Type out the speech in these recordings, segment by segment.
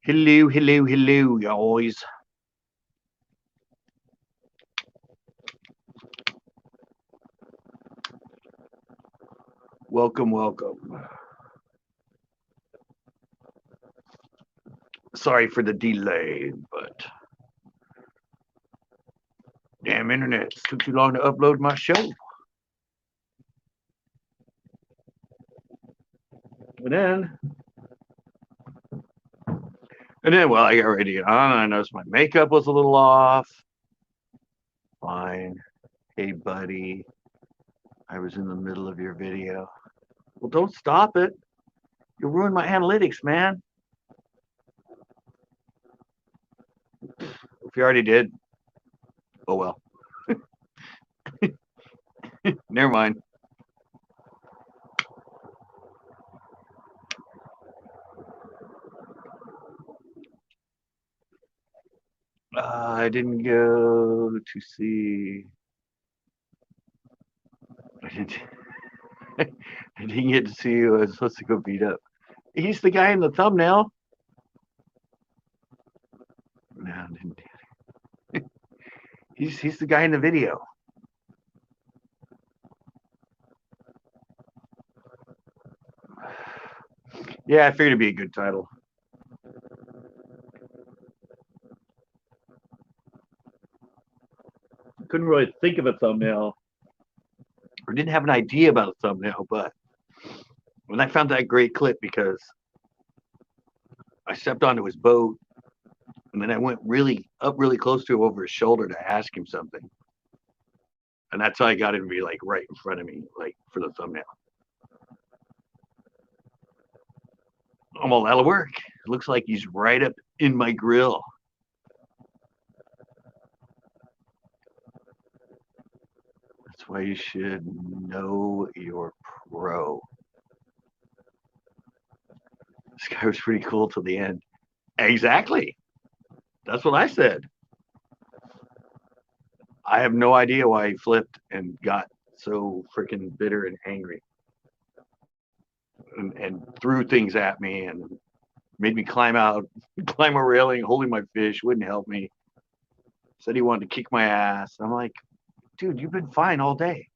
Hello, hello, hello, guys. Welcome, welcome. Sorry for the delay, but damn internet took too long to upload my show. And then, well, I got ready to get on. And I noticed my makeup was a little off. Fine. Hey, buddy. I was in the middle of your video. Well, don't stop it. You'll ruin my analytics, man. If you already did, oh well. Never mind. I didn't go to see. I didn't, I didn't get to see who I was supposed to go beat up. He's the guy in the thumbnail. No, didn't. He's the guy in the video. Yeah, I figured it'd be a good title. Couldn't really think of a thumbnail, or didn't have an idea about a thumbnail, but when I found that great clip because I stepped onto his boat and then I went really close to him over his shoulder to ask him something. And that's how I got him to be like right in front of me, like for the thumbnail. Oh, well, that'll work. It looks like he's right up in my grill. That's why you should know your pro. This guy was pretty cool till the end. Exactly. That's what I said. I have no idea why he flipped and got so freaking bitter and angry and threw things at me and made me climb a railing, holding my fish, wouldn't help me. Said he wanted to kick my ass. I'm like, dude, you've been fine all day.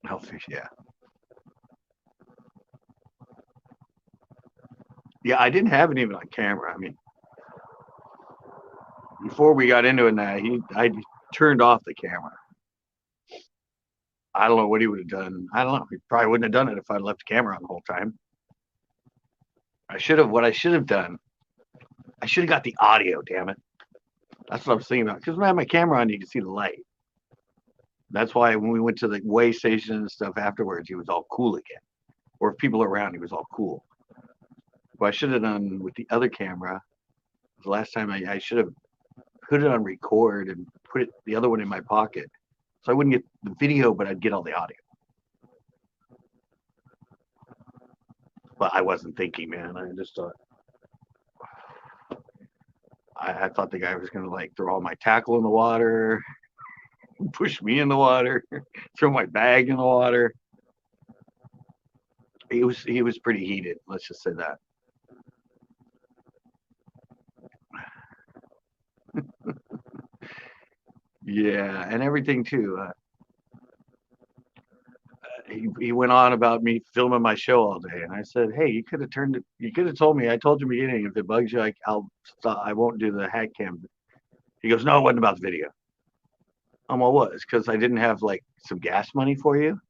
I'll fish, yeah. Yeah, I didn't have it even on camera. I mean, before we got into it, I turned off the camera. I don't know what he would have done. I don't know. He probably wouldn't have done it if I'd left the camera on the whole time. What I should have done, I should have got the audio, damn it. That's what I was thinking about. Because when I had my camera on, you can see the light. That's why when we went to the way station and stuff afterwards, he was all cool again. Or if people are around, he was all cool. What I should have done with the other camera, the last time I should have put it on record and put the other one in my pocket. So I wouldn't get the video, but I'd get all the audio. But I wasn't thinking, man. I just thought, I thought the guy was going to like throw all my tackle in the water, push me in the water, throw my bag in the water. He was pretty heated. Let's just say that. Yeah, and everything too. He went on about me filming my show all day, and I said, "Hey, you could have turned it. You could have told me. I told you in the beginning. If it bugs you, I'll stop. I won't do the hack cam." He goes, "No, it wasn't about the video." Well, what? It's because I didn't have like some gas money for you.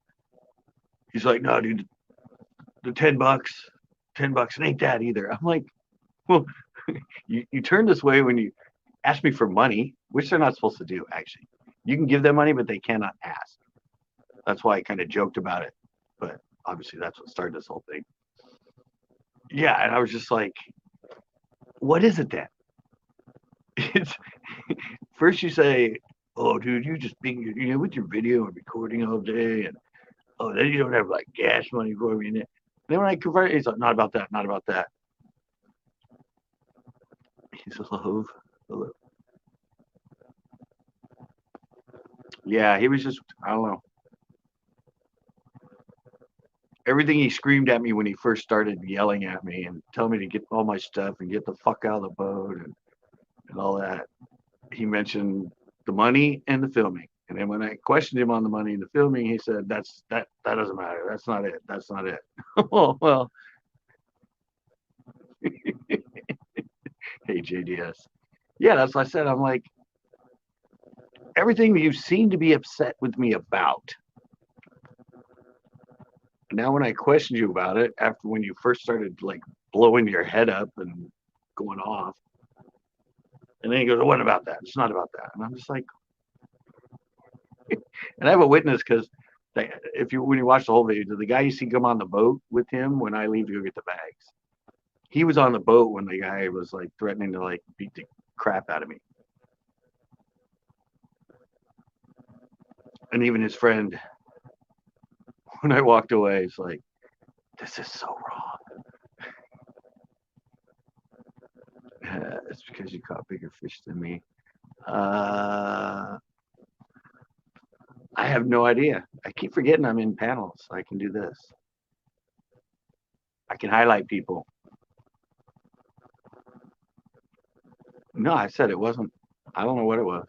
He's like, "No, dude, the $10, $10, it ain't that either." I'm like, "Well, you turn this way when you ask me for money, which they're not supposed to do. Actually, you can give them money, but they cannot ask." That's why I kind of joked about it, but obviously that's what started this whole thing. Yeah, and I was just like, "What is it then?" It's first you say, "Oh, dude, you just being with your video and recording all day, and oh, then you don't have like gas money for me." And then when I convert, he's like, "Not about that, not about that." He's hello, hello. Yeah, he was just, I don't know. everything he screamed at me when he first started yelling at me and telling me to get all my stuff and get the fuck out of the boat and all that. He mentioned the money and the filming. And then when I questioned him on the money and the filming, he said, that doesn't matter. That's not it. That's not it. Well, hey, JDS. Yeah, that's what I said. I'm like, everything you seem to be upset with me about. Now, when I questioned you about it, after when you first started like blowing your head up and going off, and then he goes, "What about that? It's not about that." And I'm just like, and I have a witness because if you when you watch the whole video, the guy you see come on the boat with him when I leave to go get the bags, he was on the boat when the guy was like threatening to like beat the crap out of me. And even his friend, when I walked away, is like, "This is so wrong." It's because you caught bigger fish than me. I have no idea. I keep forgetting I'm in panels. I can do this. I can highlight people. No, I said it wasn't. I don't know what it was.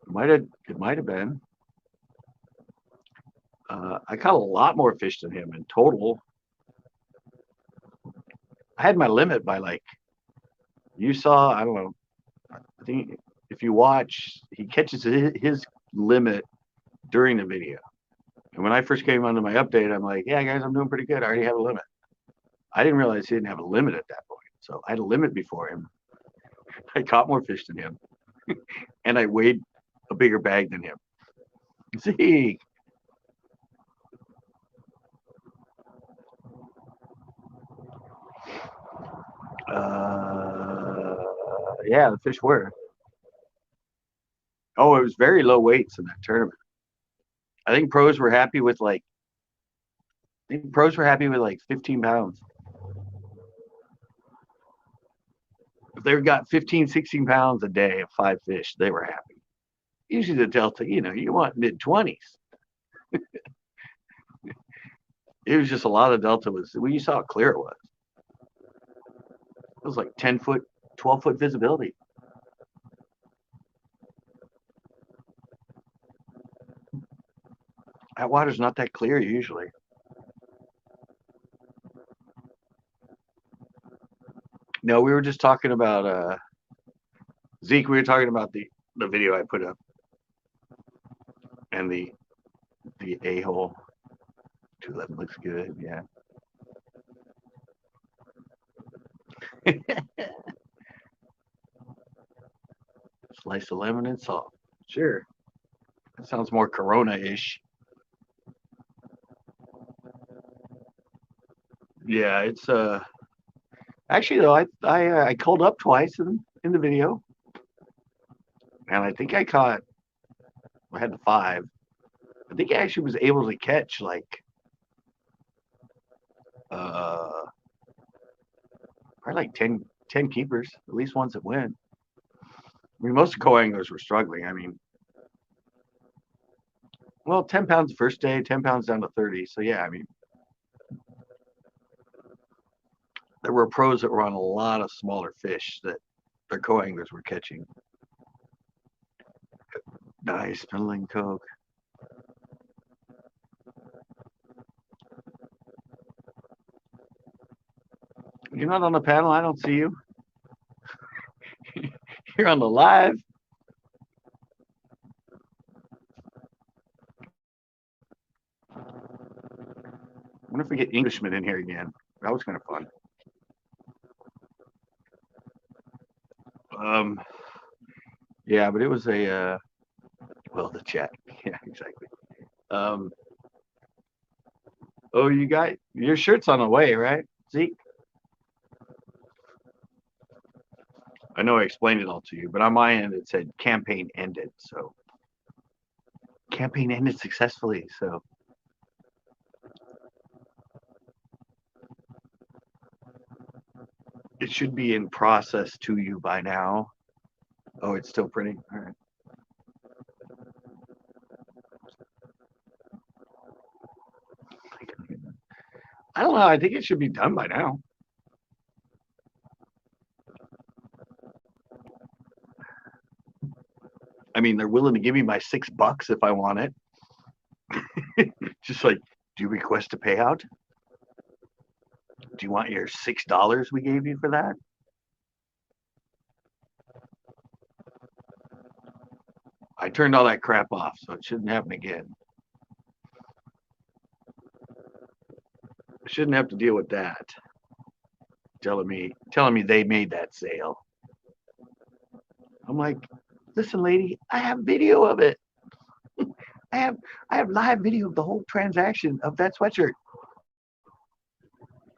It might have been. I caught a lot more fish than him in total. I had my limit by like you saw. I don't know. I think if you watch, he catches his limit during the video. And when I first came onto my update, I'm like, "Yeah, guys, I'm doing pretty good. I already have a limit." I didn't realize he didn't have a limit at that point. So I had a limit before him. I caught more fish than him, and I weighed a bigger bag than him. See, yeah, the fish were. Oh, it was very low weights in that tournament. I think pros were happy with like. I think pros were happy with like 15 pounds. If they got 15, 16 pounds a day of 5 fish, they were happy. Usually the delta, you want mid 20s. It was just a lot of delta was when you saw how clear it was. It was like 10 foot, 12 foot visibility. That water's not that clear usually. No, we were just talking about Zeke. We were talking about the video I put up and the a hole. 211 looks good. Yeah. Slice of lemon and salt. Sure. That sounds more Corona-ish. Yeah, it's actually though I called up twice in the video, and I think I had the 5. I think I actually was able to catch like uh probably like 10 keepers, at least ones that went. I mean, most co-anglers were struggling. I mean, well, 10 pounds the first day, 10 pounds down to 30. So yeah, I mean, there were pros that were on a lot of smaller fish that their co-anglers were catching. Nice, peddling coke. You're not on the panel. I don't see you. You're on the live. I wonder if we get Englishman in here again. That was kind of fun. Yeah, but it was well, the chat. Yeah, exactly. Um, oh, you got your shirt's on the way, right, Zeke? I know I explained it all to you, but on my end it said campaign ended. So campaign ended successfully. So it should be in process to you by now. Oh, it's still printing. All right. I don't know. I think it should be done by now. I mean, they're willing to give me my $6 if I want it. Just like, do you request a payout? Do you want your $6 we gave you for that? I turned all that crap off, so it shouldn't happen again. I shouldn't have to deal with that. Telling me they made that sale. I'm like, listen, lady, I have video of it. I have I have live video of the whole transaction of that sweatshirt.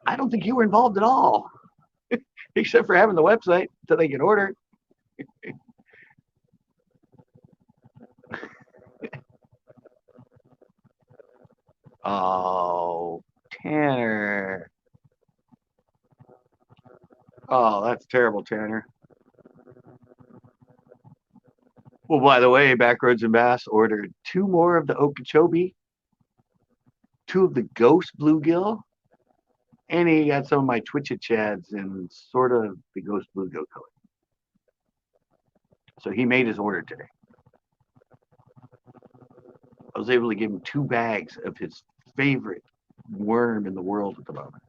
I don't think you were involved at all, except for having the website so they can order. Oh, Tanner. Oh, that's terrible, Tanner. Well, by the way, Backroads and Bass ordered two more of the Okeechobee, two of the Ghost Bluegill, and he got some of my Twitch-It Chads in sort of the Ghost Bluegill color. So he made his order today. I was able to give him 2 bags of his favorite worm in the world at the moment.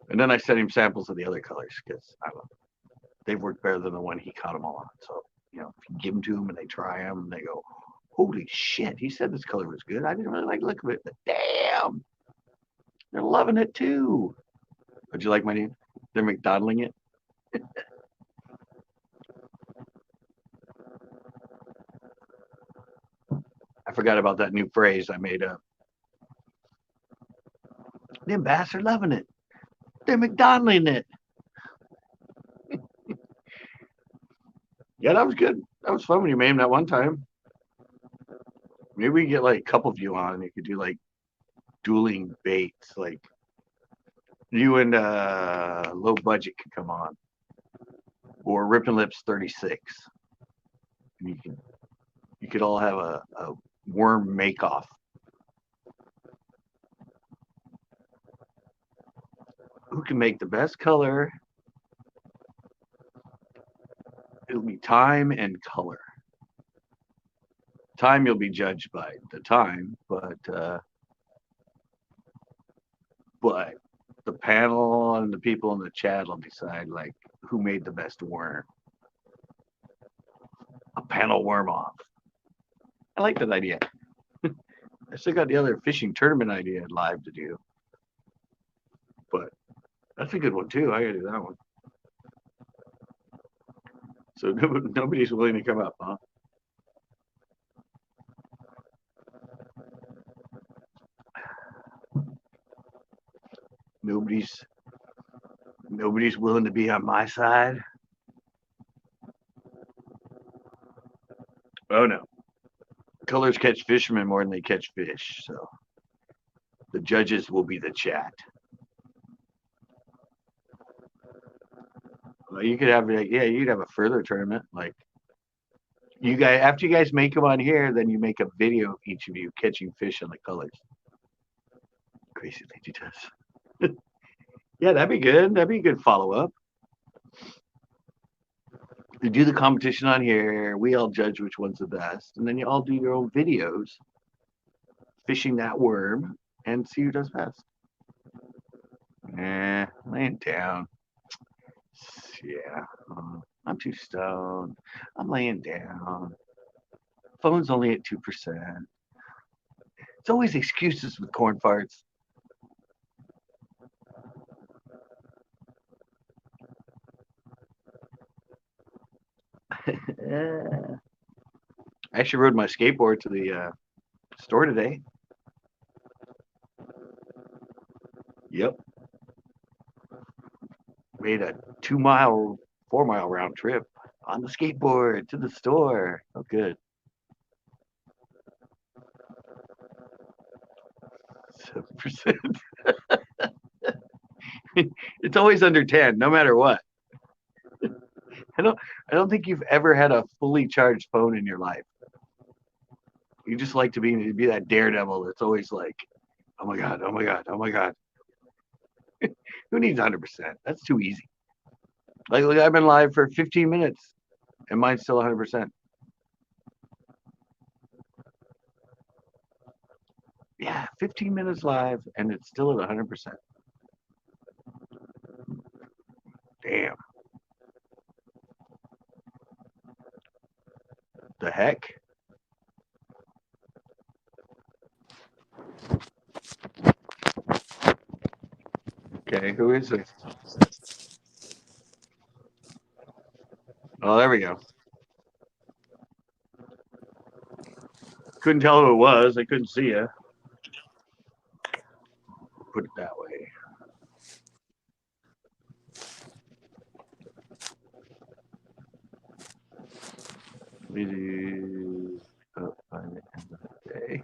And then I sent him samples of the other colors because I don't know, they've worked better than the one he caught them all on. So, if you give them to them and they try them and they go, holy shit, he said this color was good. I didn't really like the look of it, but damn, they're loving it too. Would you like my name? They're McDonalding it. I forgot about that new phrase I made up. Them bass are loving it. They're McDonalding it. Yeah, that was good. That was fun when you made them that one time. Maybe we can get like a couple of you on and you could do like dueling baits. Like you and Low Budget could come on. Or Rippin' Lips 36. And you could all have a worm make-off. Who can make the best color? It'll be time and color. Time you'll be judged by the time, but the panel and the people in the chat will decide like who made the best worm. A panel worm off. I like that idea. I still got the other fishing tournament idea live to do, but that's a good one too. I gotta do that one. So nobody's willing to come up, huh? Nobody's willing to be on my side. Oh no. Colors catch fishermen more than they catch fish, so the judges will be the chat. Well, you could have you'd have a further tournament. Like you guys, after you guys make them on here, then you make a video of each of you catching fish on the colors. Crazy Lady does. Yeah, that'd be good. That'd be a good follow-up. You do the competition on here. We all judge which one's the best, and then you all do your own videos fishing that worm and see who does best. Laying down. Yeah, I'm too stoned. I'm laying down. Phone's only at 2%. It's always excuses with corn farts. I actually rode my skateboard to the store today. Yep. Made a 2-mile, 4-mile round trip on the skateboard to the store. Oh, good. 7%. It's always under 10, no matter what. I don't think you've ever had a fully charged phone in your life. You just like to be that daredevil that's always like, Oh my god. Oh my god. Oh my god. Who needs 100%? That's too easy. Like, look, I've been live for 15 minutes and mine's still 100%. Yeah, 15 minutes live and it's still at 100%. Damn. The heck? Okay, who is this? Oh, there we go. Couldn't tell who it was. I couldn't see you. Put it that way. We do by the end of the day.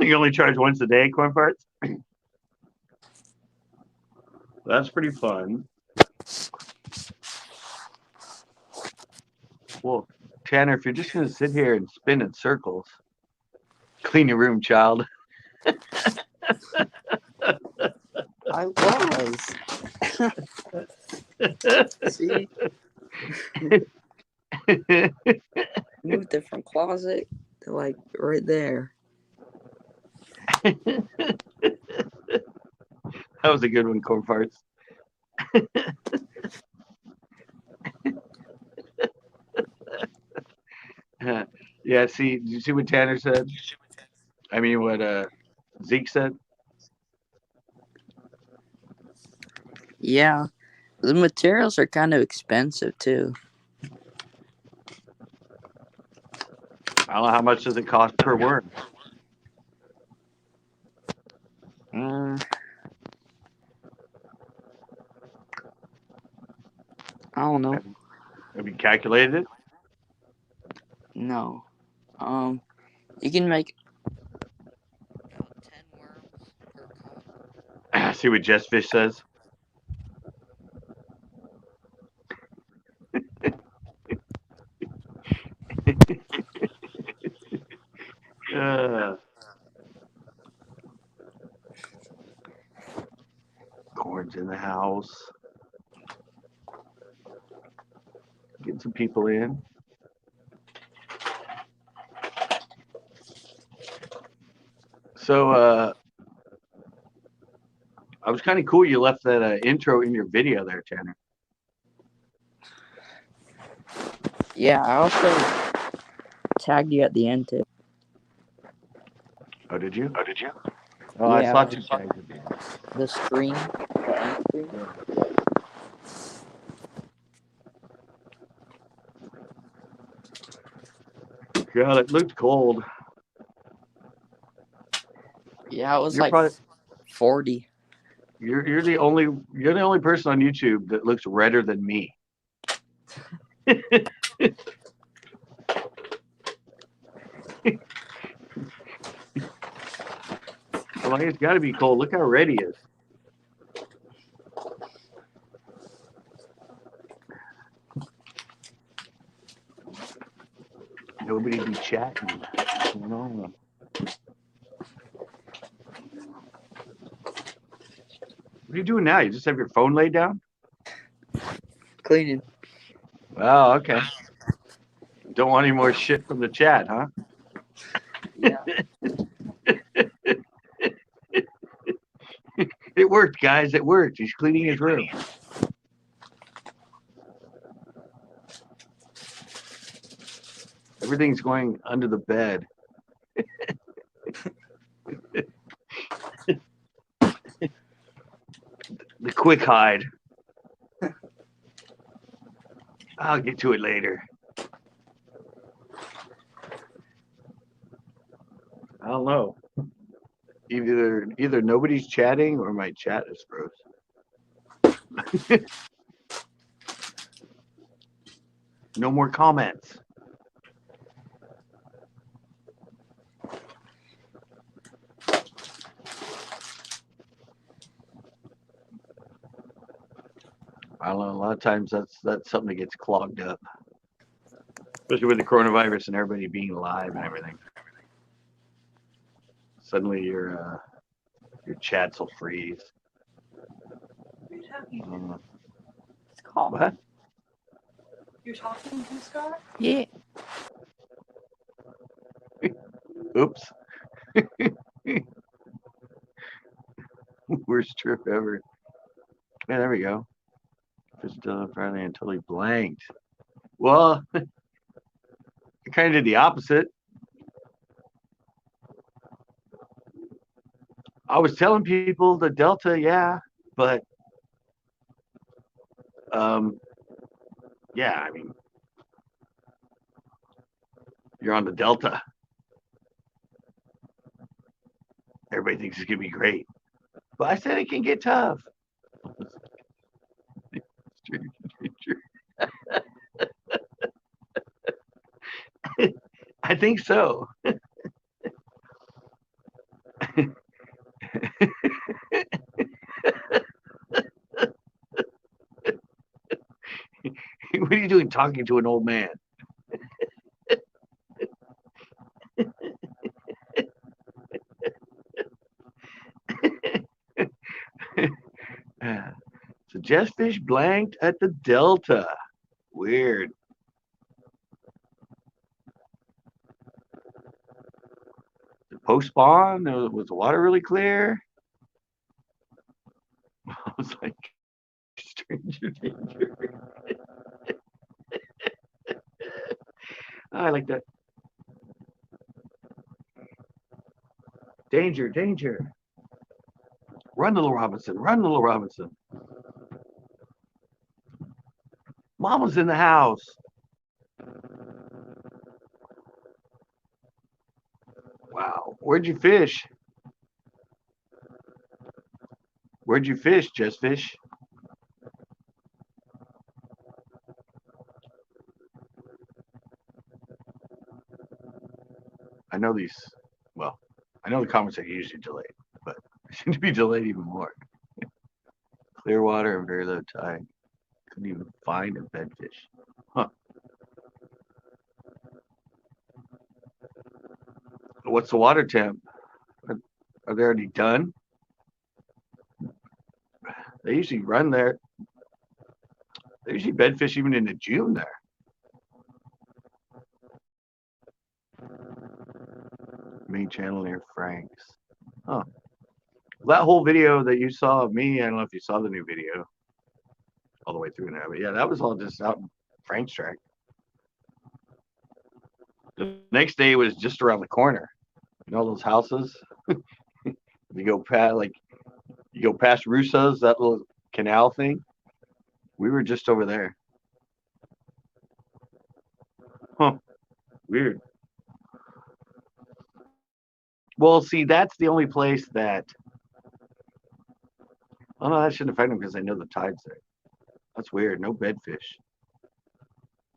You only charge once a day, corn parts? That's pretty fun. Well, Tanner, if you're just going to sit here and spin in circles, clean your room, child. I was. See? Moved it from closet to like right there. That was a good one, corn parts. Yeah, see, did you see what Tanner said? I mean, what Zeke said? Yeah. The materials are kind of expensive too. I don't know how much does it cost per worm. I don't know. Have you calculated it? No. You can make about 10 worms per cup. See what Jess Fish says? Corn's in the house. Get some people in. So, I was kind of cool you left that intro in your video there, Tanner. Yeah, I also tagged you at the end too. Oh, did you? Oh, Yeah, I saw two tags at the end. the screen. The end screen. God, it looked cold. Yeah, it was You're like probably 40. you're the only person on YouTube that looks redder than me. Well, it's got to be cold. Look how red he is. Nobody be chatting. What's going on? What are you doing now? You just have your phone laid down? Cleaning. Oh, okay. Don't want any more shit from the chat, huh? Yeah. It worked, guys. It worked. He's cleaning his room. Everything's going under the bed. The quick hide. I'll get to it later. I don't know. Either nobody's chatting or my chat is froze. No more comments. I don't know. A lot of times that's something that gets clogged up. Especially with the coronavirus and everybody being live and everything. Suddenly your chats will freeze. You're talking to, It's called. What? you're talking to Scott? Yeah. Oops. Worst trip ever. Yeah, there we go. Just Friday and totally blanked. Well, I kind of did the opposite. I was telling people the Delta, yeah, but yeah, I mean, you're on the Delta. Everybody thinks it's gonna be great, but I said it can get tough. I think so. What are you doing talking to an old man? So Jess Fish blanked at the Delta. Weird. Post spawn, was the water really clear? I was like, stranger danger. I like that. Danger, danger. Run, little Robinson. Run, little Robinson. Mama's in the house. Wow. Where'd you fish? Where'd you fish, Just Fish? I know these, well, I know the comments are usually delayed, but they seem to be delayed even more. Clear water and very low tide. Couldn't even find a bedfish. Huh. What's the water temp? Are they already done? They usually run there. They usually bedfish even into June there. Main channel near Frank's. Huh. That whole video that you saw of me, I don't know if you saw the new video all the way through now, but yeah, that was all just out in Frank's track. The next day was just around the corner. You know those houses? You go past Russo's, that little canal thing. We were just over there. Huh. Weird. Well, see, that's the only place that. Oh no, that shouldn't affect them because I know the tide's there. That's weird. No bedfish.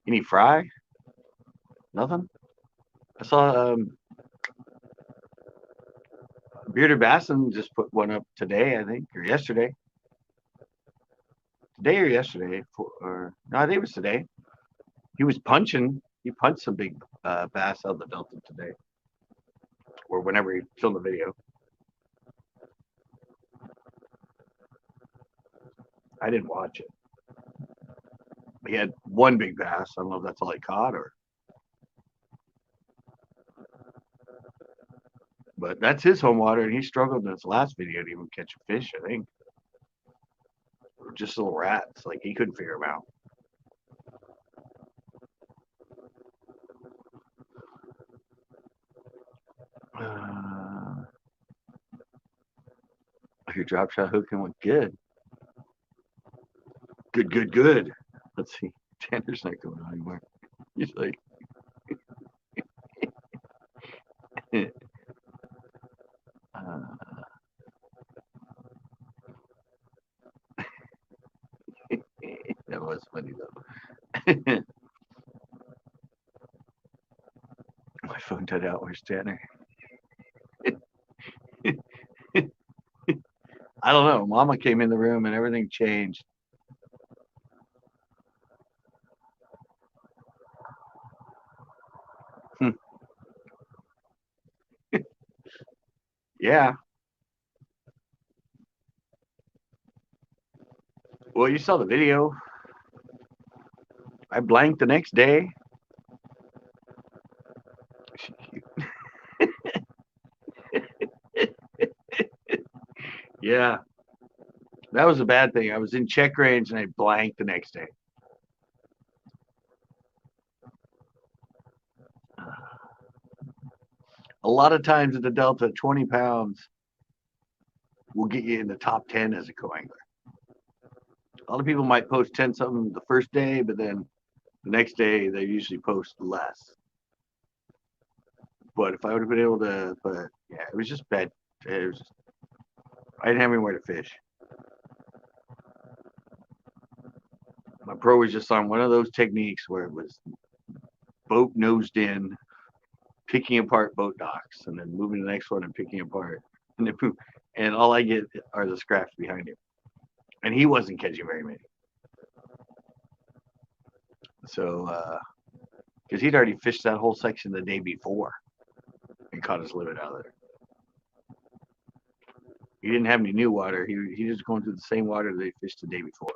Any fry? Nothing. I saw Bearded Bassin just put one up today, I think, or yesterday. Today or yesterday, or no, I think it was today. He was punching. He punched some big bass out of the Delta today, or whenever he filmed the video. I didn't watch it. He had one big bass. I don't know if that's all he caught or. But that's his home water, and he struggled in his last video to even catch a fish, I think. Or just little rats. Like, he couldn't figure them out. Your drop shot hooking went good. Good. Let's see. Tanner's not going on anymore. He's like, that was funny though. My phone died out. Where's Tanner? I don't know. Mama came in the room and everything changed. Yeah. Well, you saw the video. I blanked the next day. Yeah, that was a bad thing. I was in check range and I blanked the next day. A lot of times at the Delta, 20 pounds will get you in the top 10 as a co-angler. A lot of people might post 10 something the first day, but then the next day they usually post less. But if I would have been able to, but yeah, it was just bad. It was just, I didn't have anywhere to fish. My pro was just on one of those techniques where it was boat nosed in, picking apart boat docks, and then moving to the next one and picking apart, and then poop. And all I get are the scraps behind him. And he wasn't catching very many. So, because he'd already fished that whole section the day before and caught his limit out of there. He didn't have any new water. He was going through the same water that he fished the day before.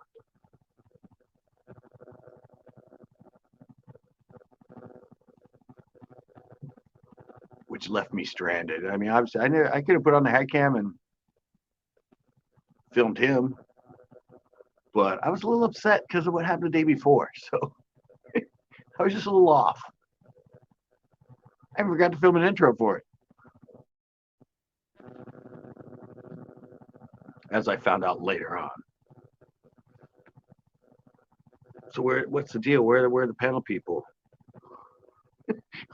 Which left me stranded. I mean, obviously, I could have put on the hat cam and filmed him, but I was a little upset because of what happened the day before. So I was just a little off. I forgot to film an intro for it. As I found out later on. So what's the deal? Where are the panel people?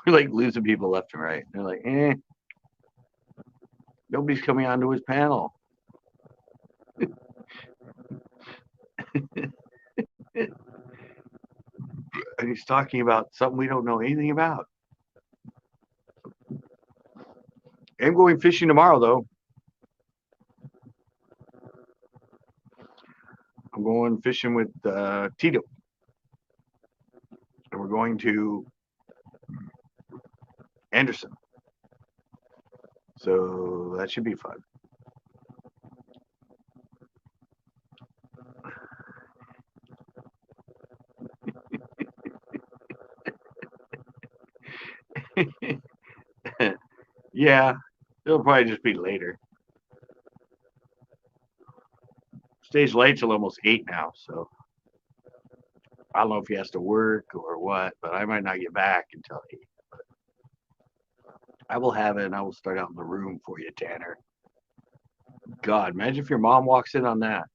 We're like losing people left and right. They're like, nobody's coming onto his panel. And he's talking about something we don't know anything about. I'm going fishing tomorrow, though. I'm going fishing with Tito. And we're going to Anderson. So that should be fun. Yeah, it'll probably just be later. Stays late till almost 8 now, so I don't know if he has to work or what, but I might not get back until 8. I will have it, and I will start out in the room for you, Tanner. God, imagine if your mom walks in on that.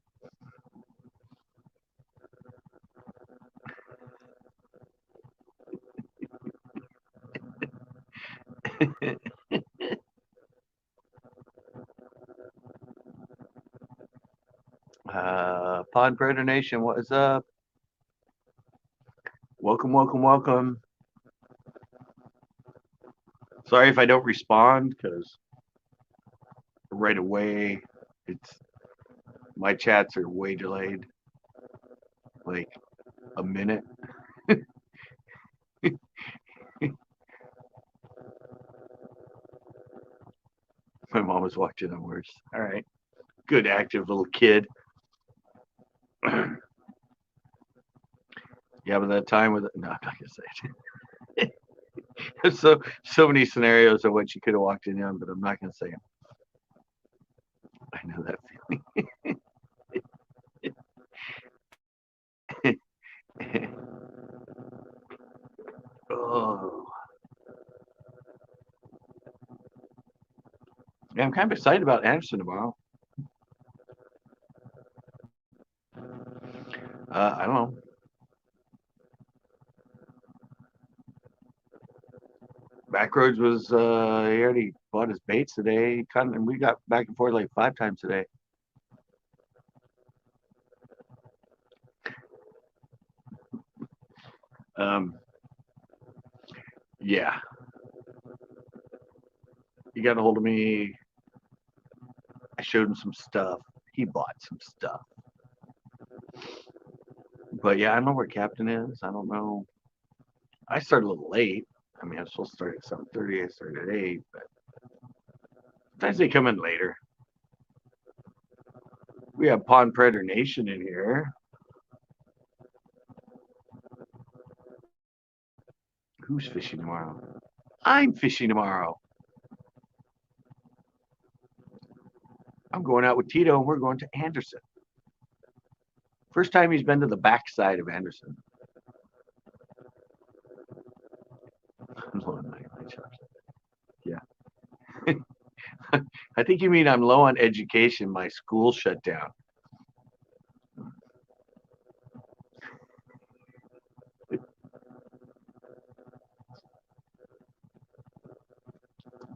Pond Predator Nation, what is up? Welcome, welcome, welcome. Sorry if I don't respond, because right away, my chats are way delayed, like a minute. My mom was watching them worse. All right, good active little kid. Yeah, but that time with no, I'm not gonna say it. There's so many scenarios of what she could have walked in on, but I'm not gonna say them. I know that feeling. Oh, yeah, I'm kind of excited about Anderson tomorrow. I don't know. Backroads was he already bought his baits today. And we got back and forth like 5 times today. Yeah. He got a hold of me. I showed him some stuff. He bought some stuff. But yeah, I don't know where Captain is. I don't know. I started a little late. I mean, I was supposed to start at 7:30. I started at 8, but Sometimes they come in later. We have Pond Predator Nation in here. Who's fishing tomorrow? I'm fishing tomorrow. I'm going out with Tito, and we're going to Anderson. First time he's been to the backside of Anderson. Yeah. I think you mean I'm low on education. My school shut down.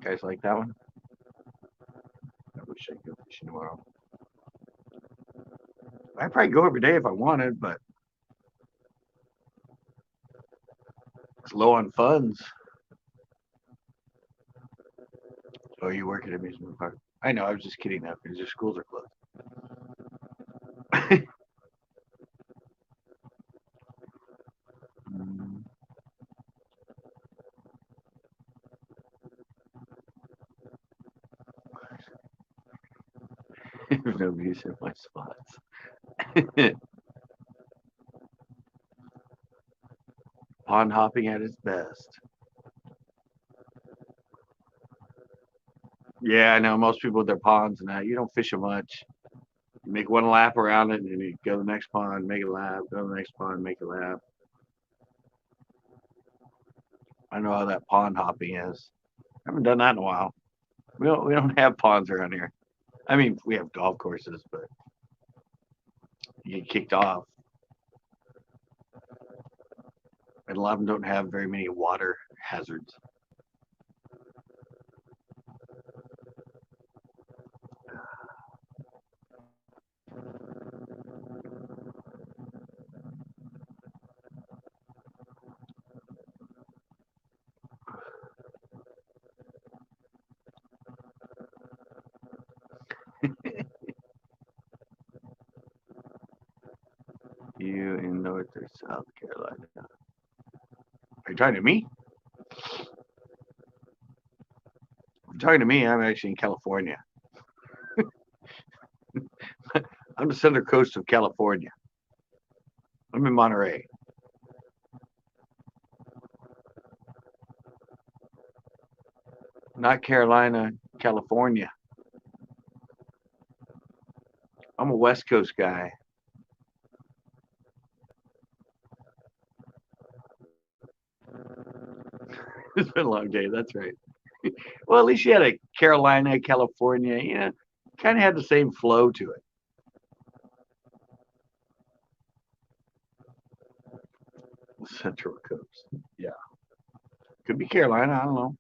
Guys like that one? I wish I could go fishing tomorrow. I'd probably go every day if I wanted, but it's low on funds. Oh, you work at amusement park? I know. I was just kidding now because your schools are closed. Nobody's in my spots. Pond hopping at its best. Yeah, I know. Most people with their ponds and that, you don't fish it much. You make one lap around it, and then you go to the next pond, make a lap, go to the next pond, make a lap. I know how that pond hopping is. I haven't done that in a while. We don't have ponds around here. I mean, we have golf courses, but you get kicked off. And a lot of them don't have very many water hazards. You in North or South Carolina? Are you talking to me? If you're talking to me, I'm actually in California. I'm the center coast of California. I'm in Monterey. Not Carolina, California. I'm a West Coast guy. It's been a long day. That's right. Well, at least you had a Carolina, California. You know, kind of had the same flow to it. Central Coast. Yeah. Could be Carolina. I don't know.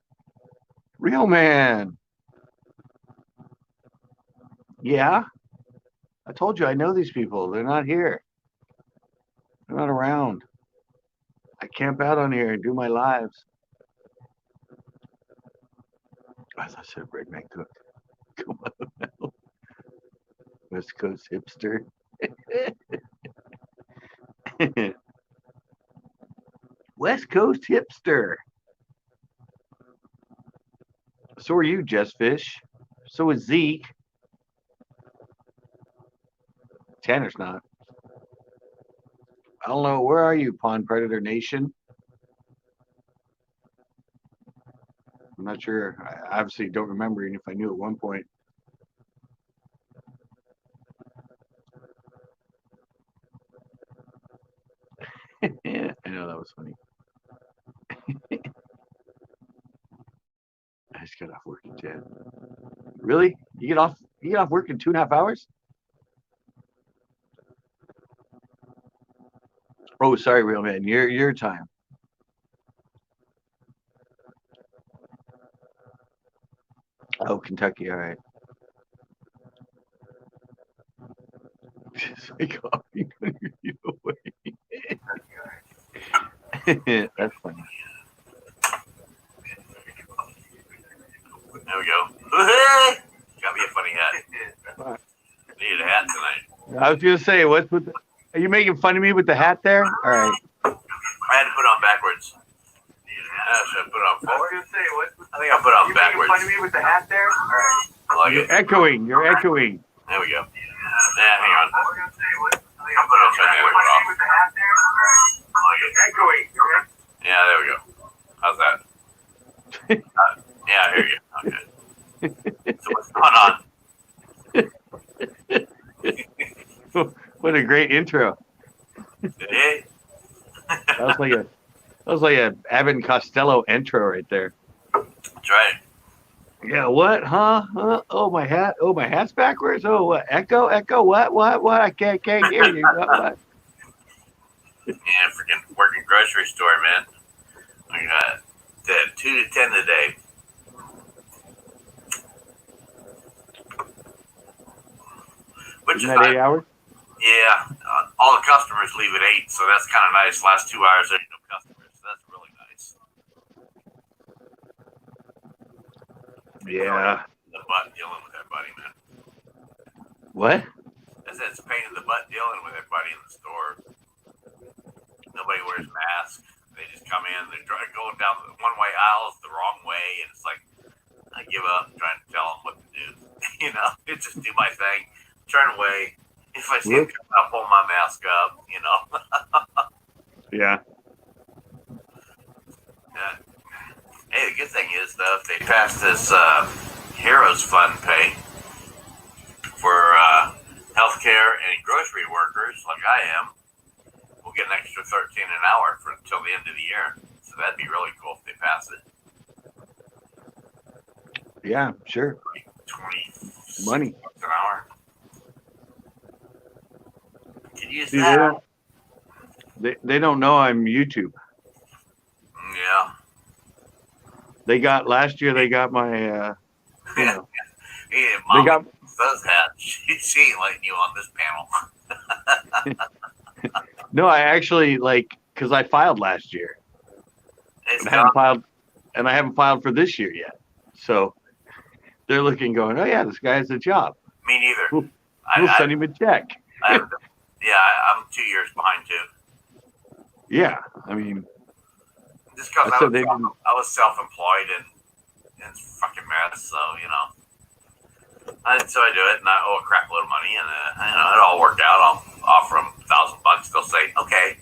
Real man. Yeah. I told you I know these people. They're not here. They're not around. I camp out on here and do my lives. As I said, redneck cook. Come on now. West Coast hipster. West Coast hipster. So are you, Jess Fish. So is Zeke. Tanner's not. I don't know. Where are you, Pond Predator Nation? I'm not sure. I obviously don't remember, even if I knew at one point. Yeah, I know that was funny. I just got off work at 10. Really? You get off work in 2.5 hours? Oh, sorry, real man. Your time. Oh, Kentucky. All right. Just like coughing you away. That's funny. There we go. Got me a funny hat. Needed a hat tonight. I was gonna say, what's with? Are you making fun of me with the hat there? All right. I had to put it on backwards. Should I put it on forward? I think I'll put it on backwards. Making fun of me with the hat there? All right. Like You're it. echoing. You're echoing. There we go. Yeah, hang on. I'll turn the other one off. Like it. Yeah, there we go. How's that? Yeah, I hear you. Okay. So what's going on? What a great intro. Hey. That was like a Abbott and Costello intro right there. That's right. Yeah, what? Huh? Oh, my hat. Oh, my hat's backwards. Oh, what? Echo? What? I can't hear you. What? Yeah, freaking working grocery store, man. I got 2 to 10 a day. Which Isn't is that nice. 8 hours? Yeah, all the customers leave at 8, so that's kind of nice. Last 2 hours, there ain't no customers. So that's really nice. Yeah. The butt dealing with everybody, man. What? I said it's a pain in the butt dealing with everybody in the store. Nobody wears masks. They just come in. They're going down the one-way aisles the wrong way, and it's like I give up trying to tell them what to do. You know, just do my thing, turn away. If I see them, I'll pull my mask up. You know. Yeah. Yeah. Hey, the good thing is though, if they pass this Heroes Fund pay for healthcare and grocery workers like I am, we'll get an extra $13 an hour for until the end of the year. So that'd be really cool if they pass it. Yeah, sure. 20 Money. bucks an hour. Could use See, that. they don't know I'm YouTube. Yeah. Last year they got my you know, Hey, they Mom got does that. She ain't letting you on this panel. no, I actually because I filed last year. It's And I haven't filed for this year yet. So they're looking going, oh yeah, this guy has a job. me neither. We'll send him a check. I'm 2 years behind too. Yeah, I mean, Just because I said they I was self-employed and it's a fucking mess, so you know. So I do it, and I owe a crap load of money, and you know, it all worked out. I'll offer them $1,000. They'll say, okay.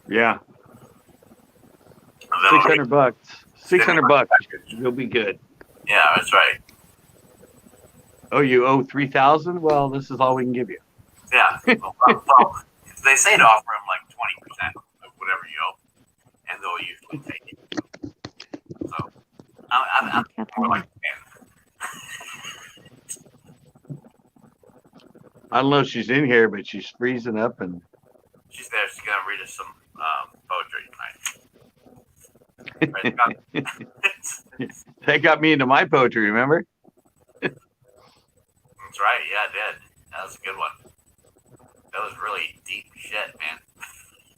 yeah, And then $600. $600. You'll be good. yeah, that's right. Oh, you owe 3,000? Well, this is all we can give you. Yeah. Well, they say to offer them like 20% of whatever you owe, and they'll usually take it. So I'm more like 10. I don't know if she's in here, but she's freezing up, and She's there. She's gonna read us some poetry tonight. that got me into my poetry. Remember? That's right. Yeah, I did. That was a good one. That was really deep shit, man.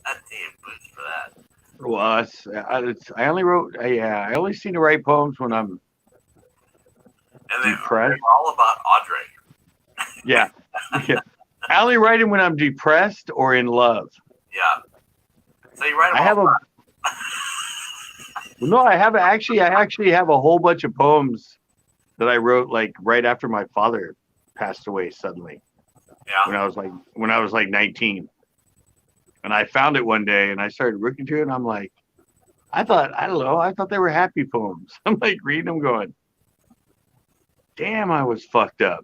I need boots for that. Well, I only wrote. I only seem to write poems when I'm And they depressed. were all about Audrey. Yeah. I only write them when I'm depressed or in love. Yeah. So you write them I have all no. I actually have a whole bunch of poems that I wrote like right after my father passed away suddenly. Yeah. When I was like 19. And I found it one day and I started looking through it and I'm like, I thought they were happy poems. I'm like reading them going, damn, I was fucked up.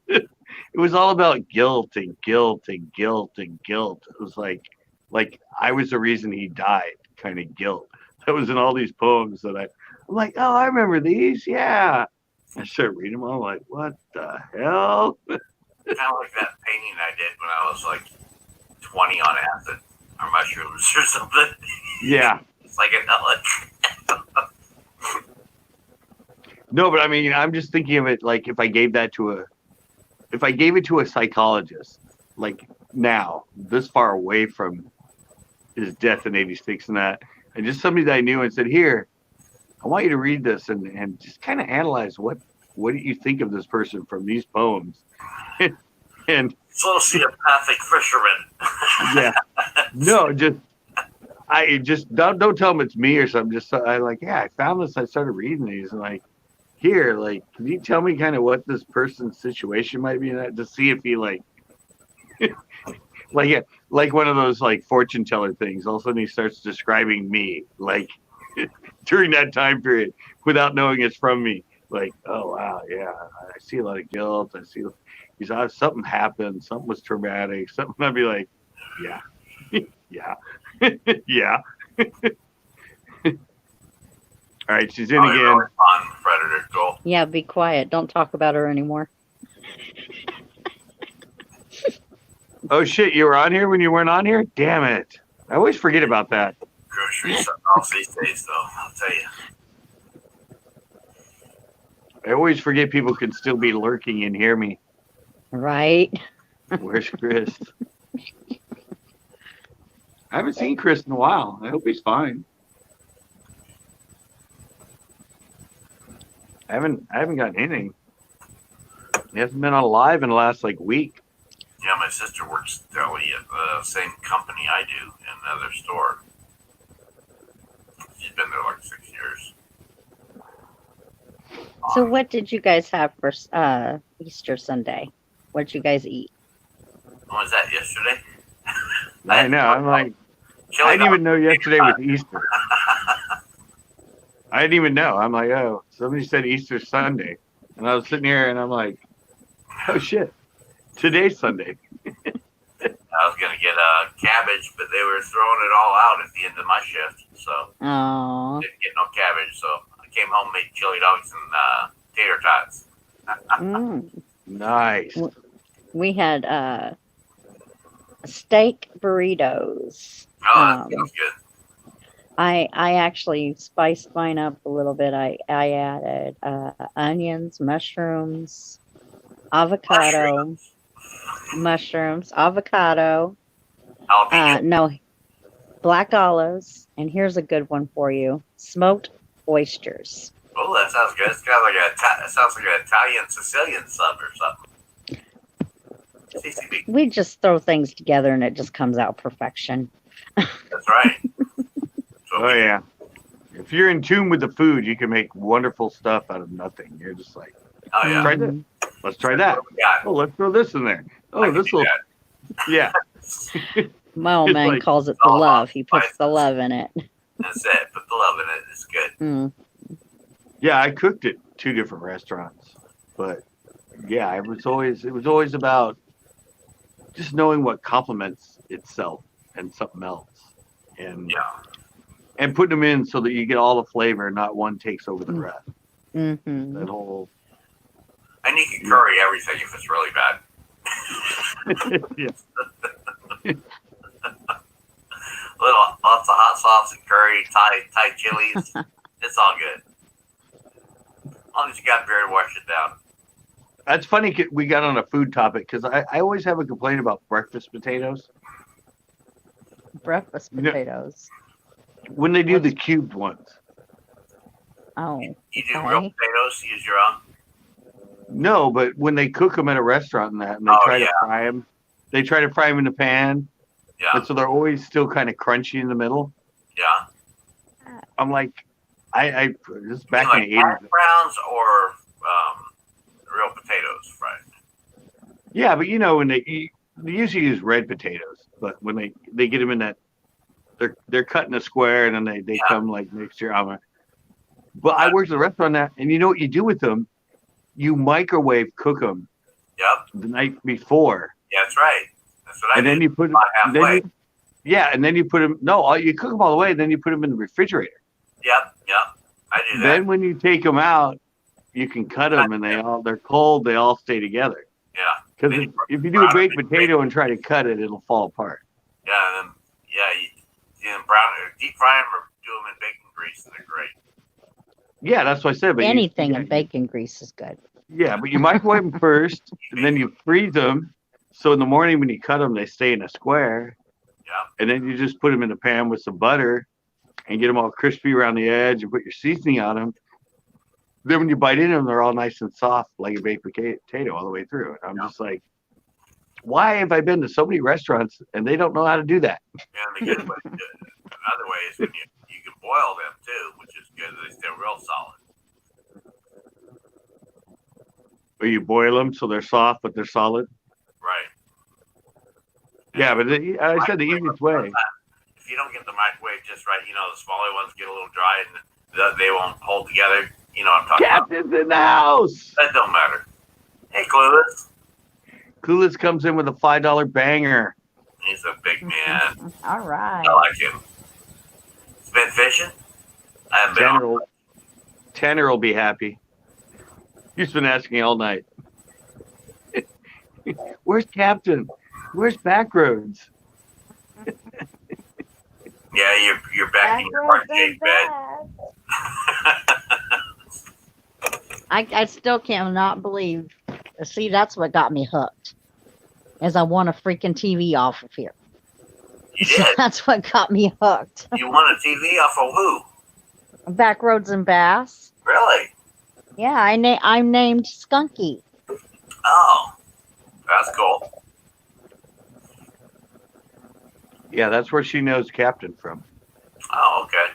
It was all about guilt and guilt and guilt and guilt. It was like I was the reason he died, kind of guilt. That was in all these poems that I'm like, oh, I remember these. Yeah. I started reading them. I'm like, what the hell? kind of like that painting I did when I was like 20 on acid or mushrooms or something. Yeah. Psychedelic. No, but I mean, I'm just thinking of it like if I gave it to a psychologist, like now, this far away from his death in '86 and that, and just somebody that I knew and said, here, I want you to read this and just kind of analyze what do you think of this person from these poems? And Sociopathic fisherman. yeah, no, just I just don't tell them it's me or something. Just I like, yeah, I found this. I started reading these and like, here, like, can you tell me kind of what this person's situation might be in that to see if he like, like, yeah, like one of those like fortune teller things. All of a sudden he starts describing me like during that time period without knowing it's from me. Like, oh wow, yeah, I see a lot of guilt. I see he's something happened, something was traumatic, something. I'd be like, yeah, yeah, yeah. All right, she's in Oh, again. really fun predator goal. Yeah, be quiet. Don't talk about her anymore. Oh shit, you were on here when you weren't on here? Damn it. I always forget about that. Groceries something else these days, though. I'll tell you. I always forget people can still be lurking and hear me. Right? Where's Chris? I haven't seen Chris in a while. I hope he's fine. I haven't gotten anything. He hasn't been on live in the last like week. Yeah, my sister works deli at the same company I do in another store. She's been there like 6 years. So what did you guys have for Easter Sunday? What did you guys eat? When was that, yesterday? I know. I'm like, Chili I didn't even dog. know yesterday was Easter. I didn't even know. I'm like, oh, somebody said Easter Sunday. And I was sitting here and I'm like, oh shit, today's Sunday. I was going to get cabbage, but they were throwing it all out at the end of my shift. So Oh, didn't get no cabbage. So I came home, made chili dogs and tater tots. Nice. we had steak burritos. Oh, that sounds good. I actually spiced mine up a little bit. I added onions, mushrooms, avocado, avocado. Jalapeno. No, black olives, and here's a good one for you: smoked oysters. Oh, that sounds good. It's got like it sounds like an Italian Sicilian sub or something. CCB. We just throw things together, and it just comes out perfection. That's right. Oh yeah. If you're in tune with the food, you can make wonderful stuff out of nothing. You're just like, Oh yeah. try this. Let's try that. What we got? Oh, let's throw this in there. I Oh, can this do will. that. Yeah. My old It's man like- calls it the all love. about He puts the spices. love in it. That's it. Put the love in it. It's good. Yeah, I cooked at 2 different restaurants, but yeah, it was always about just knowing what complements itself and something else, and Yeah. putting them in so that you get all the flavor, not one takes over the rest. Mm-hmm. That whole And you can curry everything if it's really bad. yeah. Lots of hot sauce and curry, Thai chilies. It's all good. As long as you got beer to wash it down. That's funny. We got on a food topic because I always have a complaint about breakfast potatoes Breakfast You know- potatoes. when they do the cubed ones. Oh, You do real okay. potatoes, use your own. No, but when they cook them at a restaurant and they Oh, try to yeah. fry them, they try to fry them in the pan, Yeah. and so they're always still kind of crunchy in the middle. Yeah. I'm like, I this is back like in the hash 80s. browns or real potatoes fried. Yeah, but you know when they usually use red potatoes, but when they get them in that, they're cut in a square and then they Yeah. come like mixture. But I worked at a restaurant that, and you know what you do with them? You microwave cook them Yep. the night before, Yeah, that's right. That's what I and did. then you put About then halfway. and then you put them. No, you cook them all the way, then you put them in the refrigerator. Yep. I do that. Then when you take them out, you can cut them, and they're cold. They all stay together. Yeah. Because Then you if you do a brown baked it. potato and try to cut it, it'll fall apart. Yeah, and then you brown or deep fry them or do them in bacon grease, and they're great. Yeah, that's what I said. But Anything in bacon grease is good. Yeah, but you microwave them first, and then you freeze them. So in the morning when you cut them, they stay in a square. Yeah. And then you just put them in a pan with some butter, and get them all crispy around the edge, and put your seasoning on them. Then when you bite into them, they're all nice and soft, like a baked potato all the way through. And I'm just like, why have I been to so many restaurants and they don't know how to do that? Yeah, and the good way, other way is when you can boil them too, which is good. They stay real solid. Or you boil them so they're soft, but they're solid. Right. Yeah, but I said the easiest way. If you don't get the microwave just right, the smaller ones get a little dry and they won't hold together. You know what I'm talking Captain's in the house. about. That don't matter. Hey, Clueless. Clueless comes in with a $5 banger. He's a big man. All right. I like him. He's been fishing. I haven't been. Tanner will be happy. He's been asking all night. Where's Captain? Where's Backroads? Yeah, you're back in your RJ bed. I still cannot believe. See, that's what got me hooked. Is I want a freaking TV off of here. You did? That's what got me hooked. You won a TV off of who? Backroads and Bass. Really? Yeah, I'm named Skunky. Oh, that's cool. Yeah, that's where she knows Captain from. Oh, okay.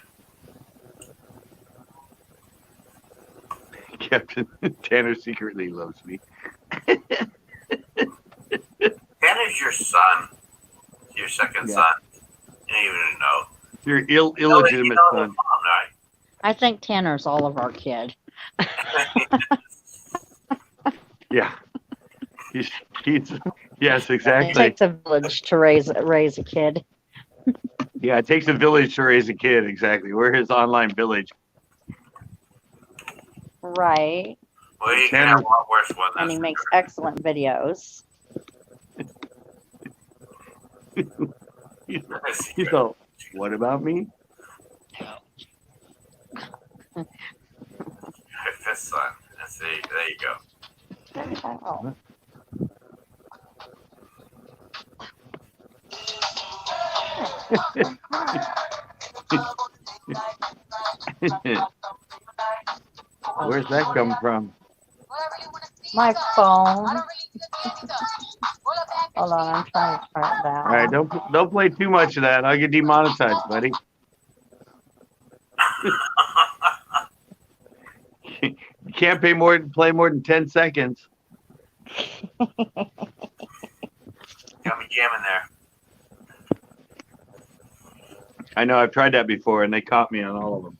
Captain Tanner secretly loves me. Tanner's your son. Your second son. You don't even know. Your illegitimate son. Mom, right? I think Tanner's all of our kid. Yeah. He's yes, It exactly. takes a village to raise a kid. Yeah, it takes a village to raise a kid. Exactly. We're his online village. Right. Well, you can have a lot worse one. And he makes excellent videos. He's all, what about me? Fifth son. That's it. There you go. Oh. Where's that come from? My phone. Hold on, I'm trying to turn it down. All right, don't play too much of that. I'll get demonetized, buddy. You can't play more than 10 seconds. Got me jamming there. I know I've tried that before, and they caught me on all of them.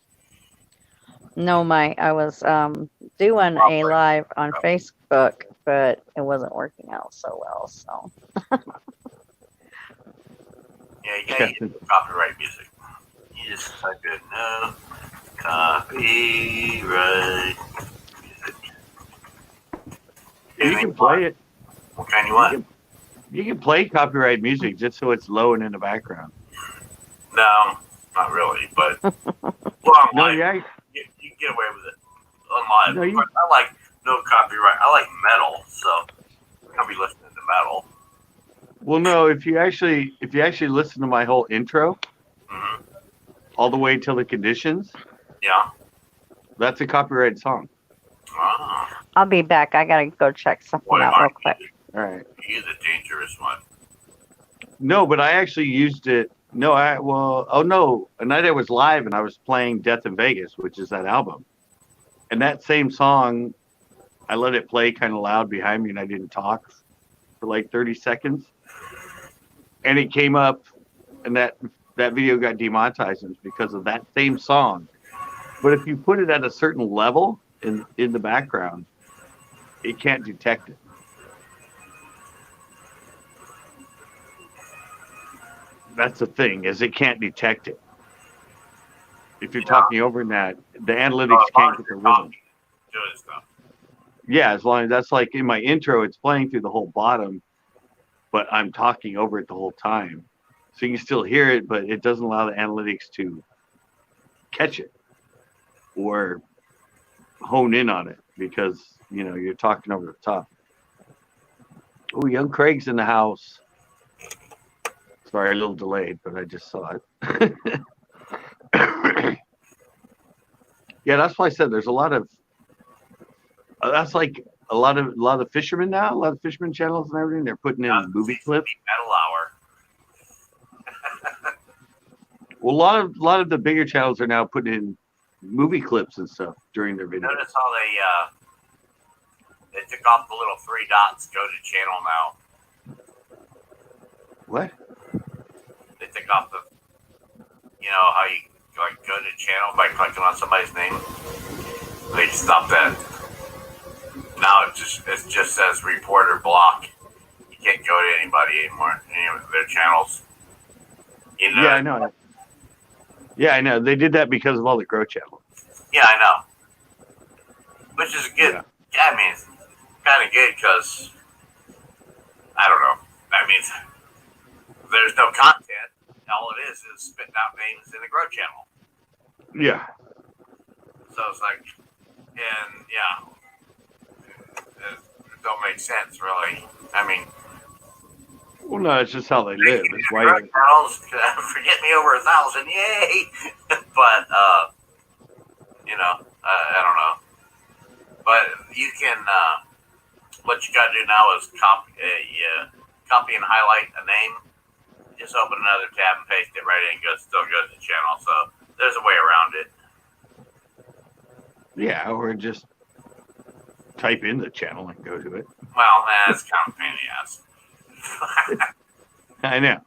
No, I was doing a live on Facebook, but it wasn't working out so well. So Yeah, you gotta use copyright music. You just type in no copyright music. You can play it. What kind you want? You can play copyright music just so it's low and in the background. No, not really, but well, No, online, yeah. you can get away with it online. No, you- But I like no copyright. I like metal, so I'll be listening to metal. Well, no, if you actually listen to my whole intro Hmm. all the way till the conditions, Yeah. that's a copyrighted song. Ah, I'll be back. I gotta go check something boy, out real quick. All right. You're the dangerous one. No, but I actually used it. No, oh no, a night I was live and I was playing Death in Vegas, which is that album. And that same song, I let it play kind of loud behind me and I didn't talk for like 30 seconds. And it came up and that video got demonetized because of that same song. But if you put it at a certain level in the background, it can't detect it. That's the thing, is it can't detect it. If you're talking over that, the analytics can't get the rhythm. Doing stuff. Yeah, as long as that's like in my intro, it's playing through the whole bottom, but I'm talking over it the whole time. So you can still hear it, but it doesn't allow the analytics to catch it or hone in on it because, you're talking over the top. Oh, young Craig's in the house. Sorry, a little delayed, but I just saw it. Yeah, that's why I said there's a lot of. That's like a lot of fishermen now. A lot of fishermen channels and everything. They're putting in movie CCB clips. Metal Well, a lot of the bigger channels are now putting in movie clips and stuff during their videos. Notice how they took off the little 3 dots, go to channel now. What? They took off the, how you like go to channel by clicking on somebody's name. They stopped that. Now it just says reporter block. You can't go to anybody anymore. Any of their channels. Yeah, I know. Yeah, I know. They did that because of all the Grow channels. Yeah, I know. Which is good. Yeah. I mean, it's kind of good because, I don't know. That means there's no content. All it is spitting out names in the Grow channel. Yeah. So it's like, and yeah, it don't make sense, really. I mean, Well, no, it's just how they live. It's why. Grow channels, forget me over 1,000, yay! But, I don't know. But you can, what you gotta do now is copy and highlight a name. Just open another tab and paste it right in. Still goes to the channel. So there's a way around it. Yeah, or just type in the channel and go to it. Well, that's kind of a pain in the ass. I know,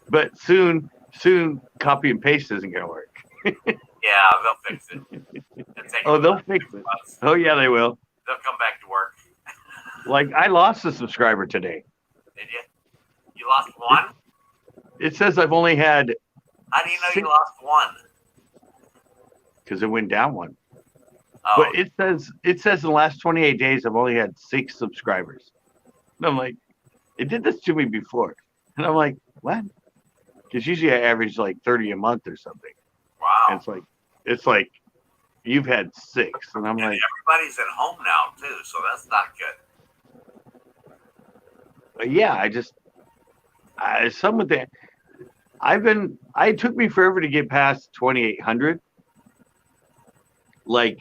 but soon, copy and paste isn't gonna work. Yeah, they'll fix it. They'll fix it. Oh yeah, they will. They'll come back to work. Like I lost a subscriber today. Did you? You lost one? It says I've only had. How do you know you lost one? Because it went down one. Oh, But it says in the last 28 days I've only had 6 subscribers. And I'm like, it did this to me before. And I'm like, what? Because usually I average like 30 a month or something. wow. And it's like you've had 6. And I'm And like, everybody's at home now too, so that's not good. yeah, some of that. It took me forever to get past 2,800. Like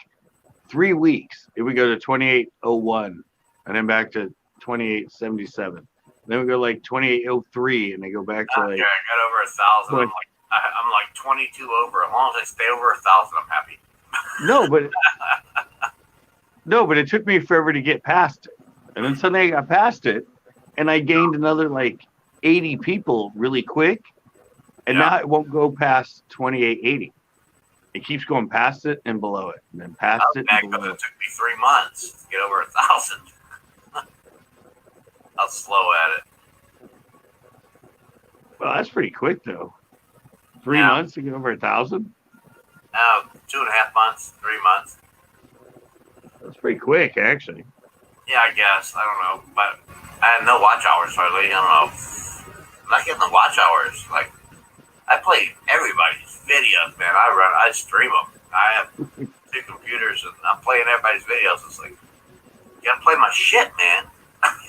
3 weeks, it would go to 2,801 and then back to 2,877. Then we go like 2,803 and they go back to like. Yeah, I got over 1,000. I'm like 22 over. As long as I stay over 1,000, I'm happy. No, but it took me forever to get past it. And then suddenly I got past it and I gained another like 80 people really quick. And now it won't go past 2,880. It keeps going past it and below it, and then past it. And below it took me 3 months to get over 1,000. I was slow at it. Well, that's pretty quick though. 3 months to get over 1,000. 2.5 months, 3 months. That's pretty quick, actually. Yeah, I guess. I don't know, but I had no watch hours hardly. I don't know. I'm not getting the watch hours. Like, I play everybody's videos, man. I stream them. I have 2 computers and I'm playing everybody's videos. It's like, you gotta play my shit, man.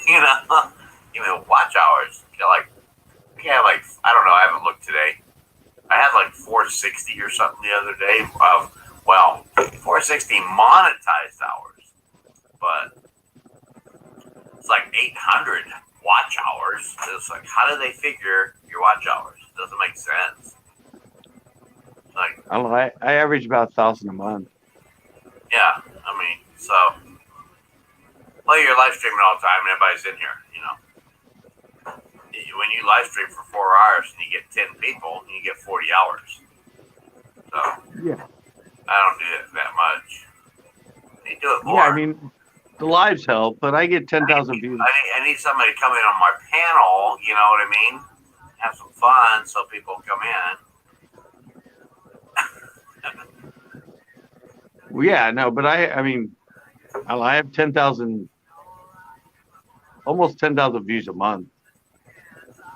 Even watch hours. I don't know. I haven't looked today. I had like 460 or something the other day. 460 monetized hours, but it's like 800 watch hours. It's like, how do they figure your watch hours? It doesn't make sense. Like, I don't know. I average about 1,000 a month. Yeah, I mean, so, well, you're live streaming all the time and everybody's in here, When you live stream for 4 hours and you get 10 people, you get 40 hours. So, Yeah. I don't do it that much. You do it more. Yeah, I mean, the lives help, but I get 10,000 views. I need somebody to come in on my panel, you know what I mean? Have some fun so people come in. Well, yeah, no, but I mean, I have 10,000, almost 10,000 views a month,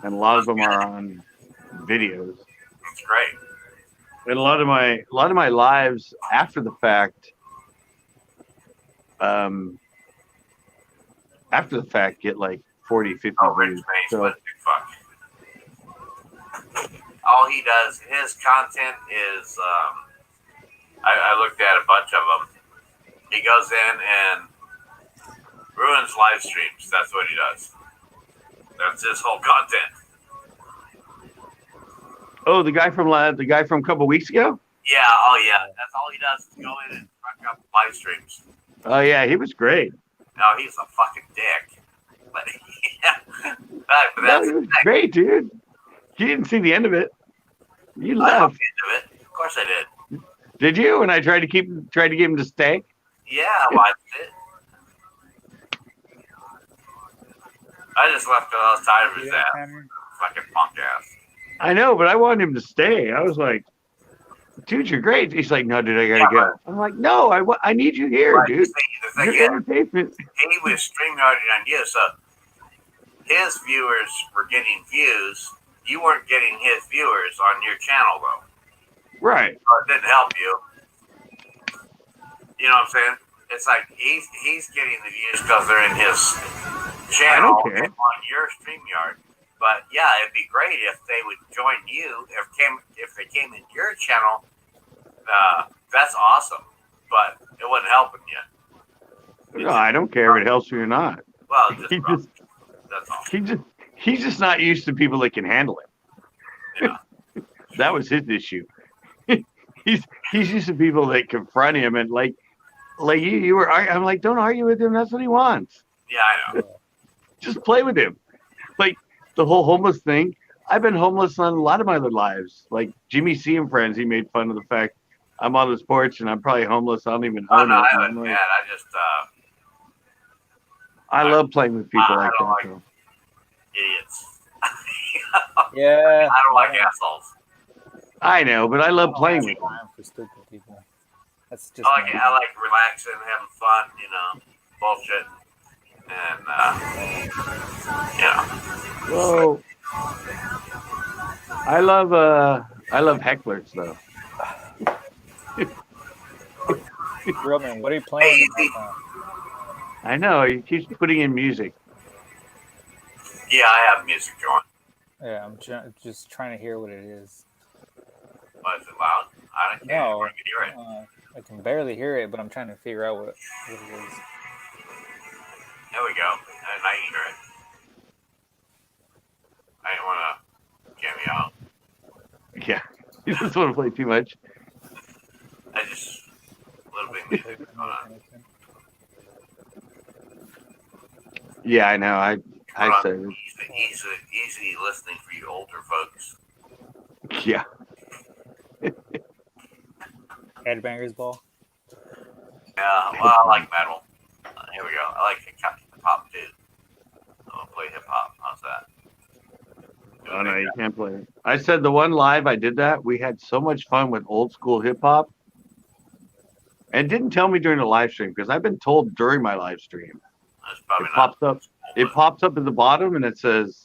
and a lot of them are on videos. That's great. And a lot of my lives after the fact, get like 40, 50 views. So, but fuck. All he does, his content is, I looked at a bunch of them. He goes in and ruins live streams. That's what he does. That's his whole content. Oh, the guy from a couple weeks ago. Yeah, oh yeah. That's all he does is go in and fuck up live streams. Oh yeah, he was great. No, he's a fucking dick. But yeah, but No, that's he was great, dude. You didn't see the end of it. You I left. looked into it. Of course I did. Did you? And I tried to get him to stay. Yeah, I watched it. I just left because I was tired of his Yeah, ass. Tanner. Fucking punk ass. I know, but I wanted him to stay. I was like, dude, you're great. He's like, no, dude, I gotta Yeah, go. I'm like, no, I need you here, Right, dude. the thing You're is, entertainment. he was StreamYarding on you, so his viewers were getting views. You weren't getting his viewers on your channel, though. Right. So it didn't help you. You know what I'm saying? It's like he's getting the views because they're in his channel I don't care. on your StreamYard. But yeah, it'd be great if they would join you. If they came in your channel, that's awesome. But it wasn't helping you. No, I don't care if it helps me or not. Well, He just that's all. he's just not used to people that can handle it. Yeah. That was his issue. he's used to people that confront him and like you were. I'm like, don't argue with him. That's what he wants. Yeah, I know. Just play with him. Like the whole homeless thing. I've been homeless on a lot of my other lives. Like Jimmy C and friends, he made fun of the fact I'm on this porch and I'm probably homeless. I don't even Oh own no, it. I And I'm haven't. like, Man, I just I love playing with people I like don't that. like- though. idiots. Yeah. I don't like assholes. I know, but I love I don't playing have with them. time for stupid people. That's just. I like, me. I like relaxing, having fun, bullshit. And, Whoa. I love hecklers though. Roman, what are you playing? I know he keeps putting in music. yeah, I have music going. Yeah, I'm just trying to hear what it is. But is it loud? I can't No. hear it. I can barely hear it, but I'm trying to figure out what it is. There we go. And I can hear it. I didn't want to get me out. Yeah, he doesn't want to play too much. I just, a little bit music going on. Yeah, I know. I said, Easy listening for you older folks. yeah. Headbangers Ball. Yeah, well, I like metal. Here we go. I like hip hop too. I'll play hip hop. How's that? Oh no, you can't play it. I said the one live I did that, we had so much fun with old school hip hop. And didn't tell me during the live stream because I've been told during my live stream. That's probably It not. pops up. It pops up at the bottom and it says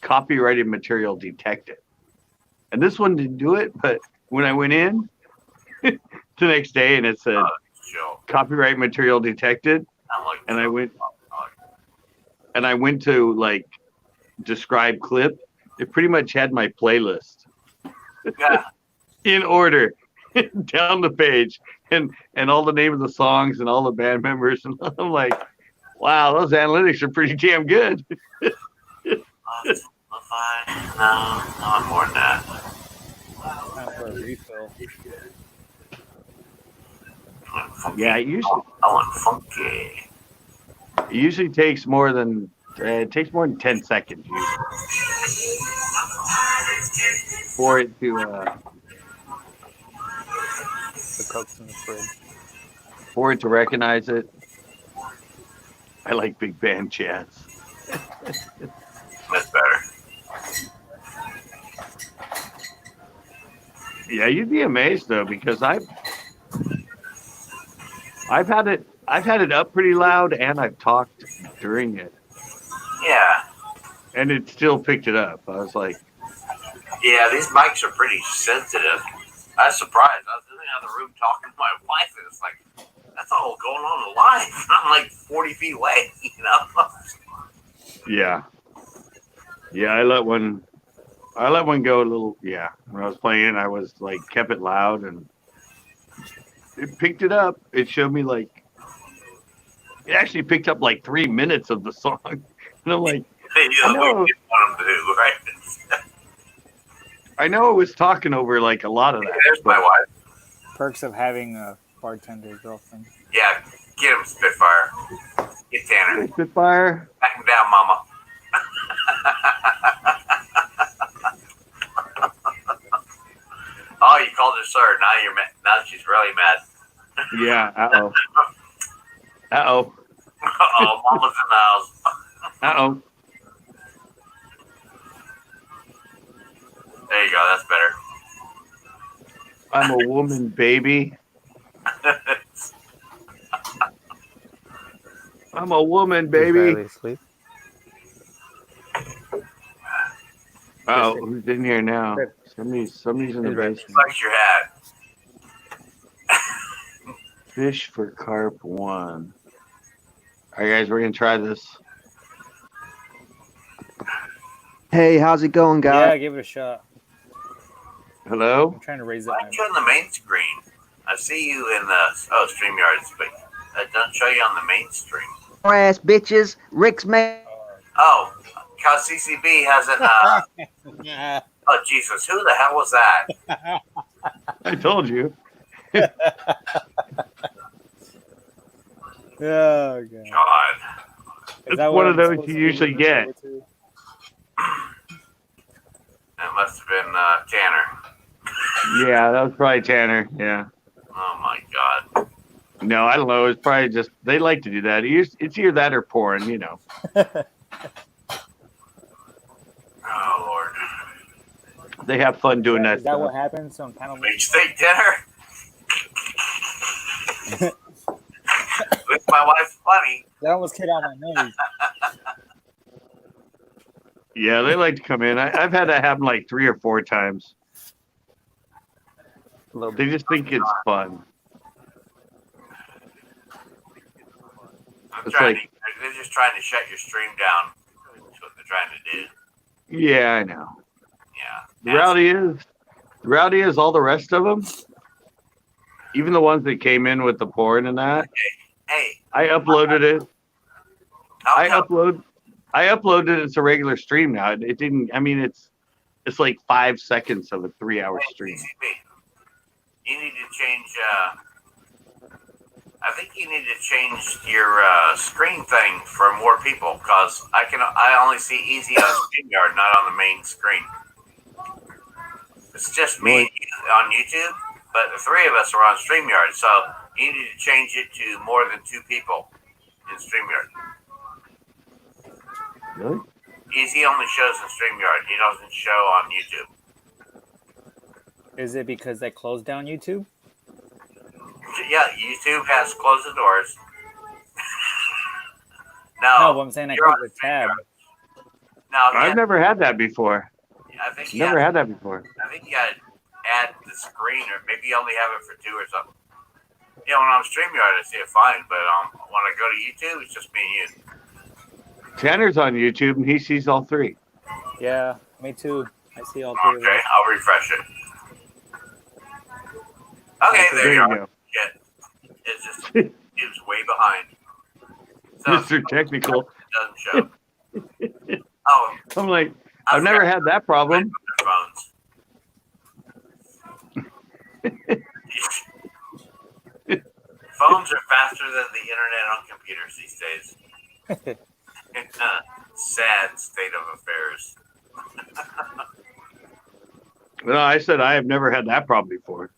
copyrighted material detected. And this one didn't do it, but when I went in the next day and it said Chill. copyright material detected, I like and I like I went to like describe clip, it pretty much had my playlist Yeah. in order down the page and all the name of the songs and all the band members. And I'm like, wow, those analytics are pretty damn good. Fine. No, not more than that. Time for a refill. I want funky. Yeah, I want funky. it usually takes more than 10 seconds usually for it to The Coke's in the fridge. recognize it. I like big band jazz. That's better. Yeah, you'd be amazed though because I've had it up pretty loud and I've talked during it Yeah. and it still picked it up. I was like, Yeah, these mics are pretty sensitive. I was surprised. I was in the other room talking to my wife, and it's like, that's all going on live. I'm like 40 feet away, yeah. Yeah, I let one go a little. Yeah, when I was playing, I was like kept it loud, and it picked it up. It showed me like it actually picked up like 3 minutes of the song, and I'm like, You know what you want them to do, right? I know it was talking over like a lot of that. There's my but- wife. Perks of having a bartender girlfriend. Yeah, get him, Spitfire. Get Tanner. Spitfire. Back him down, Mama. Oh, you called her sir. Now you're mad. Now she's really mad. Yeah. Uh-oh. Uh-oh. Oh, Mama's in the house. Uh-oh. There you go. That's better. I'm a woman, baby. I'm a woman, He's baby. barely asleep. Oh, who's in here now? Good. Somebody's in the He's right. basement. Flex your hat. Fish for carp 1. All right, guys, we're gonna try this. Hey, how's it going, Yeah, guys? give it a shot. Hello? I'm trying to raise it. Why aren't you on the main screen? I see you in the StreamYards, but it doesn't show you on the main screen. Ass bitches, Rick's man. Oh, cause CCB hasn't. Oh Jesus, who the hell was that? I told you. Oh, God. God, Is It's that one what of I'm those supposed you to usually be get. looking forward that must have been Tanner. Yeah, that was probably Tanner. Yeah. Oh my God. No, I don't know. It's probably just they like to do that. It's either that or porn, you know. to? Oh Lord. They have fun doing that Is that what stuff. happens on panel? Beach steak dinner. With my wife's funny. That almost came out my nose. Yeah, they like to come in. I've had that happen like 3 or 4 times. A little They bit. just think it's fun. I'm It's trying like- to, they're just trying to shut your stream down. That's what they're trying to do. Yeah, I know. Yeah. The reality is all the rest of them, even the ones that came in with the porn and that, Hey, I uploaded it. I'll tell I uploaded it as a regular stream now. It didn't. I mean, it's like 5 seconds of a 3-hour stream. CCB, you need to change. I think you need to change your screen thing for more people because I only see easy on StreamYard, not on the main screen. It's just me on YouTube, but the 3 of us are on StreamYard, so you need to change it to more than 2 people in StreamYard. Really? Easy only shows in StreamYard. He doesn't show on YouTube. Is it because they closed down YouTube? Yeah, YouTube has closed the doors. No, what I'm saying, I you're clicked on the tab. Now, I've never had that before. I think you Never have- had that before. I think you got to add the screen, or maybe you only have it for 2 or something. Yeah, when I'm StreamYard, I see it fine, but when I go to YouTube, it's just me and you. Tanner's on YouTube and he sees all 3. Yeah, me too. I see all 3 of Okay, them. I'll refresh it. Okay, there you you are. go, Shit. It's just, it was way behind. So Mr. Technical. it doesn't show. Oh, I'm like, I I've never forgot had that problem. their phones. Phones are faster than the internet on computers these days. Sad state of affairs. No, I said I have never had that problem before.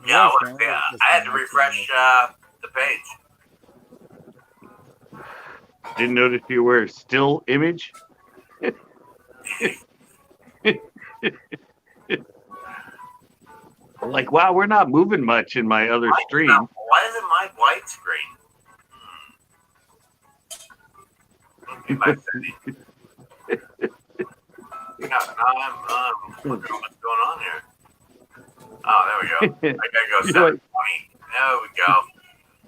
Yeah, Yes, man. I had to refresh the page. Didn't notice you were still image. Like, wow, we're not moving much in my other stream. Why is it my white screen? Okay, my setting. Now I'm looking at what's going on here. Oh, there we go. I gotta go You're 720. There we go.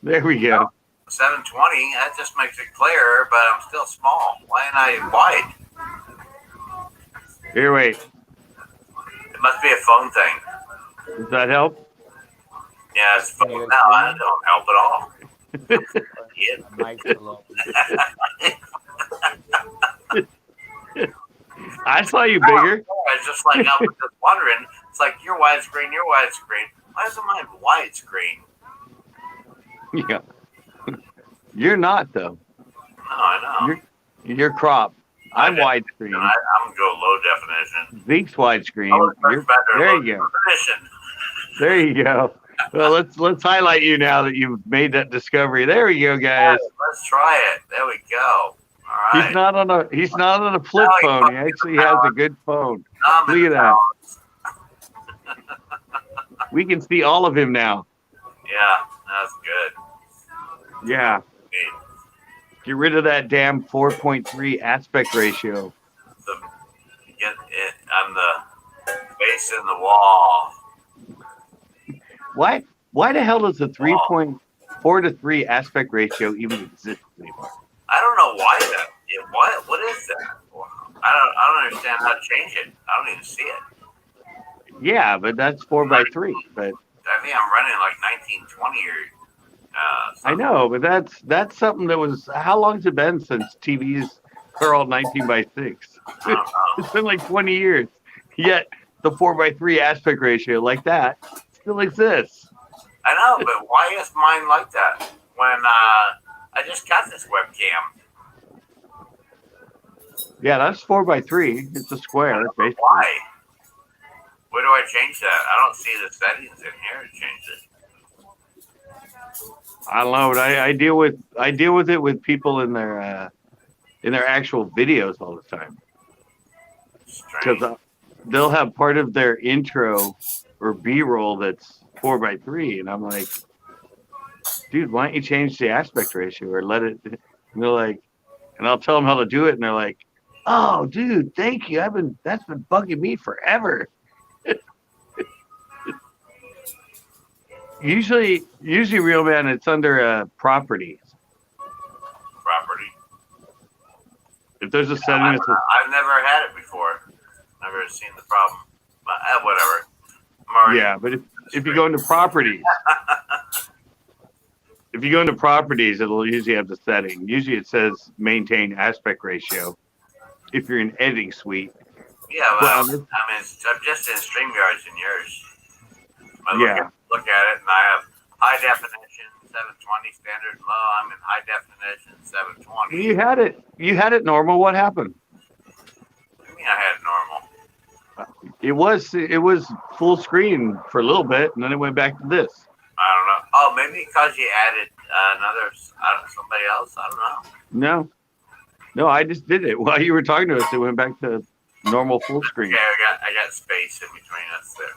There we go. 720. That just makes it clearer, but I'm still small. Why am I wide? Here, wait. It must be a phone thing. Does that help? Yeah, it's phone. No, I don't help at all. Idiot. My mic's low. I saw you bigger. was just like, I was just wondering. It's like, you're widescreen. Why isn't mine widescreen? Yeah. You're not though. No, I know. You're crop. I'm Okay. widescreen. I'm gonna go low definition. Zeke's widescreen. Oh, that's You're, better. there Low you go. definition. There you go. Well, let's highlight you now that you've made that discovery. There we go, guys. Let's try it. There we go. All right. He's not on a flip No, he phone. He fucking actually has a good phone. Look at that. We can see all of him now. Yeah, that's good. Yeah. Neat. Get rid of that damn 4.3 aspect ratio. Get it on the face in the wall. Why the hell does the 3.4 to 3 aspect ratio even exist anymore? I don't know why that. What is that? I don't understand how to change it. I don't even see it. Yeah, but that's 4x3. But I think I'm running like 1920 or. I know, but that's something that was. How long has it been since TVs are all 19x6? I don't know. It's been like 20 years. Yet the 4x3 aspect ratio like that still exists. I know, but why is mine like that? When I just got this webcam. Yeah, that's 4x3. It's a square, basically. Why? Where do I change that? I don't see the settings in here to change it. I don't know, but I deal with it with people in their actual videos all the time, Strange. because they'll have part of their intro or B-roll that's 4x3, and I'm like, dude, why don't you change the aspect ratio or let it? And they're like, and I'll tell them how to do it, and they're like, oh, dude, thank you. That's been bugging me forever. Usually, Real Man, it's under properties. Property. If there's a setting that's I've never had it before. Never seen the problem. But whatever. I'm already, yeah, but if you go into properties, it'll usually have the setting. Usually it says maintain aspect ratio. If you're in editing suite. Yeah, Well, I'm just in StreamYards and yours. I Yeah. look at it, and I have high definition, 720 standard low. I'm in high definition, 720. You had it normal. What happened? I mean, I had normal. It was full screen for a little bit, and then it went back to this. I don't know. Oh, maybe because you added somebody else. I don't know. No, I just did it while you were talking to us. It went back to normal full screen. Okay, I got space in between us there.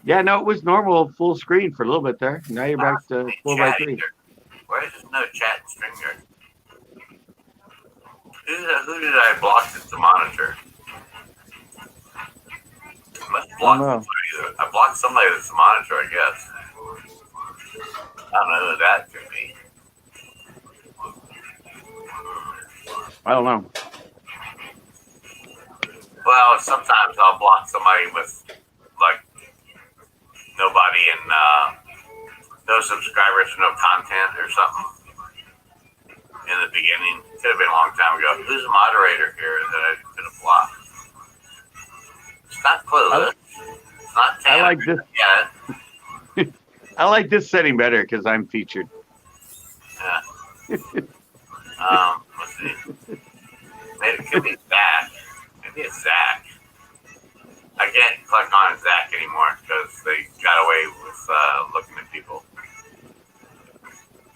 Yeah, no, it was normal full screen for a little bit there. Now you're back to 4x3. Where's no chat in StreamYard? Who did I block as the monitor? I must block somebody. I blocked somebody that's the monitor, I guess. I don't know who that could be. I don't know. Well, sometimes I'll block somebody with like nobody and no subscribers, no content or something in the beginning. Could have been a long time ago. Who's a moderator here that I could have blocked? It's not Clueless. It's not Tanner. I like this. Yeah. I like this setting better because I'm featured. Yeah. Let's see. Maybe it could be Zach. Maybe it's Zach. I can't click on Zach anymore because they got away with looking at people.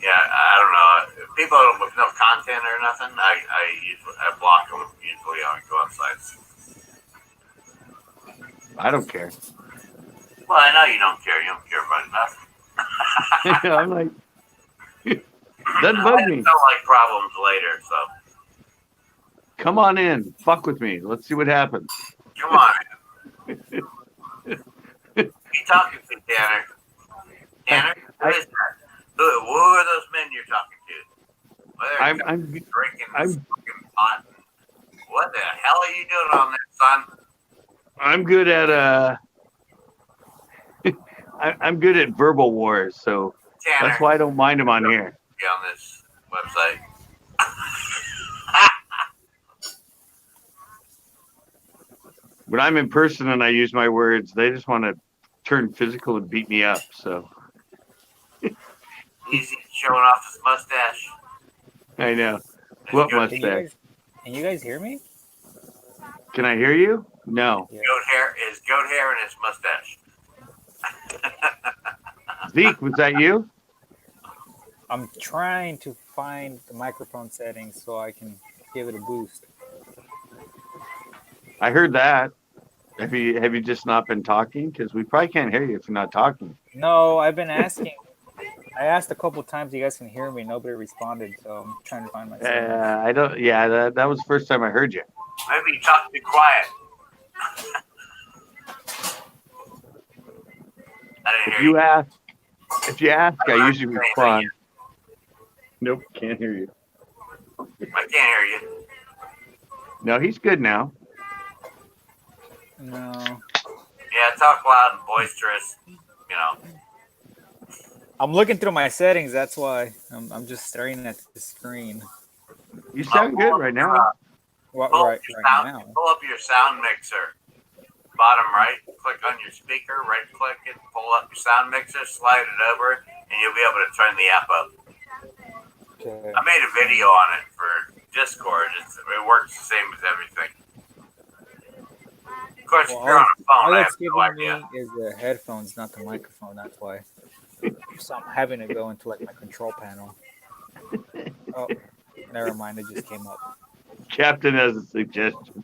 Yeah, I don't know. People with no content or nothing, I block them usually on websites. I don't care. Well, I know you don't care. You don't care about nothing. I'm like, doesn't bug me. I don't like problems later, so Come on in. Fuck with me. Let's see what happens. come on. You talking to, Tanner? Tanner, what is that? Who are those men you're talking to? Well, I'm drinking I'm- this fucking pot. What the hell are you doing on there, son? I'm good at I'm good at verbal wars, so Tanner, that's why I don't mind them on here. be on this website. When I'm in person and I use my words, they just want to turn physical and beat me up. So Easy showing off his mustache. I know. His What goat, mustache? Can you guys hear me? Can I hear you? No. Yeah. his goat hair and his mustache. Zeke, was that you? I'm trying to find the microphone settings so I can give it a boost. I heard that. Have you just not been talking? Because we probably can't hear you if you're not talking. No, I've been asking. I asked a couple times you guys can hear me. Nobody responded, so I'm trying to find my settings. I don't. Yeah, that was the first time I heard you. Maybe you talk too quiet. I didn't If hear you ask, I I'm not usually saying respond. Nope, can't hear you. I can't hear you. No, he's good now. No. Yeah, talk loud and boisterous. You know. I'm looking through my settings. That's why I'm just staring at the screen. You sound good right now. What, Pull, right now. pull up your sound mixer. Bottom right, click on your speaker, right click it, pull up your sound mixer, slide it over, and you'll be able to turn the app up. Okay. I made a video on it for Discord. It works the same as everything. Of course, Well, if you're on a phone, all I it's have no giving idea. me is the headphones, not the microphone. That's why. So I'm having to go into like my control panel. Oh, never mind. It just came up. Captain has a suggestion.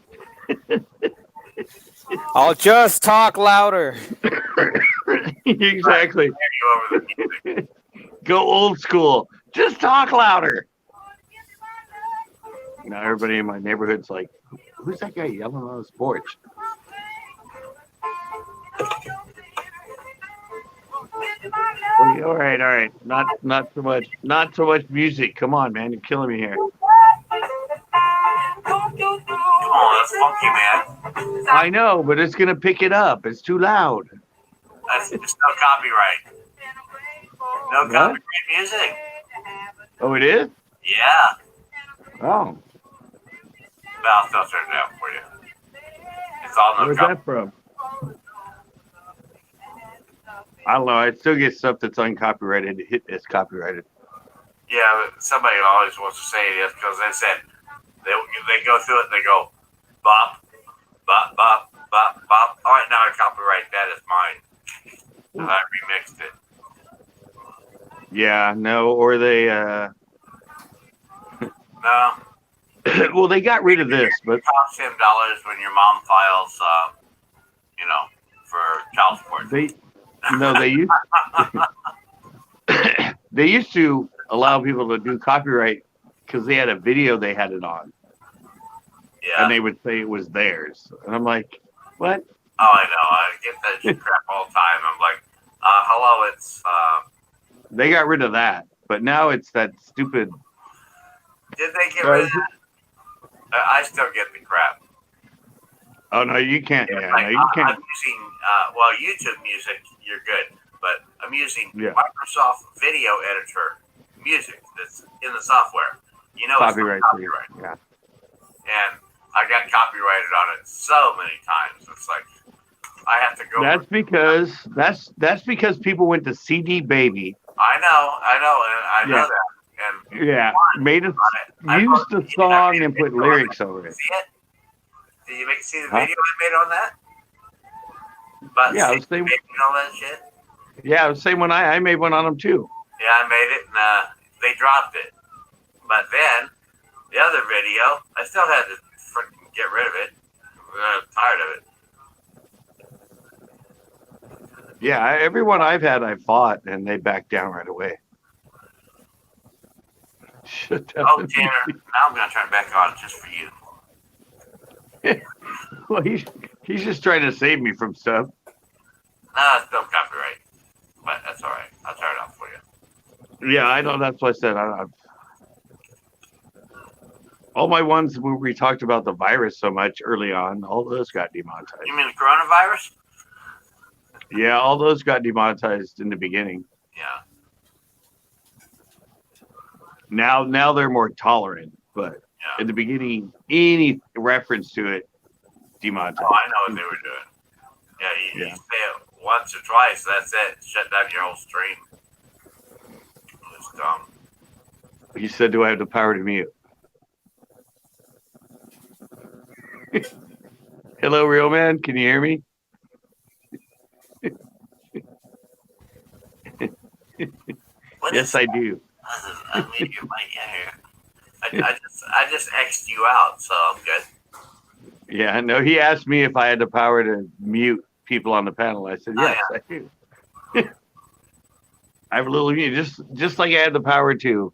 I'll just talk louder. Exactly. Hear you over the music. Go old school. Just talk louder. Now everybody in my neighborhood's like, who's that guy yelling on his porch? All right. Not so much music. Come on, man. You're killing me here. Come on, that's funky, man. I know, but it's gonna pick it up. It's too loud. That's just no copyright. No What? copyright music. Oh, it is? Yeah. Oh. I'll still turn it down for you. It's all no Where's copyright. that from? I don't know. I still get stuff that's uncopyrighted. It's copyrighted. Yeah, but somebody always wants to say it because they said they go through it and they go bop, bop, bop, bop, bop. All right, now I copyright that as mine. And I remixed it. Yeah, no, or they No, well, they got rid of this, but it costs $10 when your mom files, for child support. They used to allow people to do copyright because they had a video they had it on, Yeah. and they would say it was theirs, and I'm like, what? Oh, I know. I get that shit crap all the time. I'm like, hello, it's. They got rid of that, but now it's that stupid. Did they get rid of that? I still get the crap. Oh no, you can't. Yeah, Like, no, you can't. I'm using, YouTube Music, you're good, but I'm using Yeah. Microsoft Video Editor music that's in the software. You know, Copyright. it's not copyright. Yeah. And I got copyrighted on it so many times. It's like I have to go. That's because people went to CD Baby. I know, and I know Yeah. that. And Yeah, made us I use wrote- the I made song a and put video on lyrics that. over it. See it? Did you see the Huh? video I made on that? But Yeah, see, I was saying- making all that shit. Yeah, the same one I made one on them too. Yeah, I made it, and they dropped it. But then the other video, I still had to freaking get rid of it. I'm tired of it. Yeah, everyone I've had, I fought, and they backed down right away. Shut down. Oh, Tanner, now I'm gonna turn it back on just for you. Well, he's just trying to save me from stuff. No, it's still copyright, but that's all right. I'll turn it off for you. Yeah, I know. That's what I said. All my ones where we talked about the virus so much early on, all those got demonetized. You mean the coronavirus? Yeah, all those got demonetized in the beginning. Yeah. Now they're more tolerant, but Yeah. at the beginning, any reference to it demonetized. Oh, I know what they were doing. Yeah, you say it once or twice, that's it. Shut down your whole stream. It's dumb. He said, "Do I have the power to mute?" Hello, real man. Can you hear me? What Yes, is I do. I mean, you might hear. I just X'd you out, so I'm good. Yeah, no. He asked me if I had the power to mute people on the panel. I said, Oh, "Yes, I do." I have a little mute, just like I had the power to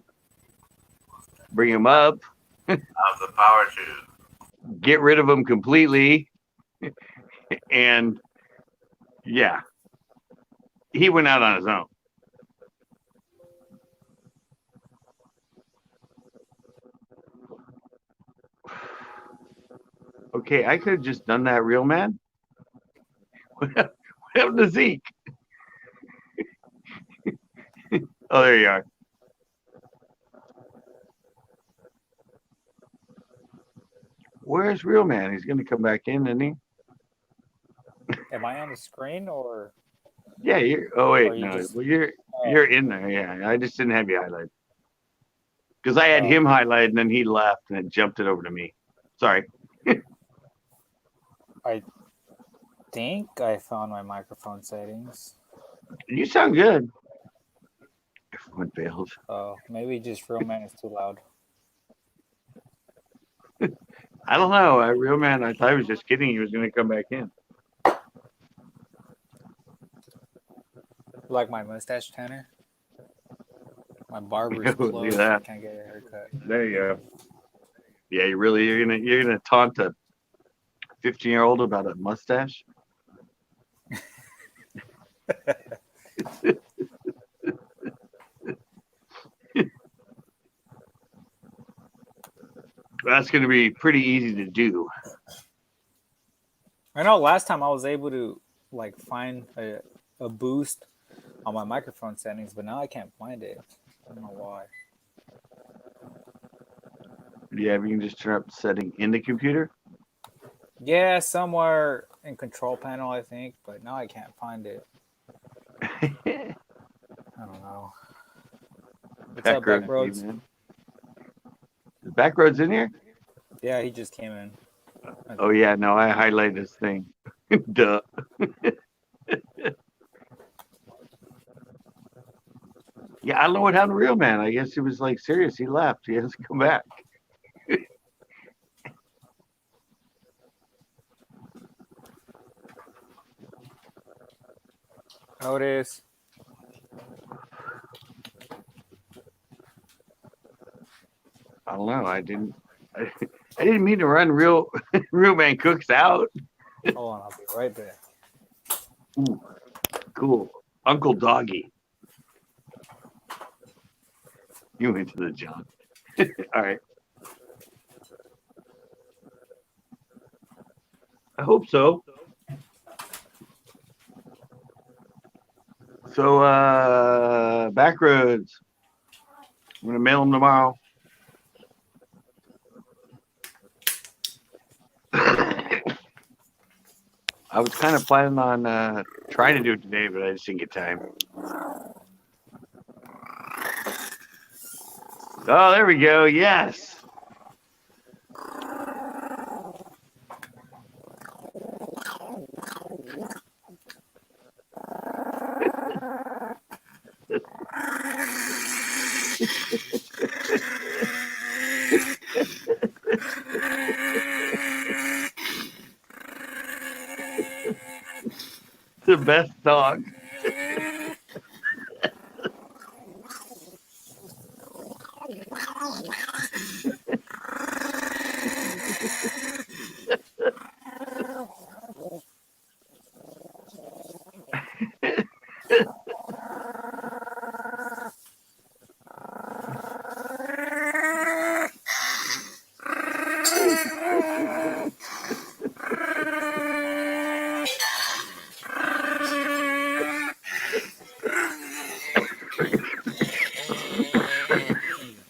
bring him up, I have the power to. get rid of him completely, and yeah, he went out on his own. Okay, I could have just done that, real man. What happened to Zeke? Oh, there you are. Where's real man? He's gonna come back in, isn't he? Am I on the screen or? Yeah, you're. Oh wait, Or you no. just- Well, you're in there. Yeah, I just didn't have you highlighted because I had Oh. him highlighted and then he left and it jumped it over to me. Sorry. I think I found my microphone settings. You sound good. Everyone fails. Oh, maybe just real man is too loud. I don't know. Real man, I thought he was just kidding. He was going to come back in. Like my mustache, Tanner. My barber's Look at closed. that. I can't get a haircut. There you go. Yeah, you're gonna taunt a 15-year-old about a mustache. That's going to be pretty easy to do. I know last time I was able to like find a boost on my microphone settings, but now I can't find it. I don't know why. Yeah, you can just turn up the setting in the computer. Yeah, somewhere in control panel, I think, but now I can't find it. I don't know. What's up, Backroads? The Backroads in here? Yeah, he just came in. Oh yeah, no, I highlighted this thing. Duh. Yeah, I don't know what happened to Real Man. I guess he was like serious. He left. He has to come back. Otis. I don't know. I didn't mean to run Real Man Cooks out. Hold on, I'll be right back. Ooh, cool. Uncle Doggy. You went to the John. All right. I hope so. So, Backroads. I'm going to mail them tomorrow. I was kind of planning on trying to do it today, but I just didn't get time. Oh, there we go. Yes. The best dog.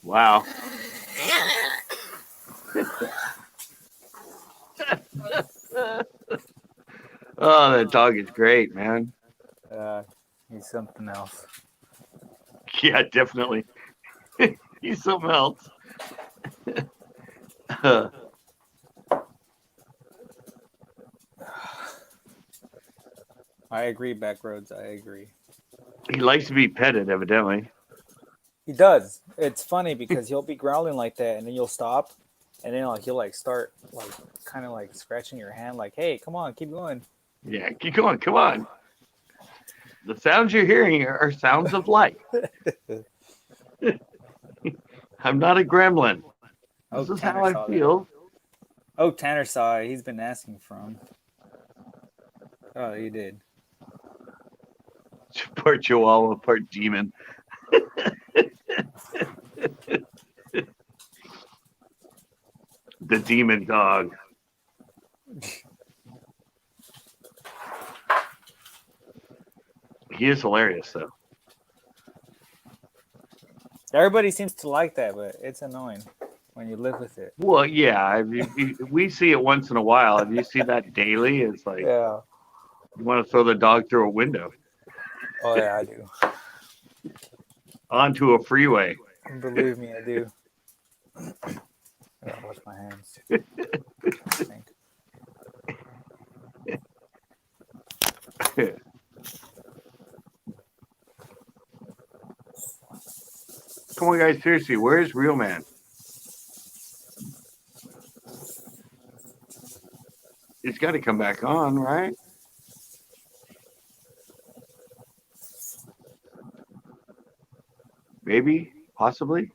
Wow. Oh, that dog is great, man. He's something else. Yeah, definitely. He's something else. I agree, Backroads. I agree. He likes to be petted, evidently. He does. It's funny because he'll be growling like that, and then you'll stop, and then he'll like start like kind of like scratching your hand, like, "Hey, come on, keep going." Yeah, keep going. Come on. The sounds you're hearing are sounds of life. I'm not a gremlin. Oh, This is Tanner how I saw that. feel. Oh, Tanner saw it. He's been asking for him. Oh, he did. Part Chihuahua, part demon. The demon dog. He is hilarious, though. Everybody seems to like that, but it's annoying when you live with it. Well, yeah, I mean, we see it once in a while. If you see that daily, it's like Yeah. you want to throw the dog through a window Oh yeah, I do. onto a freeway. Believe me, I do. I gotta wash my hands. I think. Come on, guys, seriously, where's Real Man? It's got to come back on, right? Maybe, possibly.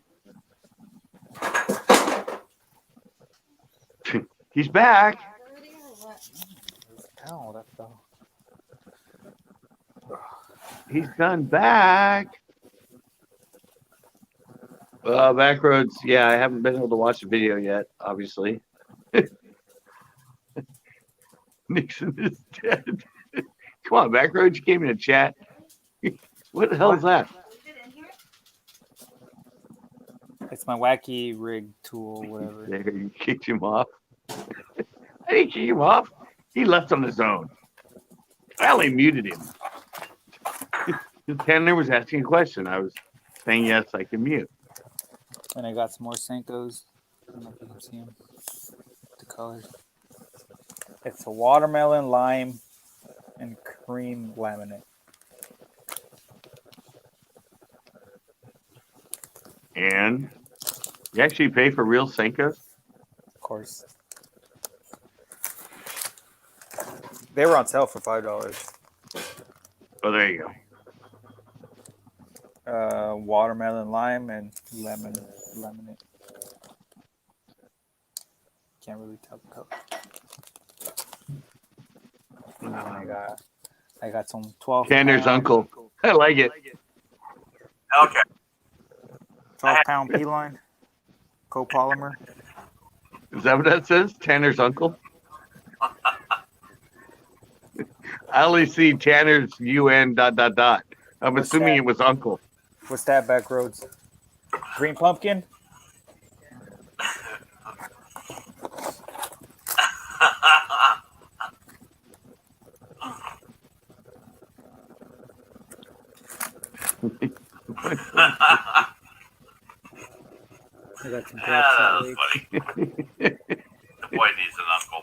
He's back. Ow, that fell. He's done back. Backroads. Yeah, I haven't been able to watch the video yet, obviously. Nixon is dead. Come on, Backroads. You came in a chat. What the hell is that? It's my wacky rig tool, whatever. There, you kicked him off. I didn't kick him off. He left on his own. I only muted him. Tanner was asking a question. I was saying yes, I can mute. And I got some more Senkos. I don't know if you can see them. The colors. It's a watermelon, lime, and cream laminate. And you actually pay for real Senkos? Of course. They were on sale for $5. Oh, there you go. Watermelon, lime, and laminate. Can't really tell the color. And I got some 12. Tanner's uncle. I like it. Okay. 12-pound P line, copolymer. Is that what that says? Tanner's uncle? I only see Tanner's UN ... I'm What's assuming that? it was uncle. What's that, Backroads? Green pumpkin? I got some black That's salt leaf. funny. The boy needs an uncle.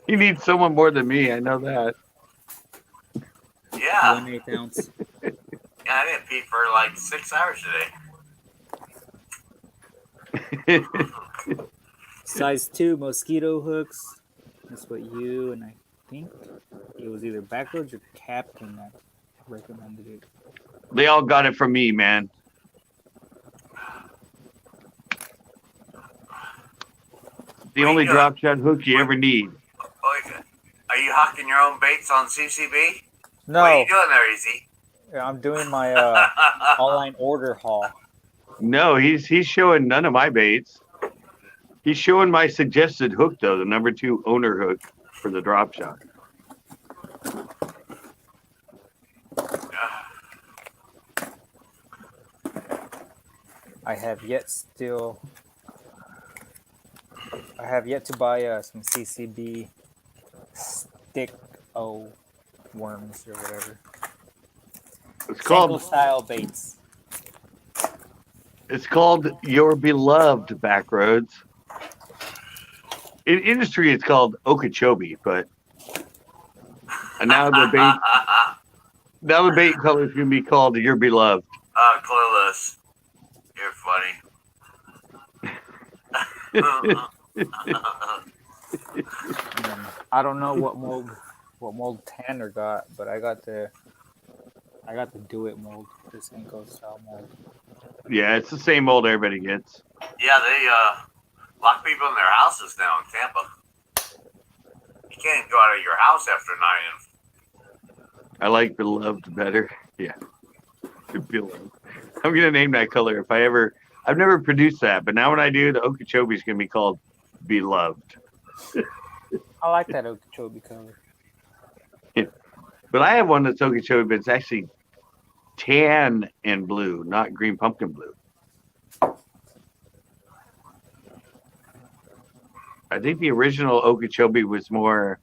He needs someone more than me. I know that. Yeah. 1/8 ounce. Yeah, I didn't pee for like 6 hours today. Size 2 mosquito hooks. That's what you and I think it was either Backroads or Captain that recommended it. They all got it from me, man. The only Yeah. drop shot hook you ever need. Oh, are you hawking your own baits on CCB? No, What are you doing there, Easy? I'm doing my online order haul. No, he's showing none of my baits. He's showing my suggested hook though, the number 2 owner hook for the drop shot. I have yet to buy some CCB stick worms or whatever. It's Senko called style baits. Your Beloved Backroads. In industry, it's called Okeechobee, but now the bait color is going to be called Your Beloved. Clueless. You're funny. I don't know what mold Tanner got, but I got the Do It mold, the Senko style mold. Yeah, it's the same mold everybody gets. Yeah, they lock people in their houses now in Tampa. You can't go out of your house after 9. I like Beloved better. Yeah. Beloved. I'm going to name that color if I've never produced that, but now when I do, the Okeechobee is going to be called Beloved. I like that Okeechobee color. But I have one that's Okeechobee, but it's actually tan and blue, not green pumpkin blue. I think the original Okeechobee was more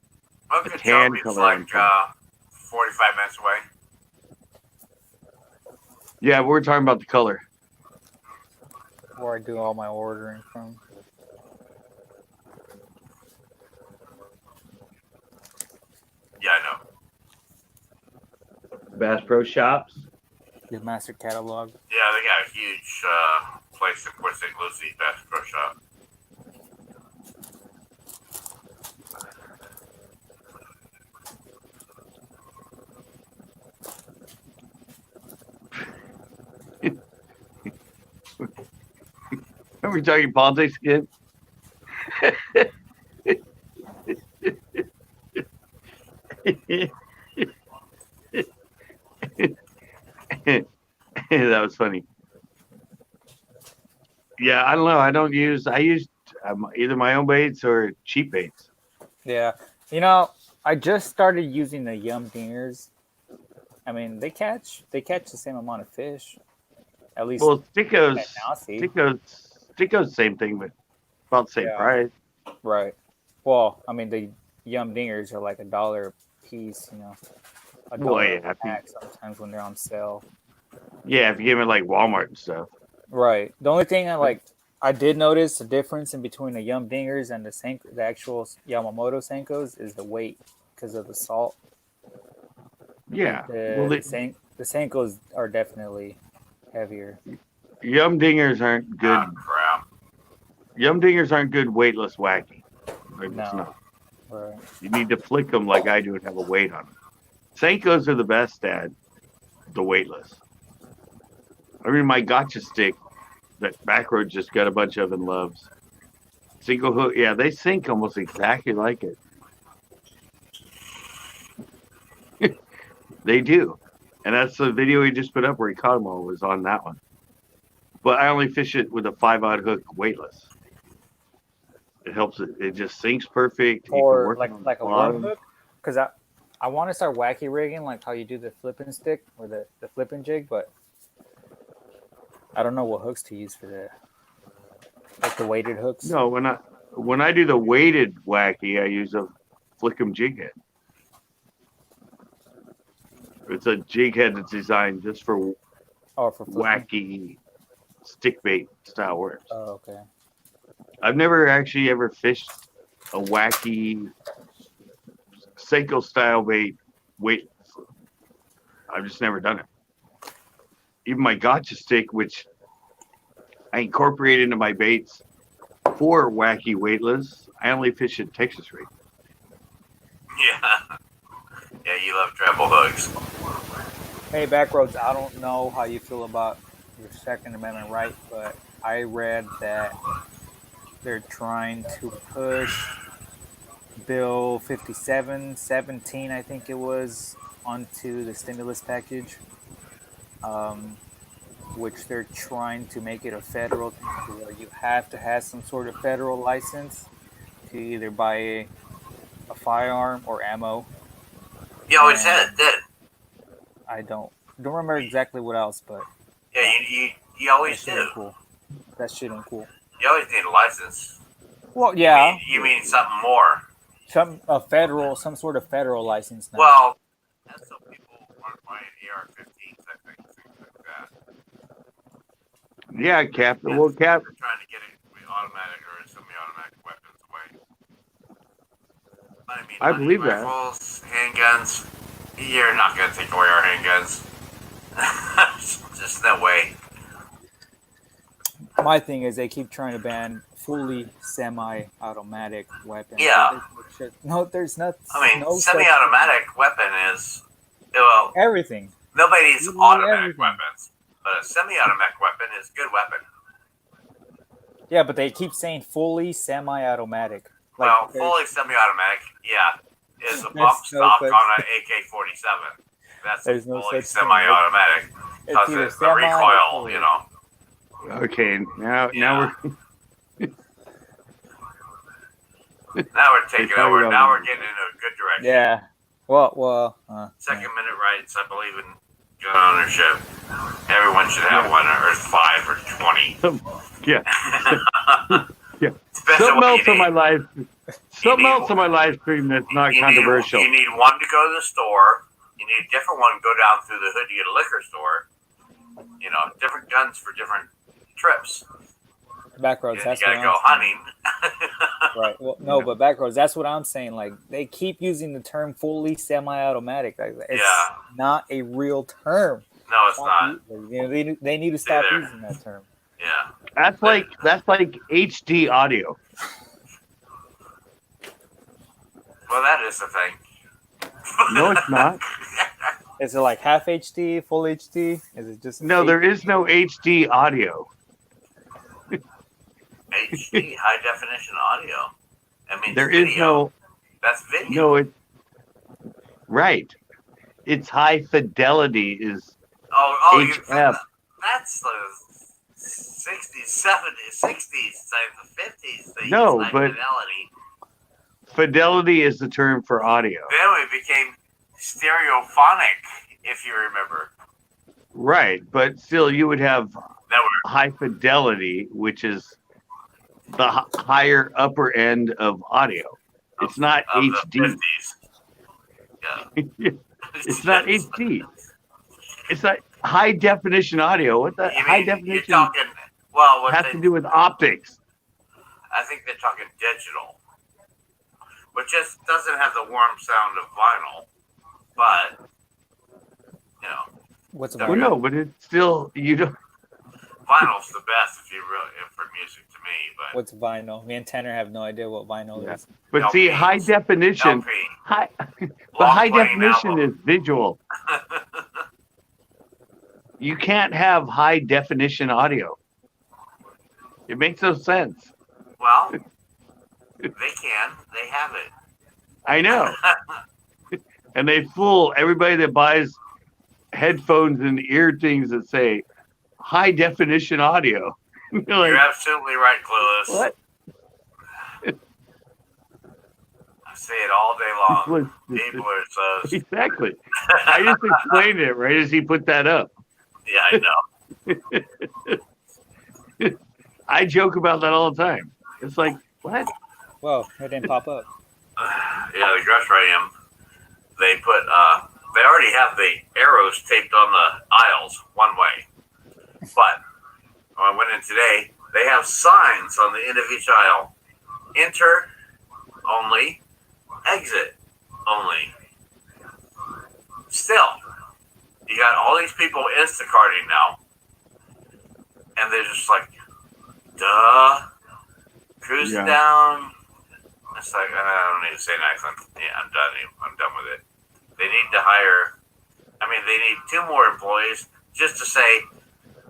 a tan Okeechobee's color. like 45 minutes away. Yeah, but we're talking about the color. Where I do all my ordering from. Yeah, I know. Bass Pro Shops. The master catalog. Yeah, they got a huge place in Port St. Lucie, Bass Pro Shop. Are we talking politics again? That was funny. Yeah, I don't know. I use either my own baits or cheap baits. Yeah. I just started using the Yum Dingers. I mean, they catch the same amount of fish. At least Well, Sticko's at now, see. Sticko's same thing, but about the same price. Right. Well, I mean, the Yum Dingers are like $1 a piece, a Well, dollar yeah, a pack sometimes when they're on sale. Yeah, if you give it like Walmart and stuff. Right. The only thing I did notice the difference in between the Yum Dingers and the actual Yamamoto Senkos is the weight because of the salt. Yeah. The Senkos are definitely heavier. Yum Dingers aren't good. Oh, crap. Yum Dingers aren't good weightless wacky. It's No. not. Right. You need to flick them like I do and have a weight on them. Senkos are the best at the weightless. I mean, my gotcha stick that Backroad just got a bunch of and loves. Single hook, yeah, they sink almost exactly like it. They do. And that's the video he just put up where he caught them all was on that one. But I only fish it with a 5-aught hook weightless. It helps it just sinks perfect. Or like a worm hook. Because I want to start wacky rigging like how you do the flipping stick or the flipping jig, but I don't know what hooks to use for that. Like the weighted hooks. No, when I do the weighted wacky, I use a flickum jig head. It's a jig head that's designed just for wacky stick bait style works. Oh, okay. I've never actually ever fished a wacky Senko style bait weight. I've just never done it. Even my gotcha stick, which I incorporate into my baits for wacky weightless, I only fish at Texas rate. Yeah. Yeah, you love treble hooks. Hey, Backroads, I don't know how you feel about your Second Amendment right, but I read that they're trying to push Bill 5717, I think it was, onto the stimulus package, which they're trying to make it a federal thing where you have to have some sort of federal license to either buy a firearm or ammo. You always had it, did. I don't remember exactly what else, but Yeah, you always that's really do. cool. That shit ain't cool. You always need a license. Well, yeah, You mean something more? some sort of federal license now. Well, that's so people aren't buying AR-15s, I think, things like that. Yeah, Cap. Well, Cap. They're trying to get it automatic or semi-automatic weapons away. I mean, I believe that. rifles, handguns. You're not going to take away our handguns. Just no way. My thing is they keep trying to ban fully semi-automatic weapons. Yeah. No, there's not. I mean, no semi-automatic weapon is, well, everything. nobody needs Literally automatic everything. weapons, but a semi-automatic weapon is a good weapon. Yeah, but they keep saying fully semi-automatic. Like, Well, fully semi-automatic, yeah, is a There's bump no stock such- on an AK-47. That's There's no fully such thing. semi-automatic. It's Because either it's the semi or recoil, fully. you know. Okay, now Yeah. we're Now we're taking It's over. already Now on. we're getting into a good direction. Yeah. Well. Second Amendment rights, I believe in gun ownership. Everyone should have one, or 5 or 20. yeah. Yeah. Depends Something on what else you on my need. live. Something need else on my live stream that's not You controversial. you need one to go to the store. You need a different one to go down through the hood to get a liquor store. You know, different guns for different trips. Backroads. You That's gotta what go I'm hunting. Right. Well, no, but backroads. That's what I'm saying. Like they keep using the term fully semi-automatic. Like, it's Yeah. not a real term. No, it's Stop not. You know, they need to stop there. using that term. Yeah. That's like HD audio. Well, that is the thing. No, it's not. Is it like half HD, full HD? Is it just No, there is no HD audio. HD, high definition audio. I mean, There video. is no. That's video. No, it's right. It's high fidelity. Is Oh, HF. that's the 60s, 70s, 60s, the 50s. They No, used high but- fidelity. fidelity is the term for audio. Then it became stereophonic, if you remember. Right, but still, you would have That were high fidelity, which is the higher upper end of audio. It's not of the HD. 50s. Yeah. It's not HD. It's not high definition audio. What the You high mean, you're definition talking, well, what has they, to do with optics. I think they're talking digital, which just doesn't have the warm sound of vinyl, but, you know, what's Well, Well, vinyl? no, but it's still you don't. vinyl's the best if you really, for music to me, but What's vinyl? Me and Tanner have no idea what vinyl Yeah. is. But LPs. see, high definition, LP. high, but Long high playing definition album. is visual. You can't have high definition audio. It makes no sense. Well, they can. They have it. I know. And they fool everybody that buys headphones and ear things that say high definition audio. You're like, You're absolutely right, Clueless. what? I say it all day long. What? People are so. Exactly. I just explained it right as he put that up. Yeah, I know. I joke about that all the time. It's like, what? Whoa, it didn't pop up. Yeah, the Grush Radium. They put. They already have the arrows taped on the aisles one way, but when I went in today, they have signs on the end of each aisle: enter only, exit only. Still, you got all these people Instacarting now, and they're just like, duh, cruising Yeah. down. It's like, I don't need to say an accent. Yeah, I'm done with it. They need to hire, they need 2 more employees just to say,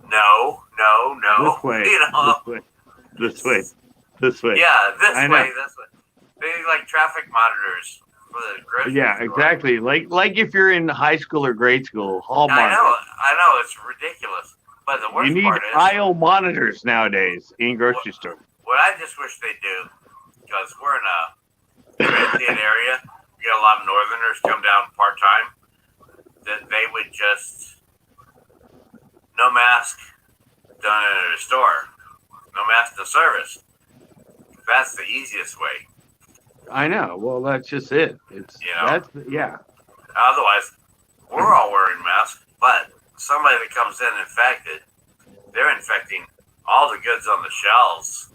no. This way. You know? This way. This way. Yeah, this I way, know. this way. They need like traffic monitors for the grocery Yeah, store. exactly. Like if you're in high school or grade school, hall I monitor. know, it's ridiculous. But the worst You need part is, aisle monitors nowadays in grocery stores. what I just wish they do, because we're in a transient area, we get a lot of Northerners come down part-time, that they would just, no mask, don't enter the store. No mask, no service. That's the easiest way. I know. Well, that's just it. It's You know? that's yeah. Otherwise, we're all wearing masks, but somebody that comes in infected, they're infecting all the goods on the shelves.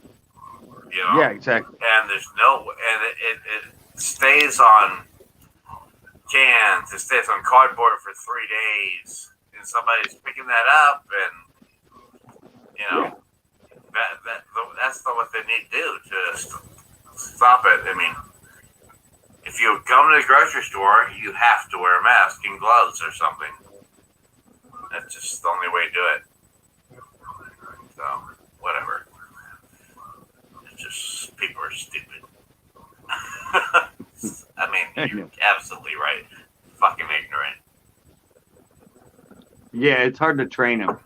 You know? Yeah, exactly. And there's it stays on cans, it stays on cardboard for 3 days, and somebody's picking that up, and you know, that's not what they need to do to stop it. I mean, if you come to the grocery store, you have to wear a mask and gloves or something. That's just the only way to do it. So, whatever. It's just, people are stupid. I mean, you're absolutely right. Fucking ignorant. Yeah, it's hard to train them.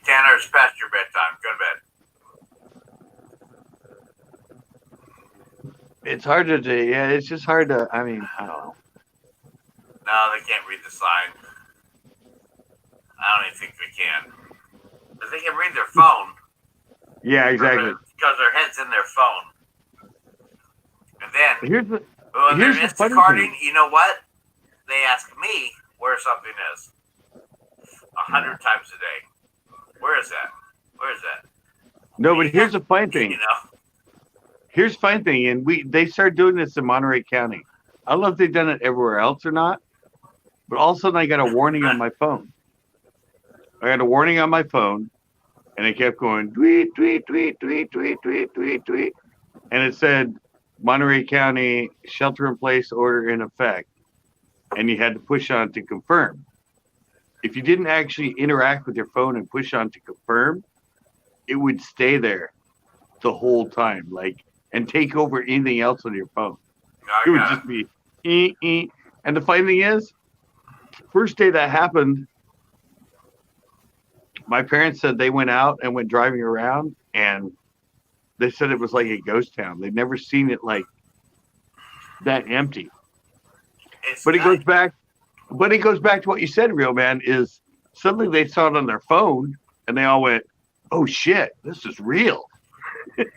Tanner, it's past your bedtime. Go to bed. It's hard to do. Yeah, it's just hard to. I mean, I don't know. No, they can't read the sign. I don't even think they can. But they can read their phone. Yeah, exactly. Because their head's in their phone. And then, Here's the when here's they're the funny Instacarting, thing. you know what? They ask me where something is. 100 times a day. Where is that? Where is that? No, but here's the funny You thing. know? Here's the funny thing, and they started doing this in Monterey County. I don't know if they've done it everywhere else or not, but all of a sudden I got a warning on my phone. I got a warning on my phone, and it kept going tweet, tweet, tweet, tweet, tweet, tweet, tweet, tweet, and it said Monterey County shelter-in-place order in effect, and you had to push on to confirm. If you didn't actually interact with your phone and push on to confirm, it would stay there the whole time, like, and take over anything else on your phone. It would just be, And the funny thing is, first day that happened, my parents said they went out and went driving around, and they said it was like a ghost town. They'd never seen it like that empty. But it goes back to what you said, real man, is suddenly they saw it on their phone and they all went, oh shit, this is real.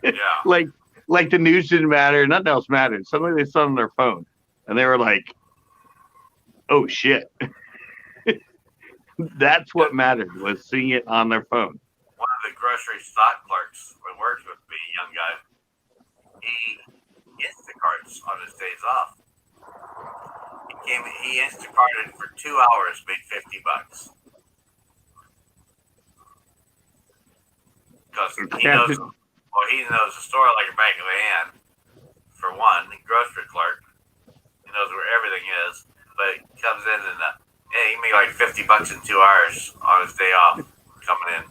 Yeah. like the news didn't matter, nothing else mattered. Suddenly they saw it on their phone and they were like, oh shit. That's what mattered, was seeing it on their phone. One of the grocery stock clerks who works with me, young guy, he Instacarts on his days off. He Instacarted for 2 hours, made $50. Because he knows the store like a back of the hand. For one, the grocery clerk, he knows where everything is. But he comes in and he made like $50 in 2 hours on his day off coming in.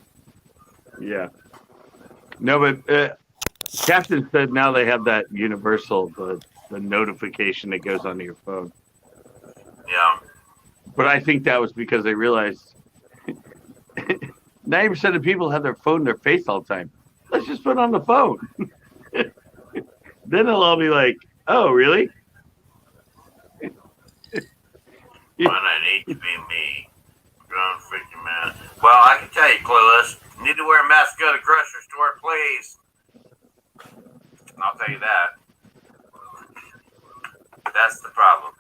Yeah. No, but Captain said now they have that universal, the notification that goes onto your phone. Yeah. But I think that was because they realized 90% of people have their phone in their face all the time. Let's just put it on the phone. Then they'll all be like, oh, really? When I need to be me. Grown freaking man. Well, I can tell you, Clueless, you need to wear a mask, go to the grocery store, please. I'll tell you that. That's the problem.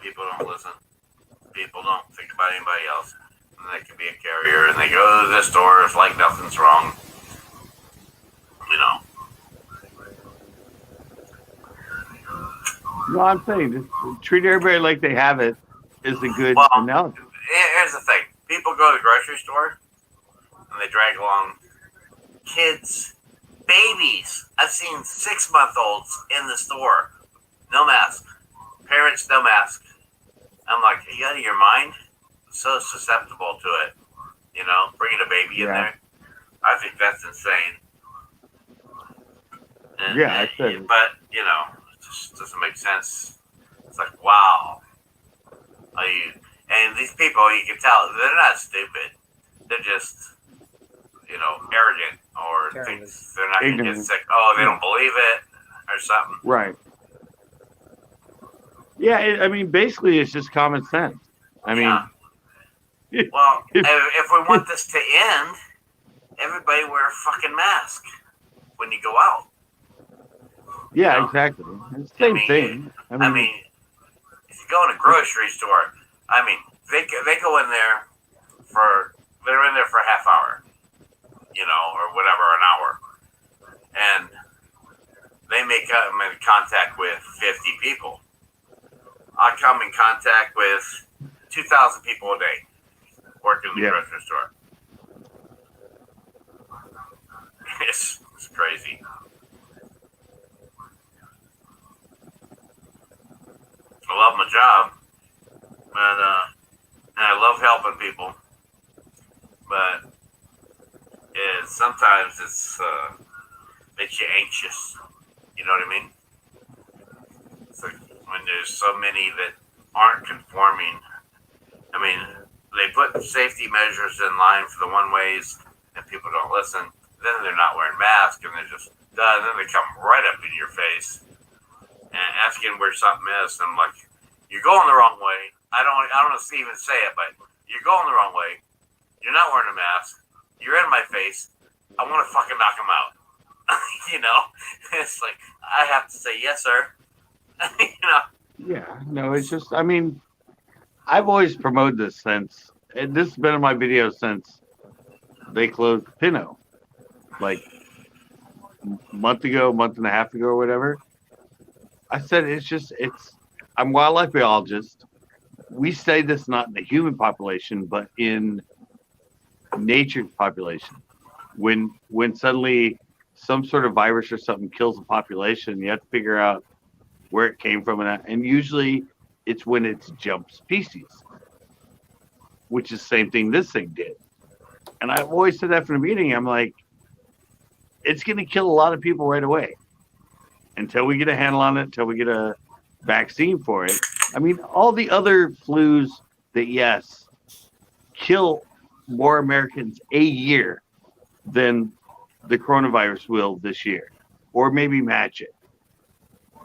People don't listen. People don't think about anybody else. And they can be a carrier, and they go to the store, it's like nothing's wrong. You know. No, I'm saying, just treat everybody like they have it is a good analogy. Here's the thing. People go to the grocery store, and they drag along kids, babies. I've seen 6-month-olds in the store. No mask. Parents, no mask. I'm like, are you out of your mind? So susceptible to it. You know, bringing a baby in there. I think that's insane. And, I said. But, you know, it just doesn't make sense. It's like, wow. And these people, you can tell, they're not stupid. They're just, you know, arrogant or think they're not going to get sick. Oh, they don't believe it or something. Right. Yeah, I mean, basically, it's just common sense. I mean, well, if we want this to end, everybody wear a fucking mask when you go out. Yeah, You know? exactly. It's the same thing. I mean, if you go in a grocery store, I mean, they go in there they're in there for a half hour, you know, or whatever, an hour, and they may come in contact with 50 people. I come in contact with 2,000 people a day working in the grocery store. It's crazy. I love my job, but and I love helping people, but sometimes it's makes you anxious. You know what I mean? It's like when there's so many that aren't conforming. I mean, they put safety measures in line for the one ways, and people don't listen. Then they're not wearing masks, and they're just done. Then they come right up in your face and asking where something is. And I'm like, you're going the wrong way. I don't even say it, but you're going the wrong way. You're not wearing a mask. You're in my face. I want to fucking knock him out. You know, it's like I have to say yes, sir. You know. Yeah, no, it's just. I mean, I've always promoted this since, and this has been in my videos since they closed Pinot, like month and a half ago, or whatever. I said it's. I'm a wildlife biologist. We say this not in the human population, but in nature's population. When suddenly some sort of virus or something kills a population, you have to figure out where it came from, and usually it's when it's jumped species, which is the same thing this thing did. And I've always said that from the beginning. I'm like, it's going to kill a lot of people right away until we get a handle on it, until we get a vaccine for it. I mean, all the other flus that, yes, kill more Americans a year than the coronavirus will this year, or maybe match it.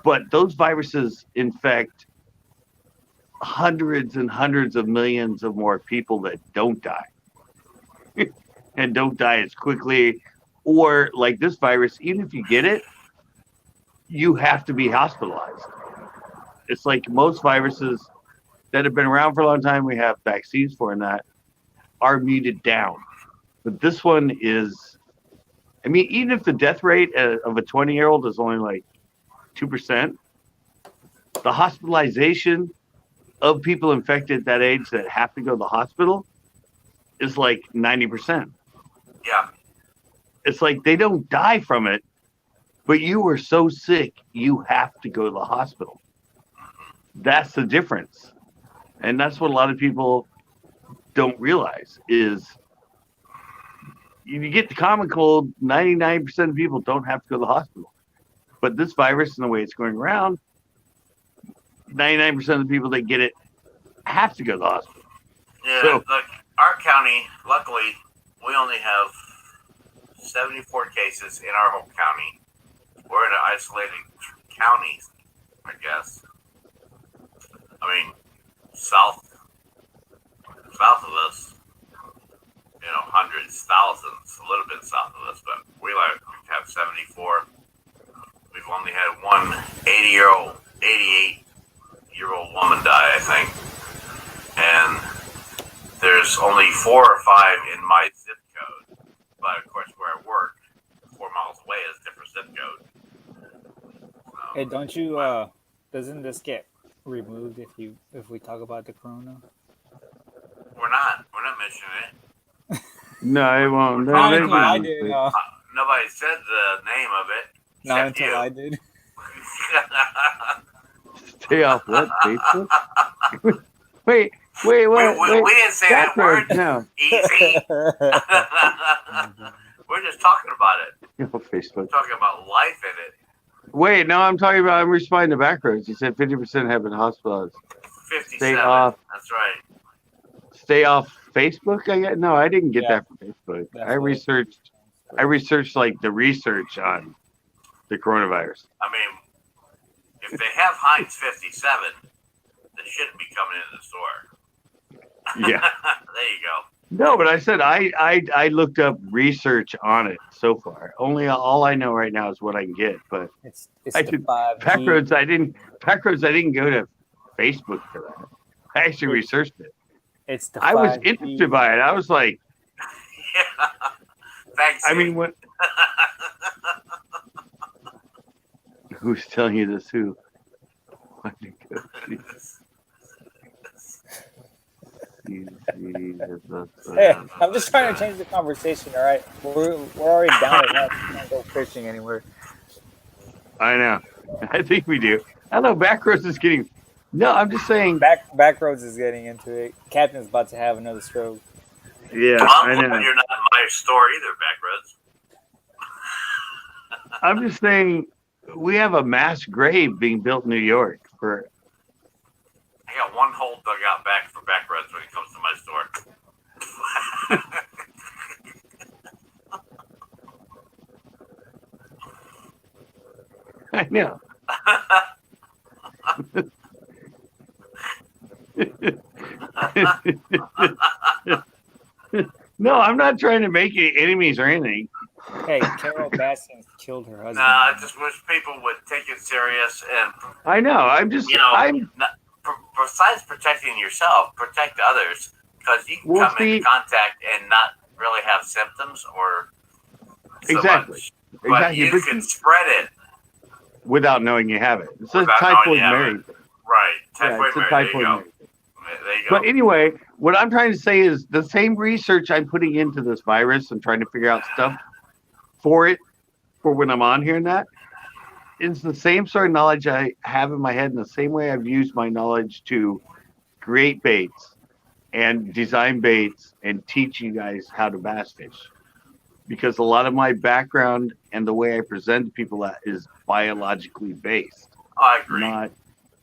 But those viruses infect hundreds and hundreds of millions of more people that don't die and don't die as quickly. Or like this virus, even if you get it, you have to be hospitalized. It's like most viruses that have been around for a long time, we have vaccines for, and that are muted down. But this one is, I mean, even if the death rate of a 20-year-old is only like 2%, the hospitalization of people infected at that age that have to go to the hospital is like 90%. Yeah. It's like they don't die from it, but you were so sick, you have to go to the hospital. That's the difference. And that's what a lot of people don't realize is you get the common cold, 99% of people don't have to go to the hospital. But this virus and the way it's going around, 99% of the people that get it have to go to the hospital. Yeah, So, look, our county, luckily, we only have 74 cases in our whole county. We're in an isolated county, I guess. I mean, south of us, you know, hundreds, thousands, a little bit south of us, but we have 74. We've only had one 88-year-old woman die, I think. And there's only 4 or 5 in my zip code. But of course, where I work, 4 miles away is a different zip code. So, Hey, don't you? Doesn't this get removed if we talk about the corona? we're not mentioning it. no, it won't. Not They until I won't. did. Nobody said the name of it. Not except until you. I did. Stay off what? Facebook? wait, We didn't say that word. No. Easy. We're just talking about it. No, Facebook. We're talking about life in it. Wait, no, I'm responding to Backroads. You said 50% have been hospitalized. 57. Stay off. That's right. Stay off Facebook? No, I didn't get that from Facebook. That's I researched like the research on the coronavirus. I mean, if they have Heinz 57, they shouldn't be coming into the store. Yeah. There you go. No, but I said I looked up research on it so far. Only all I know right now is what I can get. But It's I the did 5G. Backroads. I didn't go to Facebook for that. I actually researched it. It's the I was 5G. interested by it. I was like, Yeah. Thanks. I mean, what? Who's telling you this? Who? Hey, I'm just trying to change the conversation. All right, we're already down at that. We can't go fishing anywhere. I know. I think we do. I know. Backroads is getting. No, I'm just saying. Backroads is getting into it. Captain's about to have another stroke. Yeah, Well, I know. you're not in my store either, Backroads. I'm just saying. We have a mass grave being built in New York for. I got one whole dugout back for Backroads when it comes to my store. I know. No, I'm not trying to make any enemies or anything. Hey, Carol Baskins killed her husband. I just wish people would take it serious and, I know. I'm just. I'm. besides protecting yourself, protect others, because you can come into contact and not really have symptoms or so exactly. much, Exactly. but you can spread it without knowing you have it. It's a without typhoid knowing you have Mary. it. Right. Yeah, Typhoid it's a Mary. typhoid There you Mary. go. There you go. But anyway, what I'm trying to say is the same research I'm putting into this virus and trying to figure out stuff for it, for when I'm on here and that, is the same sort of knowledge I have in my head in the same way I've used my knowledge to create baits and design baits and teach you guys how to bass fish. Because a lot of my background and the way I present to people that is biologically based, I agree. not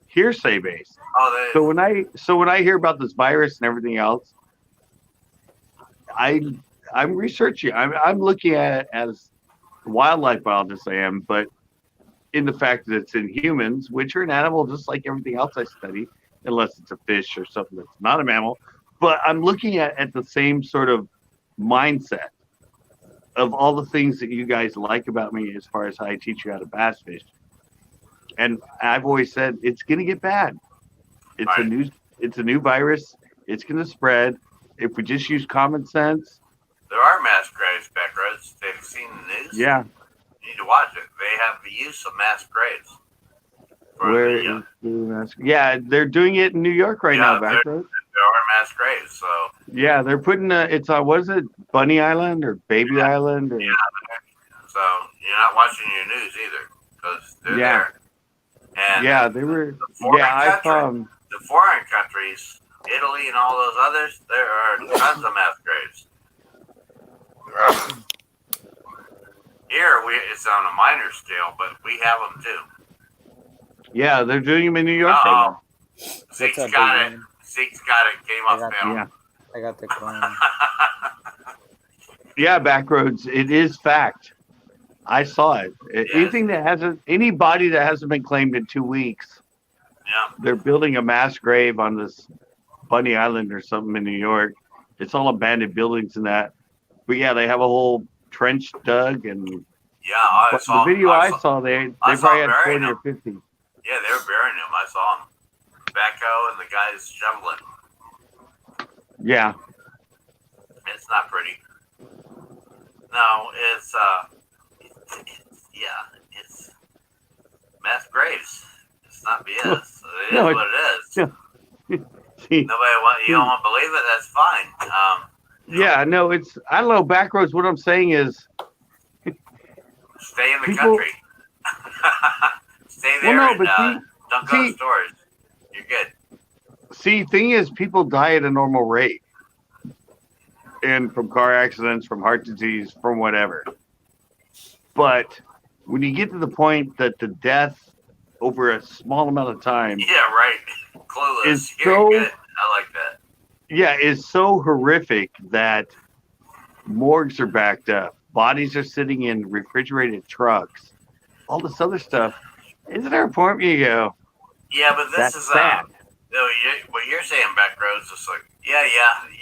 hearsay based. Oh, So when I hear about this virus and everything else, I'm researching. I'm looking at it as a wildlife biologist I am, but in the fact that it's in humans, which are an animal just like everything else I study, unless it's a fish or something that's not a mammal. But I'm looking at the same sort of mindset of all the things that you guys like about me as far as how I teach you how to bass fish. And I've always said it's going to get bad. It's right. It's a new virus. It's going to spread. If we just use common sense. There are mass graves, Backroads. They've seen the news. Yeah. You need to watch it. They have the use of mass graves. Where is the mass? Yeah, they're doing it in New York right now, Backroads. There are mass graves, so. Yeah, they're putting it's on, what is it, Bunny Island or Baby Island? Or, yeah, so you're not watching your news either, because they're there. And yeah, they were. I found the foreign countries, Italy and all those others. There are tons of mass graves. Here, it's on a minor scale, but we have them too. Yeah, they're doing them in New York right now. Zeke's got it. Zeke's got it. Game off panel. Yeah. I got the clone. Yeah, Backroads. It is fact. I saw it. Anything that anybody that hasn't been claimed in 2 weeks. Yeah. They're building a mass grave on this Bunny Island or something in New York. It's all abandoned buildings and that. But yeah, they have a whole trench dug and. Yeah, I saw. The video I saw, they probably had 40 or 50. Yeah, they were burying him. I saw him. Backhoe and the guys shoveling. Yeah. It's not pretty. No, it's mass graves. It's not BS. It is what it is. You don't want to believe it, that's fine. Yeah, no, it's, I don't know, Backroads, what I'm saying is. Stay in the country. Stay there and don't go to stores. You're good. See, thing is, people die at a normal rate. And from car accidents, from heart disease, from whatever. But when you get to the point that the death over a small amount of time. Yeah, right. Clueless. Is You're good. I like that. Yeah, is so horrific that morgues are backed up. Bodies are sitting in refrigerated trucks. All this other stuff. Isn't there a point where you go? Yeah, but this is sad. what you're saying, Backroads, is like, yeah,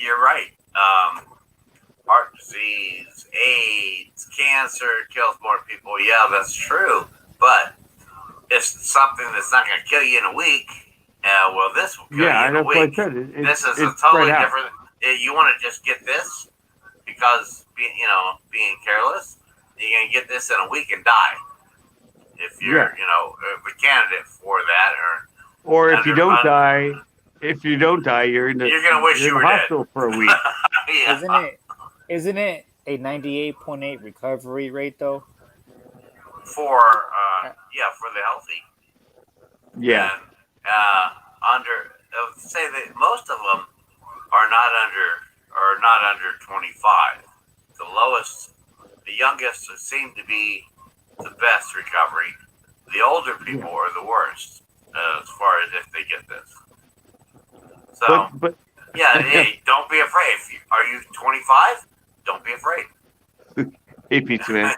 you're right. heart disease, AIDS, cancer kills more people. Yeah, that's true. But it's something that's not going to kill you in a week. Well, this will kill Yeah, you in a that's what I week. said. This is a It's spread totally out. different. You want to just get this because being careless, you're going to get this in a week and die. If you're a candidate for that, Or if you don't under- die, you're You're gonna wish in you the were dead. hospital for a week. yeah, Isn't it a 98.8 recovery rate though? for the healthy. Yeah. And say that most of them are not under 25. The lowest, the youngest seem to be the best recovery. The older people are the worst as far as if they get this. So But hey, don't be afraid. Are you 25? Don't be afraid. hey, Pizza Man.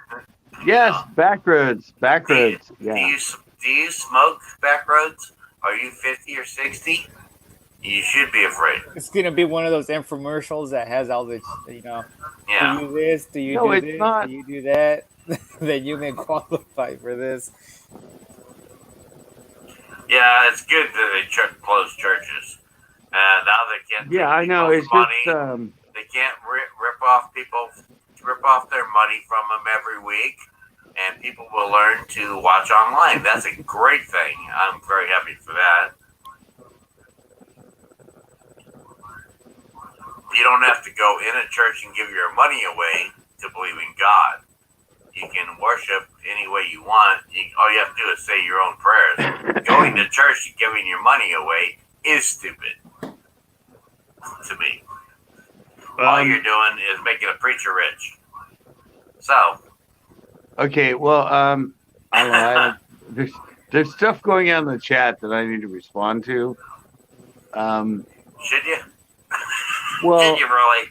Yes, Backroads. Do Yeah. you smoke Backroads? Are you 50 or 60? You should be afraid. It's gonna be one of those infomercials that has all the Yeah. do you this, do you No, do it's this, not. do you do that, then you may qualify for this. Yeah, it's good that they close churches. Now they can't. Yeah, I take know. people's It's money. just They can't rip off their money from them every week, and people will learn to watch online. That's a great thing. I'm very happy for that. You don't have to go in a church and give your money away to believe in God. You can worship any way you want. All you have to do is say your own prayers. Going to church and giving your money away is stupid to me. All you're doing is making a preacher rich. So. Okay, well, I don't know. There's stuff going on in the chat that I need to respond to. Should you? Well, Did you really?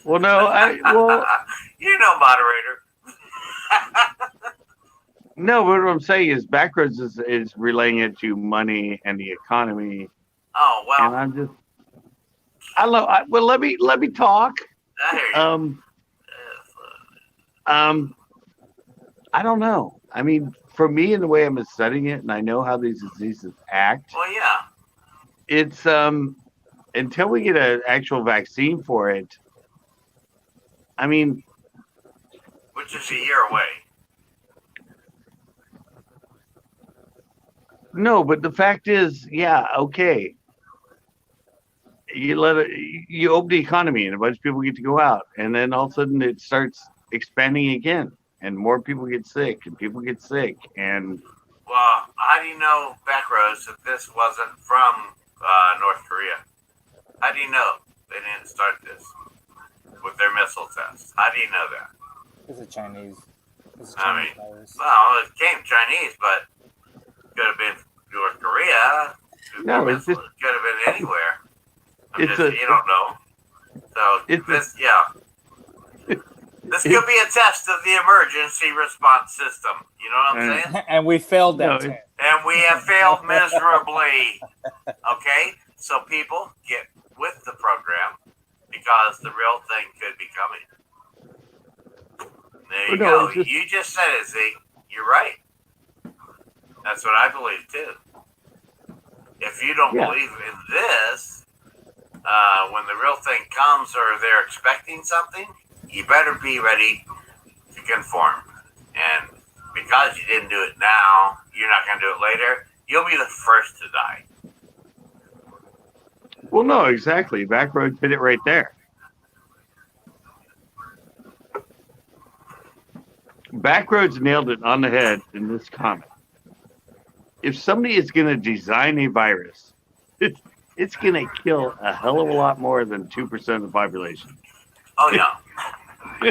well, no, moderator. no. What I'm saying is, Backroads is relaying it to money and the economy, Oh well. and I'm just, I don't know. Well, let me talk. I hear you. I don't know. I mean, for me, in the way I'm studying it, and I know how these diseases act, Well, yeah. it's until we get an actual vaccine for it. I mean, Which is a year away. no, but the fact is, yeah, okay. You open the economy, and a bunch of people get to go out, and then all of a sudden it starts expanding again, and more people get sick, and people get sick, and Well, how do you know, Backroads, that this wasn't from North Korea? How do you know they didn't start this with their missile tests? How do you know that? It's a Chinese. It's a I Chinese mean, virus. well, it came Chinese, but could have been North Korea. No, it's just- Could have been anywhere. It's you don't know. So this could be a test of the emergency response system. You know what I'm saying? And we failed that No, test. And we have failed miserably. Okay? So people get with the program because the real thing could be coming. There you No, go. You just said it, Zeke. You're right. That's what I believe too. If you don't believe in this, when the real thing comes or they're expecting something, you better be ready to conform. And because you didn't do it now, you're not going to do it later, you'll be the first to die. well, no, exactly. Backroads hit it right there. Backroads nailed it on the head in this comment. If somebody is going to design a virus, it's going to kill a hell of a lot more than 2% of the population. Oh, yeah.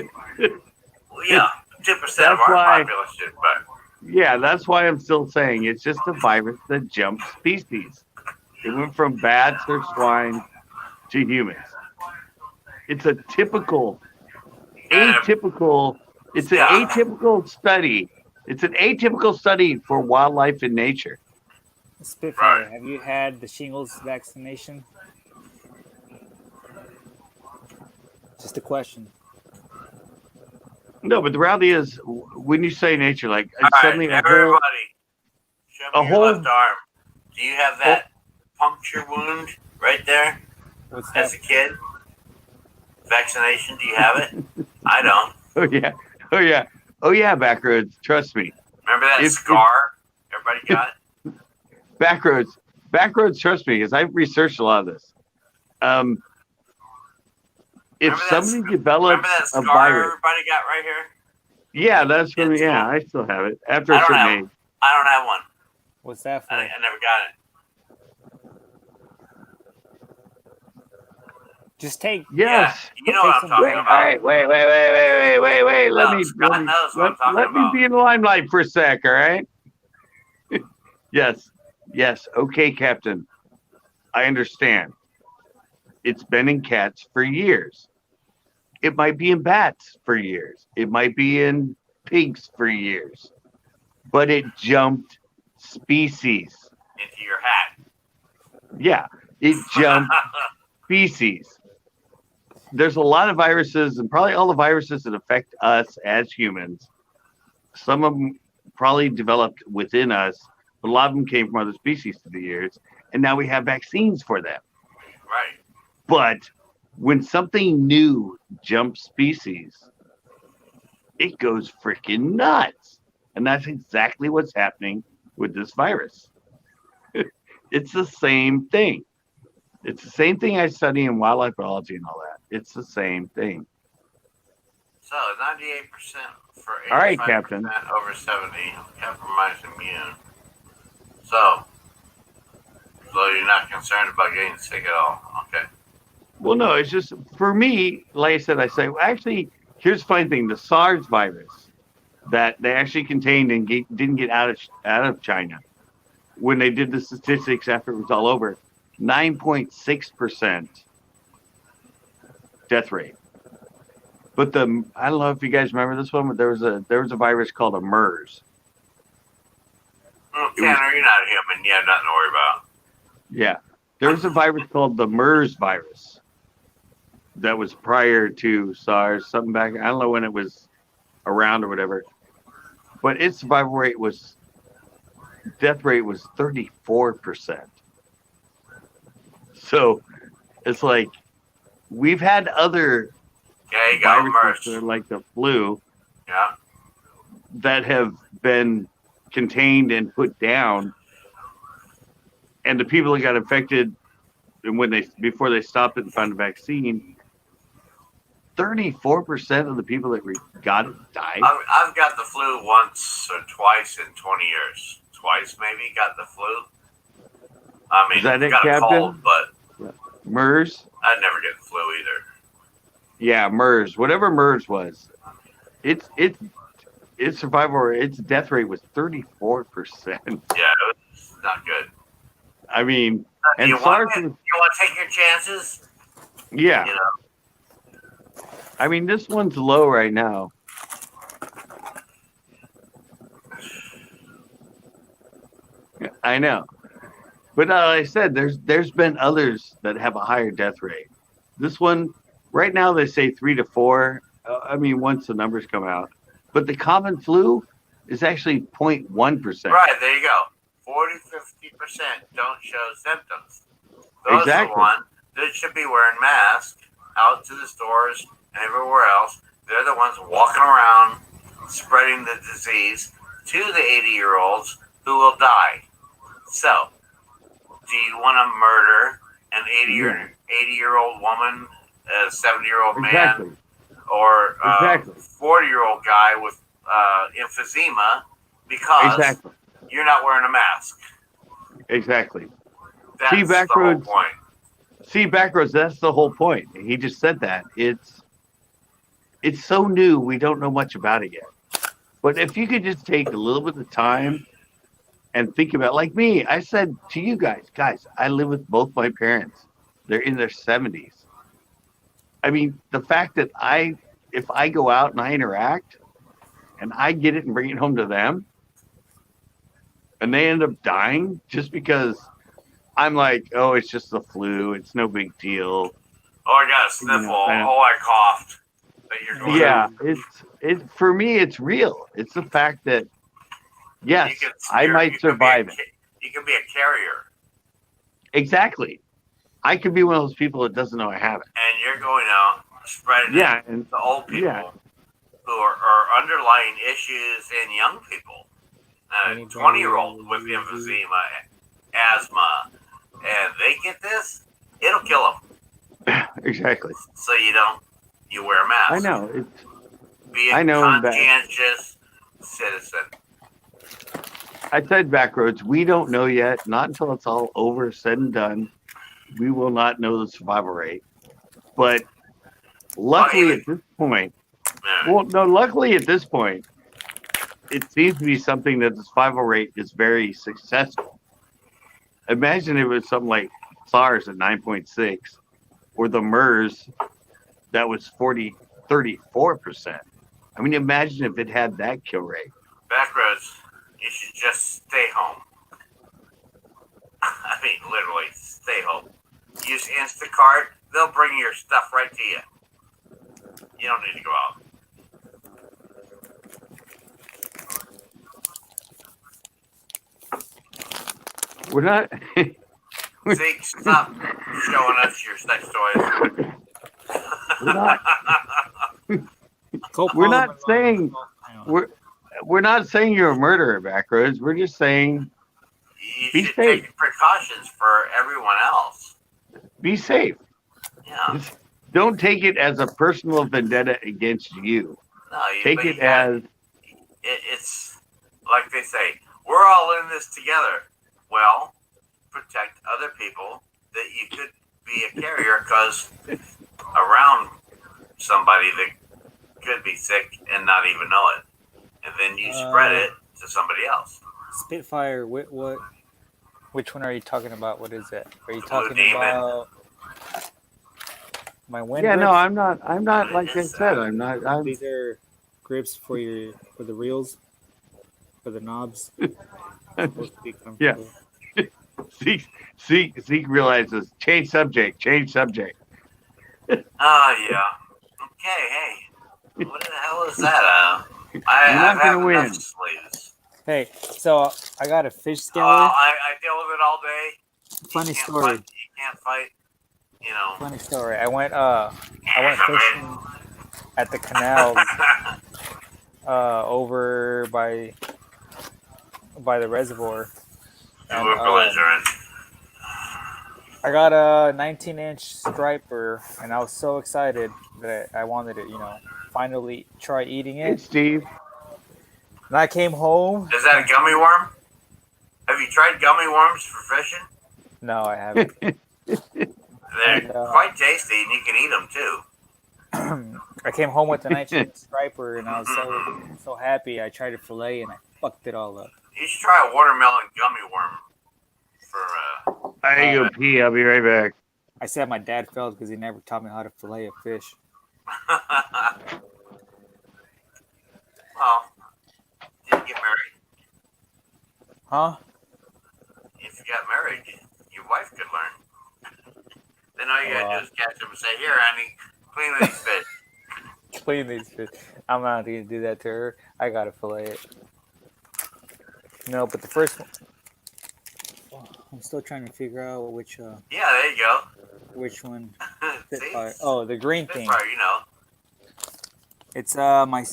Well, yeah, 2% of our population, but yeah, that's why I'm still saying it's just a virus that jumps species. It went from bats or swine to humans. It's a atypical. It's an atypical study. It's an atypical study for wildlife and nature. Spitfire, have you had the shingles vaccination? Just a question. No, but the reality is, when you say nature, like All right, suddenly everybody, show a me your whole- left arm. Do you have that puncture wound right there What's as that? a kid? Vaccination, do you have it? I don't. oh yeah, Backroads. Trust me, Remember that If- scar everybody got? Backroads. Trust me, because I've researched a lot of this. If Remember that somebody sc- develops Remember that a scar virus, everybody got right here? yeah, that's when. It's Yeah, cool. I still have it after I a don't certain have- age. I don't have one. What's that for? I never got it. Just take. Yes. You know what I'm Take some talking Wait, Valium. about. wait. Let No, me Scott knows what I'm talking let me about. be in the limelight for a sec, all right? Yes. Okay, Captain. I understand. It's been in cats for years. It might be in bats for years. It might be in pigs for years. But it jumped species. Into your hat. Yeah, it jumped species. There's a lot of viruses, and probably all the viruses that affect us as humans. Some of them probably developed within us, but a lot of them came from other species through the years, and now we have vaccines for them. Right. But when something new jumps species, it goes freaking nuts. And that's exactly what's happening with this virus. It's the same thing. It's the same thing I study in wildlife biology and all that. It's the same thing. So 98% for 85% All right, Captain. over 70. Compromised immune. So you're not concerned about getting sick at all. Okay. Well, no, it's just for me, like I say, well, actually, here's the funny thing: the SARS virus that they actually contained and didn't get out of China when they did the statistics after it was all over, 9.6% death rate. But I don't know if you guys remember this one, but there was a virus called a MERS. Tanner, you're not human. You have nothing to worry about. Yeah, there was a virus called the MERS virus that was prior to SARS, something back. I don't know when it was around or whatever, but its death rate was 34%. So it's like we've had other Yeah, you go, viruses that are merch. like the flu Yeah. that have been contained and put down, and the people that got infected, and before they stopped it and found a vaccine, 34% of the people that got it died. I've got the flu once or twice in 20 years. Twice maybe got the flu. I mean, Is that it, got a Captain? cold, but MERS? I'd never get the flu either. Yeah, MERS. Whatever MERS was. Its survival rate, its death rate was 34%. Yeah, it was not good. I mean, Do and you want SARS to was, take your chances? yeah. You know, I mean, this one's low right now. I know. But like I said, there's been others that have a higher death rate. This one, right now, they say 3 to 4. I mean, once the numbers come out. But the common flu is actually 0.1%. right, there you go. 40-50% don't show symptoms. Those Exactly. are the ones that should be wearing masks out to the stores and everywhere else. They're the ones walking around spreading the disease to the 80-year-olds who will die. So, do you want to murder an 80-year-old woman, a 70-year-old Exactly. man, or a Exactly. 40-year-old guy with emphysema because Exactly. you're not wearing a mask? Exactly. That's See, the whole Backroads. point. See, Backroads, that's the whole point. He just said that. It's so new, we don't know much about it yet. But if you could just take a little bit of time and think about, like me, I said to you guys, I live with both my parents. They're in their 70s. I mean, the fact that if I go out and I interact and I get it and bring it home to them and they end up dying just because I'm like, oh, it's just the flu. It's no big deal. Oh, I got a sniffle. I know. Oh, I coughed. That you're going. Yeah, it's for me. It's real. It's the fact that yes, I might survive it. You can be a carrier, Exactly. I could be one of those people that doesn't know I have it. and you're going out spreading Yeah, it and to old people yeah. who are underlying issues in young people. A 20-year-old with emphysema, asthma, and they get this, it'll kill them. Exactly. So you wear a mask. I know. It's Be a I know that. conscientious citizen. I said Backroads. We don't know yet. Not until it's all over, said and done. We will not know the survival rate. But luckily at this point, luckily at this point, it seems to be something that the survival rate is very successful. Imagine if it was something like SARS at 9.6 or the MERS that was 34%. I mean, imagine if it had that kill rate. Backroads, you should just stay home. I mean, literally, stay home. Use Instacart. They'll bring your stuff right to you. You don't need to go out. We're not. Zeke, stop showing us your sex toys. We're not. We're not saying we're not saying you're a murderer, Backroads. We're just saying You be should safe. take precautions for everyone else. Be safe. Yeah. Don't take it as a personal vendetta against you. No, Take it as it's like they say, we're all in this together. Well, protect other people that you could be a carrier because around somebody that could be sick and not even know it. And then you spread it to somebody else. Spitfire, which one are you talking about? What is it? Are you talking Demon. about my wind yeah. grips? No, I'm not. I'm not. Like I said, I'm not. I'm. These are grips for the reels, for the knobs. Supposed to be comfortable. Zeke realizes. Change subject. Change subject. Oh, yeah. Okay, hey. What the hell is that? You're I not have gonna enough win. sleeves. Hey, so I got a fish scaler. I deal with it all day. Funny story. You can't fight, you know. Funny story. I went fishing at the canals over by the reservoir. You were belligerent. I got a 19-inch striper, and I was so excited that I wanted to, finally try eating Hey, it. Steve. And I came home. Is that a gummy worm? Have you tried gummy worms for fishing? No, I haven't. They're quite tasty, and you can eat them too. I came home with the 19-inch striper, and I was so happy. I tried to fillet, and I fucked it all up. You should try a watermelon gummy worm for. I go pee. I'll be right back. I said my dad failed because he never taught me how to fillet a fish. Well, did you get married? Huh? If you got married, your wife could learn. Then all you gotta do is catch them and say, "Here, honey, clean these fish." Clean these fish. I'm not going to do that to her. I got to fillet it. No, but the first one, I'm still trying to figure out which. Yeah, there you go. Which one? See? Oh, the green thing. Spitfire, you know. It's my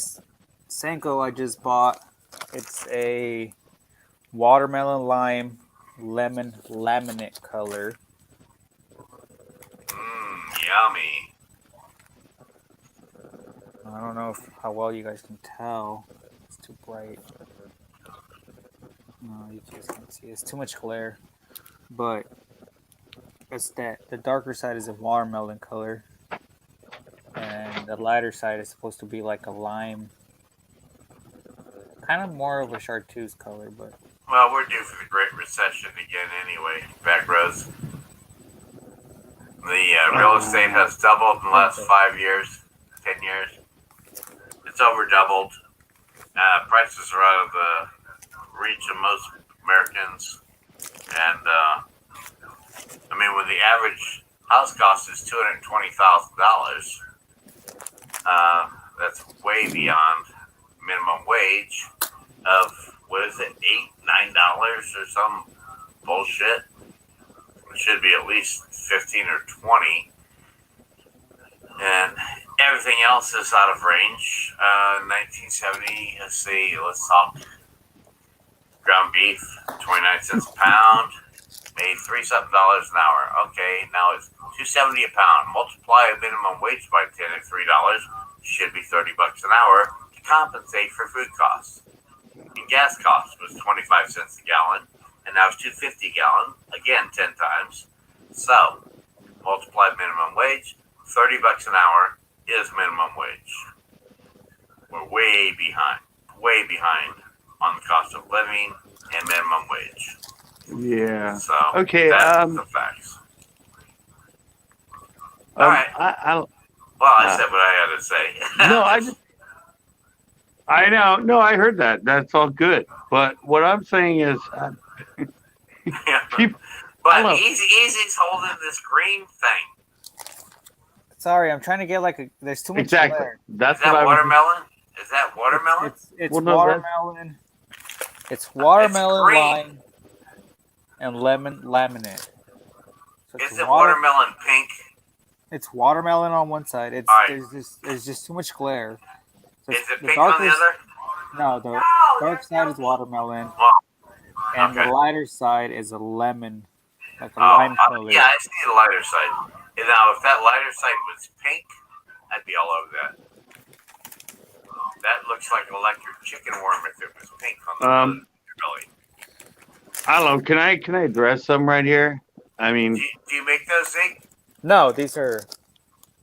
Senko I just bought. It's a watermelon lime lemon laminate color. Yummy. I don't know how well you guys can tell. It's too bright. No, you just can't see. It's too much glare. But it's the darker side is a watermelon color, and the lighter side is supposed to be like a lime, kind of more of a chartreuse color. But Well, we're due for the Great Recession again anyway. Back rows. The real estate has doubled in the last 5 years, 10 years. It's over doubled. Prices are out of the reach of most Americans. And, I mean, when the average house cost is $220,000. That's way beyond minimum wage of what is it, $8, $9 or some bullshit. It should be at least 15 or 20, and everything else is out of range. 1970. Let's see. Let's talk ground beef, 29 cents a pound. Made $3 an hour. Okay, now it's $2.70 a pound. Multiply a minimum wage by 10 at $3, should be $30 an hour to compensate for food costs. And gas costs was 25 cents a gallon, and now it's $2.50 a gallon. Again, 10 times. So multiply minimum wage, $30 an hour is minimum wage. We're way behind on the cost of living and minimum wage. Yeah. So Okay. that's the facts. All right. Well, I said what I had to say. No, I know. No, I heard that. That's all good. But what I'm saying is, people, but Easy's holding this green thing. Sorry, I'm trying to get there's too much exactly. glare. That's Is that what watermelon? Is that watermelon? It's Well, no, watermelon. It's watermelon, green. lime, and lemon laminate. So Is it watermelon pink? It's watermelon on one side. It's All right. there's just too much glare. So Is it pink on the other? No, the dark side is watermelon, and okay. the lighter side is a lemon, like a Oh, lime color. yeah, I see the lighter side. And now, if that lighter side was pink, I'd be all over that. That looks like electric chicken worm if it was pink on the belly. I don't know. Can I address some right here? I mean, Do you make those, Zeke? No, these are.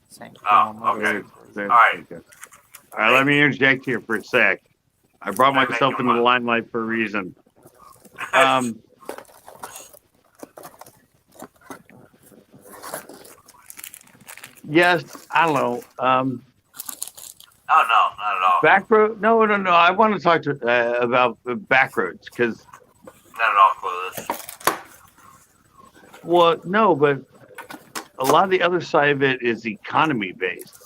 Same. Oh, okay. All right. All right. Let me interject here for a sec. I brought Make myself them into the up. limelight for a reason. Yes, I don't know. Oh, no, not at all. Backroad? No. I want to talk to about backroads because. Not at all clueless. Well, no, but a lot of the other side of it is economy based,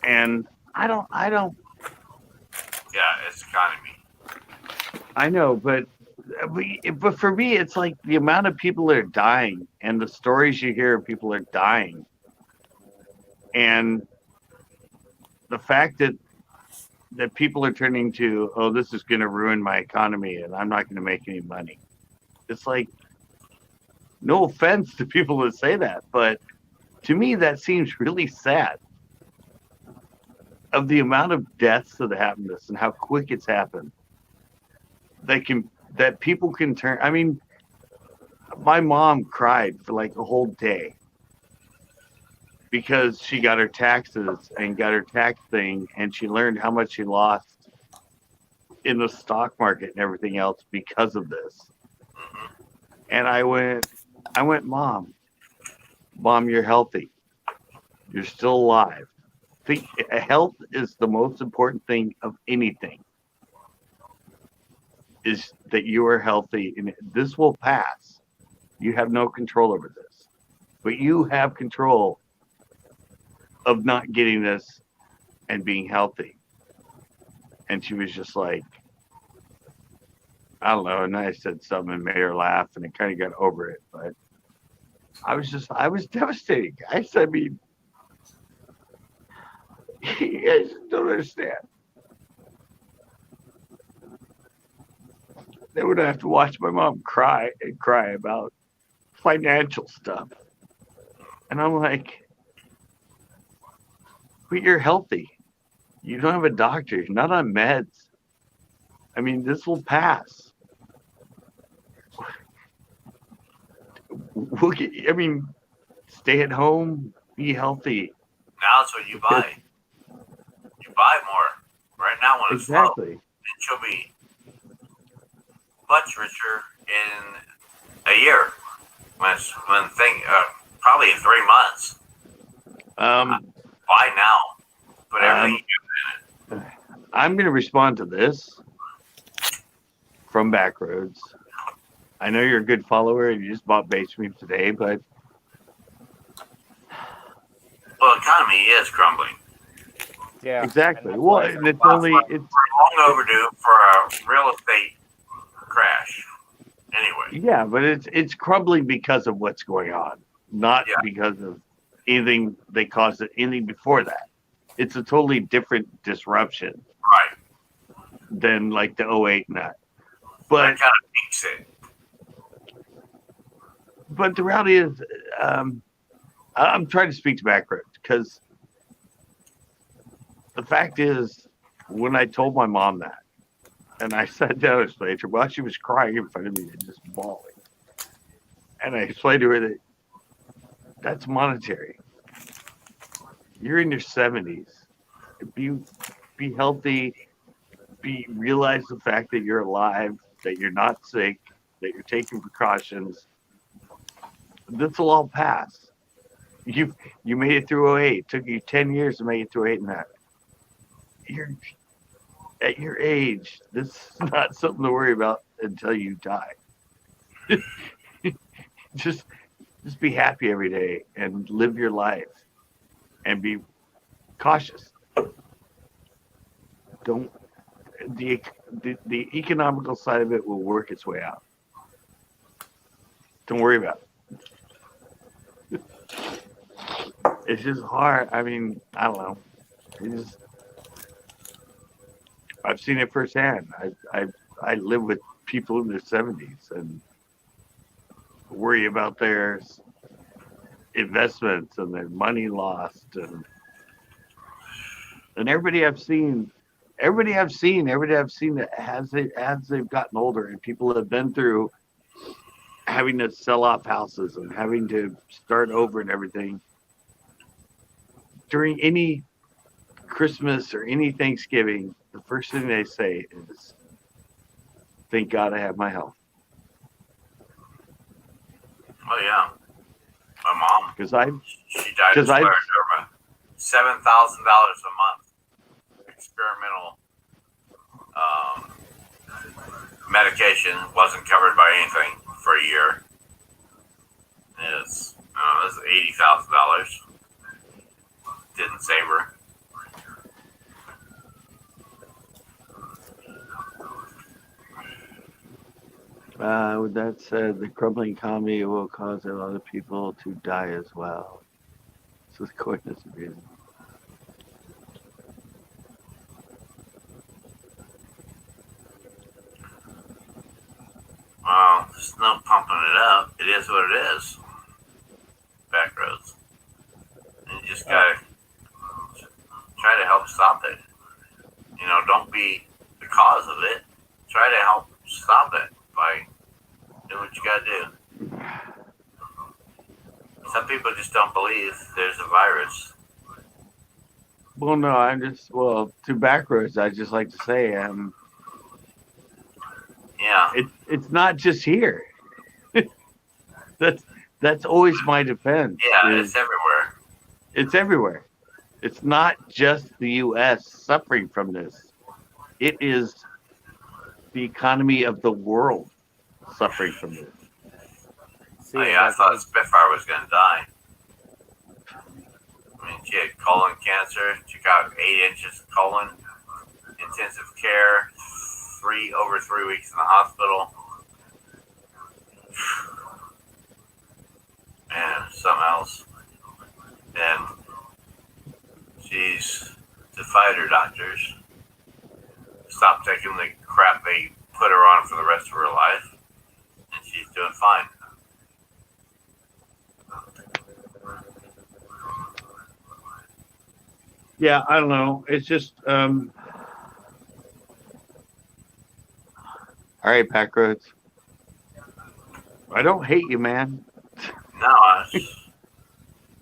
and I don't. Yeah, it's economy. I know, but for me, it's like the amount of people that are dying, and the stories you hear of people are dying, and the fact that people are turning to, oh, this is going to ruin my economy, and I'm not going to make any money. It's like, no offense to people that say that, but to me, that seems really sad. Of the amount of deaths that happen to us and how quick it's happened, that people can turn. I mean, my mom cried for like a whole day because she got her taxes and got her tax thing, and she learned how much she lost in the stock market and everything else because of this. And I went, Mom, you're healthy. You're still alive. Health is the most important thing of anything. Is that you are healthy, and this will pass. You have no control over this, but you have control of not getting this and being healthy. And she was just like, I don't know. And I said something and made her laugh, and it kind of got over it. But I was devastated, guys. I mean, you guys don't understand. They would have to watch my mom cry about financial stuff. And I'm like, but you're healthy. You don't have a doctor. You're not on meds. I mean, this will pass. Stay at home, be healthy. Now it's what you buy. You buy more. Right now when it's low, Exactly. and she'll be much richer in a year. Probably in 3 months. Buy now. Put everything you in it. I'm going to respond to this from Backroads. I know you're a good follower and you just bought base from me today, but Well, economy is crumbling. Yeah. Exactly. And that's Well, why and it's Well, only we're long overdue for a real estate crash. Anyway, yeah, but it's crumbling because of what's going on, not Yeah. because of anything they caused it anything before that. It's a totally different disruption right. than like the '08 and that. That But kind of peaks it. but the reality is, I'm trying to speak to background because the fact is, when I told my mom that, and I sat down and explained to her, while she was crying in front of me and just bawling, and I explained to her that that's monetary. You're in your 70s. Be healthy. Realize the fact that you're alive, that you're not sick, that you're taking precautions. This will all pass. You made it through '08. It took you 10 years to make it through '08 and that. You're at your age. This is not something to worry about until you die. just just be happy every day and live your life and be cautious. Don't the economical side of it will work its way out. Don't worry about it. It's just hard. I mean, I don't know. I've seen it firsthand. I live with people in their 70s and worry about their investments and their money lost and everybody I've seen that as they've gotten older and people have been through having to sell off houses and having to start over and everything during any Christmas or any Thanksgiving, the first thing they say is, "Thank God I have my health." Oh yeah, my mom. Because I She died of Because I- scleroderma. $7,000 a month. Experimental medication wasn't covered by anything for a year. It's $80,000. Didn't save her. With that said, the crumbling economy will cause a lot of people to die as well. So the court disagrees. Well, there's no pumping it up. It is what it is. Back roads. And you just gotta try to help stop it. Don't be the cause of it. Try to help stop it by doing what you gotta do. Some people just don't believe there's a virus. Well, no, to backwards, I just like to say, Yeah. it's not just here. that's always my defense. Yeah, is it's everywhere. It's everywhere. It's not just the U.S. suffering from this. It is the economy of the world suffering from this. Oh, yeah, I thought Spitfire was going to die. I mean, she had colon cancer. She got 8 inches of colon, intensive care, over 3 weeks in the hospital. And something else. And she's defied her doctors. Stopped taking the crap they put her on for the rest of her life. And she's doing fine. Yeah, I don't know. It's just all right, Backroads. I don't hate you, man. No,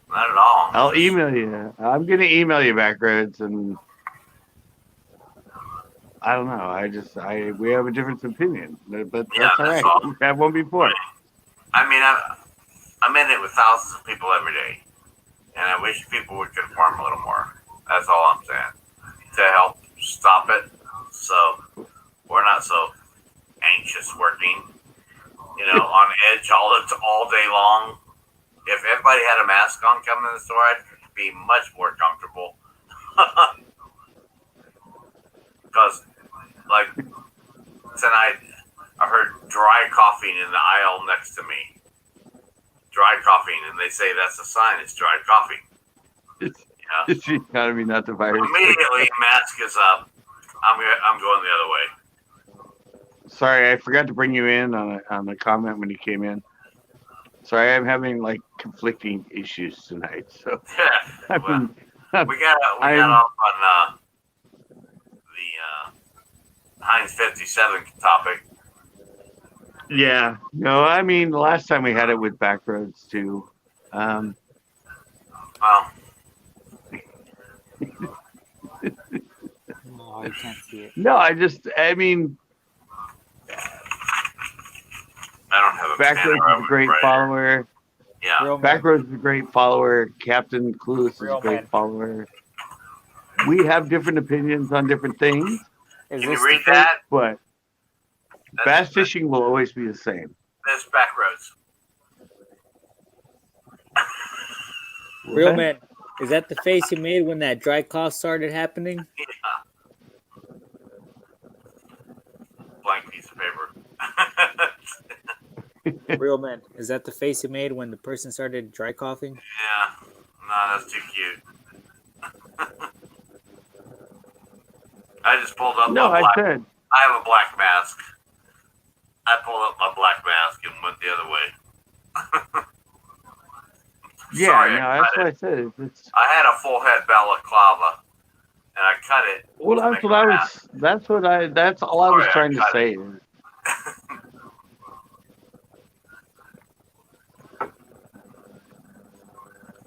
not at all. I'll email you. I'm gonna email you, Backroads, and I don't know. We have a different opinion, but that's Yeah, all that's right. all. We've had one before. I mean, I'm in it with thousands of people every day, and I wish people would conform a little more. That's all I'm saying. To help stop it, so we're not so anxious working, on edge all day long. If everybody had a mask on coming in the store, be much more comfortable. Because, like, tonight, I heard dry coughing in the aisle next to me. Dry coughing, and they say that's a sign it's dry coughing. It's, Yeah. it's the economy, not the virus. Immediately, mask is up. I'm going the other way. Sorry, I forgot to bring you in on a comment when you came in. Sorry, I'm having like conflicting issues tonight. So I Well, mean, we got I'm- off on the Heinz 57 topic. yeah, no, I mean, last time we had it with Backroads too. Well, Oh, you can't see it. No, I mean, I don't have a Backroads is a great follower. Yeah. Real man. Backroads is a great follower. Captain Clueless is Real a great man. follower. We have different opinions on different things, Is Can this you read the that? but bass That's fishing will always be the same. Backroads. Real What? man? Is that the face you made when that dry cough started happening? Blank piece of paper. Real man? Is that the face you made when the person started dry coughing? Yeah. No, that's too cute. I just pulled up No, my I black. said, I have a black mask. I pulled up my black mask and went the other way. yeah, Sorry, no, I that's cut what it. I said. It's, I had a full head balaclava, and I cut it. well, to that's make what a I mask. was. That's all I was Sorry, I trying to cut say.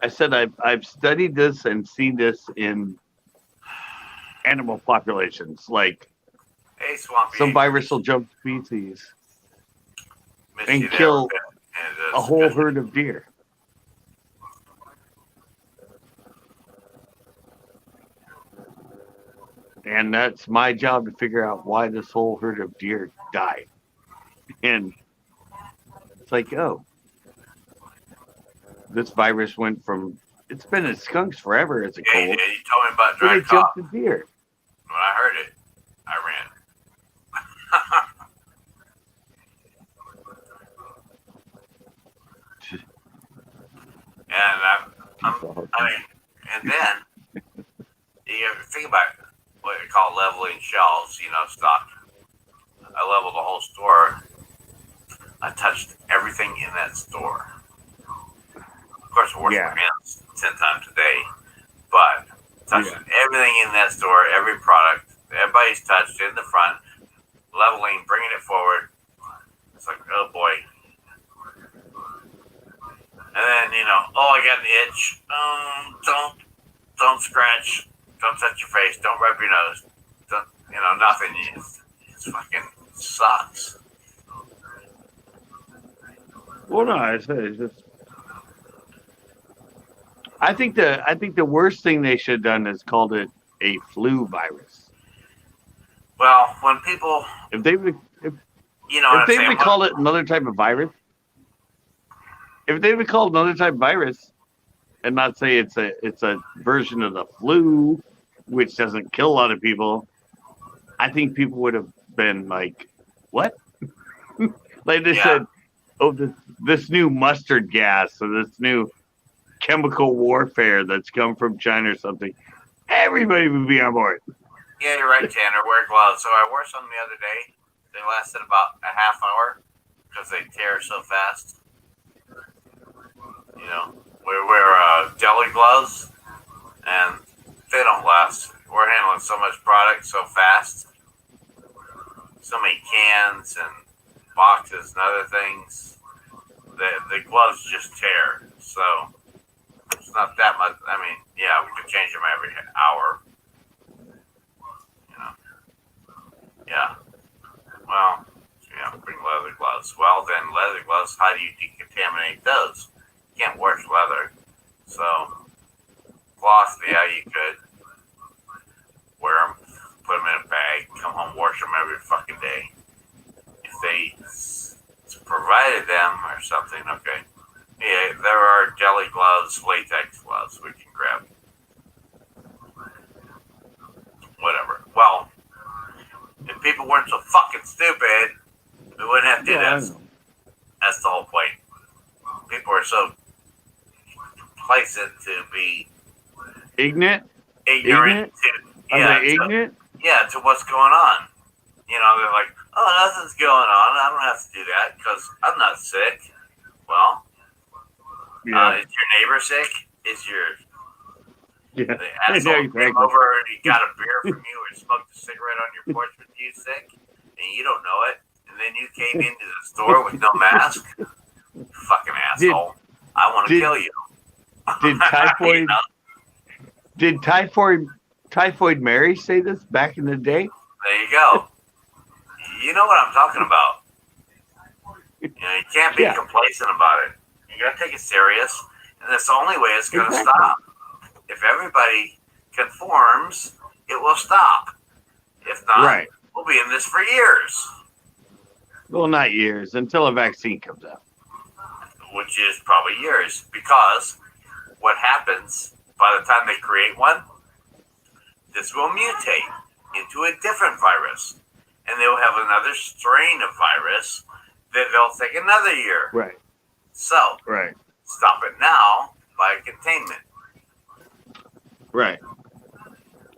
I said I've studied this and seen this in animal populations. Like Hey, Swampy. some virus will jump species Miss and you there kill bit. And, a whole herd of deer. And that's my job to figure out why this whole herd of deer died. And it's like, oh, this virus went from, it's been in skunks forever as a Yeah, cold. you told me about Then dry it cough. jumped to deer. When I heard it, I ran. And I mean, and then you think about what they call leveling shelves, stock. I leveled the whole store. I touched everything in that store. Of course, I wash Yeah. my hands 10 times a day, but touched everything in that store, every product, everybody's touched in the front, leveling, bringing it forward. It's like, oh boy. And then, oh, I got an itch. Don't scratch. Don't touch your face. Don't rub your nose. Don't, nothing. It's fucking sucks. Well, no, I said it's just. I think the worst thing they should have done is called it a flu virus. Well, when people, If they would, what if I'm they saying, would call it another type of virus, if they would call it another type of virus, and not say it's a version of the flu, which doesn't kill a lot of people, I think people would have been like, "What?" Like they said, "Oh, this new mustard gas or this new chemical warfare that's come from China or something." Everybody would be on board. Yeah, you're right, Tanner. Wear gloves. So I wore some the other day. They lasted about a half hour because they tear so fast. We wear jelly gloves, and they don't last. We're handling so much product so fast. So many cans and boxes and other things. The gloves just tear. So it's not that much. I mean, yeah, we could change them every hour. Yeah. Well, bring leather gloves. Well, then leather gloves, how do you decontaminate those? You can't wash leather. So, cloth, yeah, you could. Wear them, put them in a bag, come home, wash them every fucking day. If they provided them or something, okay. Yeah, there are jelly gloves, latex gloves we can grab. weren't so fucking stupid, we wouldn't have to do Yeah, I this. know. That's the whole point. People are so complacent to be Ignorant? ignorant to Are they ignorant? to what's going on. You know, they're like, oh, nothing's going on. I don't have to do that because I'm not sick. Well, Yeah. is your neighbor sick? Is your Yeah. the I know asshole came exactly. over and he got a beer from you or smoked a cigarette on your porch with you sick and you don't know it? And then you came into the store with no mask? Fucking asshole. I want to did- kill you. Did typhoid You know? did typhoid Mary say this back in the day? There you go. You know what I'm talking about. You know, you can't be Yeah. complacent about it. You got to take it serious, and that's the only way it's going to Exactly. stop. If everybody conforms, it will stop. If not, Right. we'll be in this for years, Well, not years, until a vaccine comes out. which is probably years, because what happens by the time they create one, this will mutate into a different virus, and they will have another strain of virus that they'll take another year. Right. So Right. stop it now by containment. Right.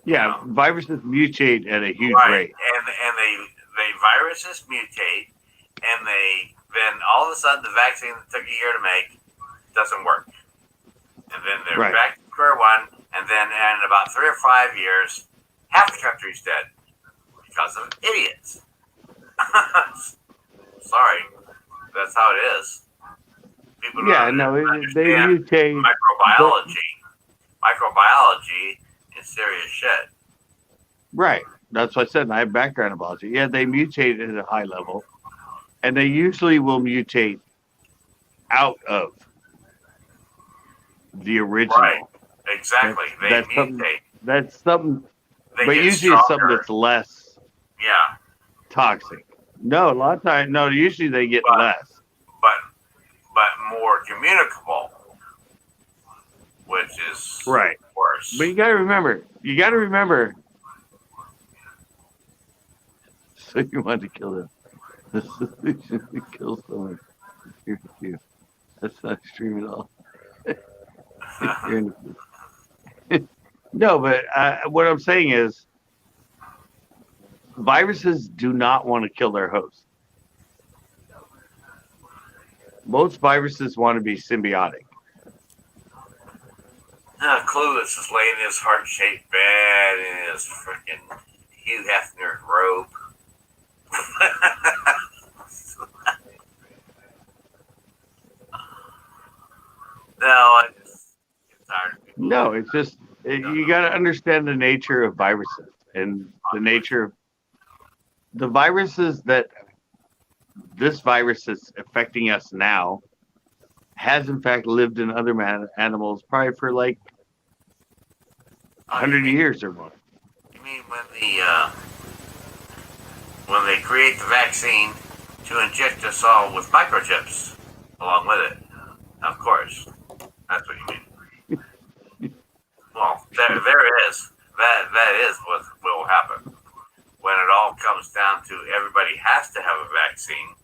Yeah, viruses mutate at a huge Right, rate. and they viruses mutate, and then all of a sudden the vaccine that took a year to make doesn't work, and then they're Right. back to square one, and then in about 3 or 5 years, half the country's dead because of idiots. Sorry, that's how it is. People Yeah, don't no, they understand mutate. microbiology is serious shit. Right. That's what I said. I have background in biology. Yeah, they mutate at a high level, and they usually will mutate out of the original. Right. Exactly. They That's something- mutate. That's something, They but get usually it's something stronger. that's less Yeah, toxic. No, a lot of times, no, usually they get But- less. but more communicable, which is Right. worse. But you got to remember. So you want to kill them. The solution to kill someone is you. That's not extreme at all. You're in the- No, but what I'm saying is, viruses do not want to kill their host. Most viruses want to be symbiotic. Clueless is laying in his heart-shaped bed in his freaking Hugh Hefner robe. No, I just get tired of people. No, it's just you got to understand the nature of viruses and the nature of the viruses that this virus is affecting us now has in fact lived in other animals probably for like 100 years or more. You mean when they create the vaccine to inject us all with microchips along with it? Of course, that's what you mean. Well, there is that is what will happen when it all comes down to everybody has to have a vaccine.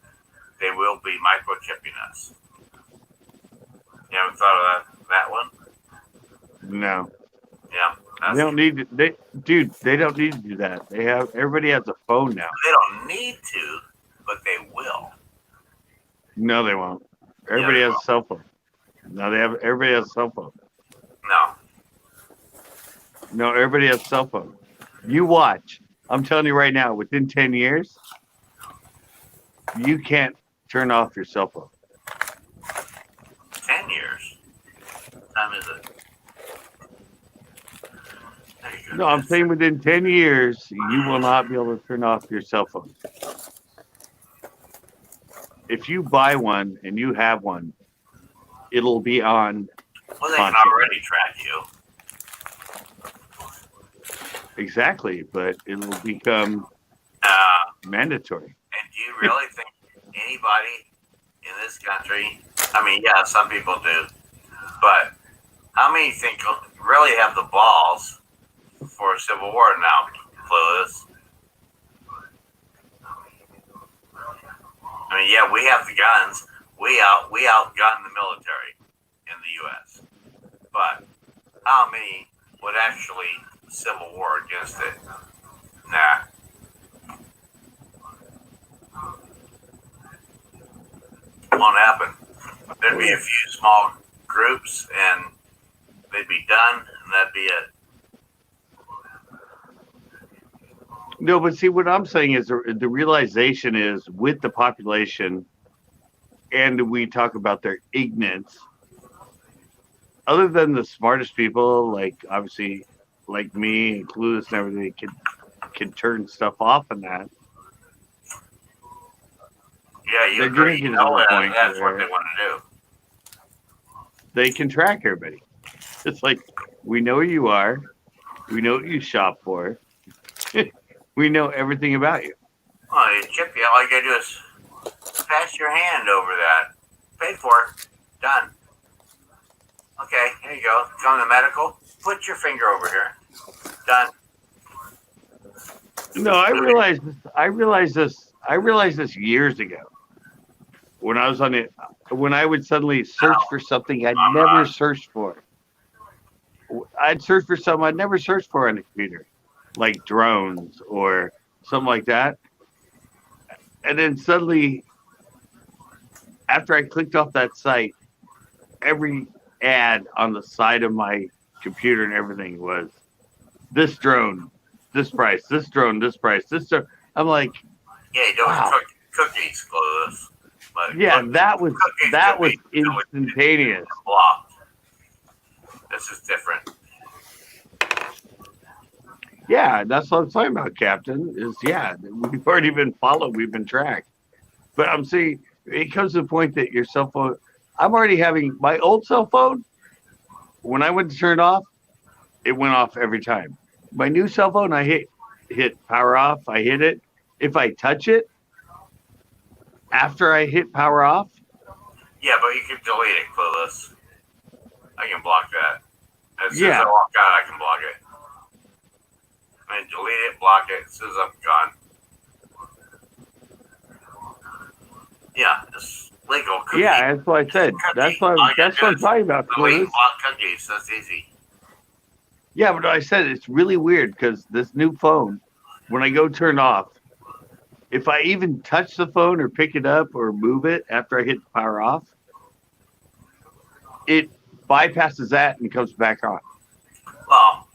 They will be microchipping us. You haven't thought of that one? No, Yeah. they don't need to. They don't need to do that. Everybody has a phone now. They don't need to, but they will. No, they won't. Everybody they has a cell phone. No, everybody has a cell phone. No. No, everybody has a cell phone. You watch. I'm telling you right now, within 10 years, you can't turn off your cell phone. 10 years. What time is it? No, I'm saying within 10 years, you will not be able to turn off your cell phone. If you buy one and you have one, it'll be on. Well, they can constantly. already track you. Exactly, but it'll become mandatory. And do you really think anybody in this country, I mean, yeah, some people do, but how many think really have the balls for a civil war now, Clueless? I mean, yeah, we have the guns. We outgun the military in the U.S. But how many would actually civil war against it? Nah. Won't happen. There'd be a few small groups, and they'd be done, and that'd be it. No, but see, what I'm saying is the realization is with the population, and we talk about their ignorance. Other than the smartest people, like obviously, like me and Clueless and everything, can turn stuff off and that. Yeah, you They're agree. gonna get You to know the that point that's what where they want to do. they can track everybody. It's like, we know who you are. We know what you shop for. We know everything about you. Oh, you chip you. All you gotta do is pass your hand over that. Pay for it. Done. Okay, here you go. Come to medical. Put your finger over here. Done. No, I realized this. I realized this years ago. When I was on it, when I would suddenly search for something I'd never searched for. I'd search for something I'd never searched for on the computer, like drones or something like that. And then suddenly, after I clicked off that site, every ad on the side of my computer and everything was this drone, this price, this drone, this price, this drone. I'm like, Yeah, you don't wow. cook cookies, close. But Yeah, that was cookies instantaneous. Blocked. This is different. Yeah, that's what I'm talking about, Captain. Is yeah, we've already been followed, we've been tracked. But I'm saying it comes to the point that your cell phone. I'm already having my old cell phone. When I went to turn it off, it went off every time. My new cell phone, I hit power off. I hit it. If I touch it after I hit power off, Yeah, but you can delete it, Clueless. I can block that. As soon as Yeah. I walk out, I can block it. I mean, delete it, block it as soon as I'm gone. Yeah, it's legal. Cookie. yeah, that's what I said. That's what I'm talking about. Delete Clueless. and block cookies. That's easy. Yeah, but I said it's really weird because this new phone, when I go turn off, if I even touch the phone or pick it up or move it after I hit the power off, it bypasses that and comes back on. Well,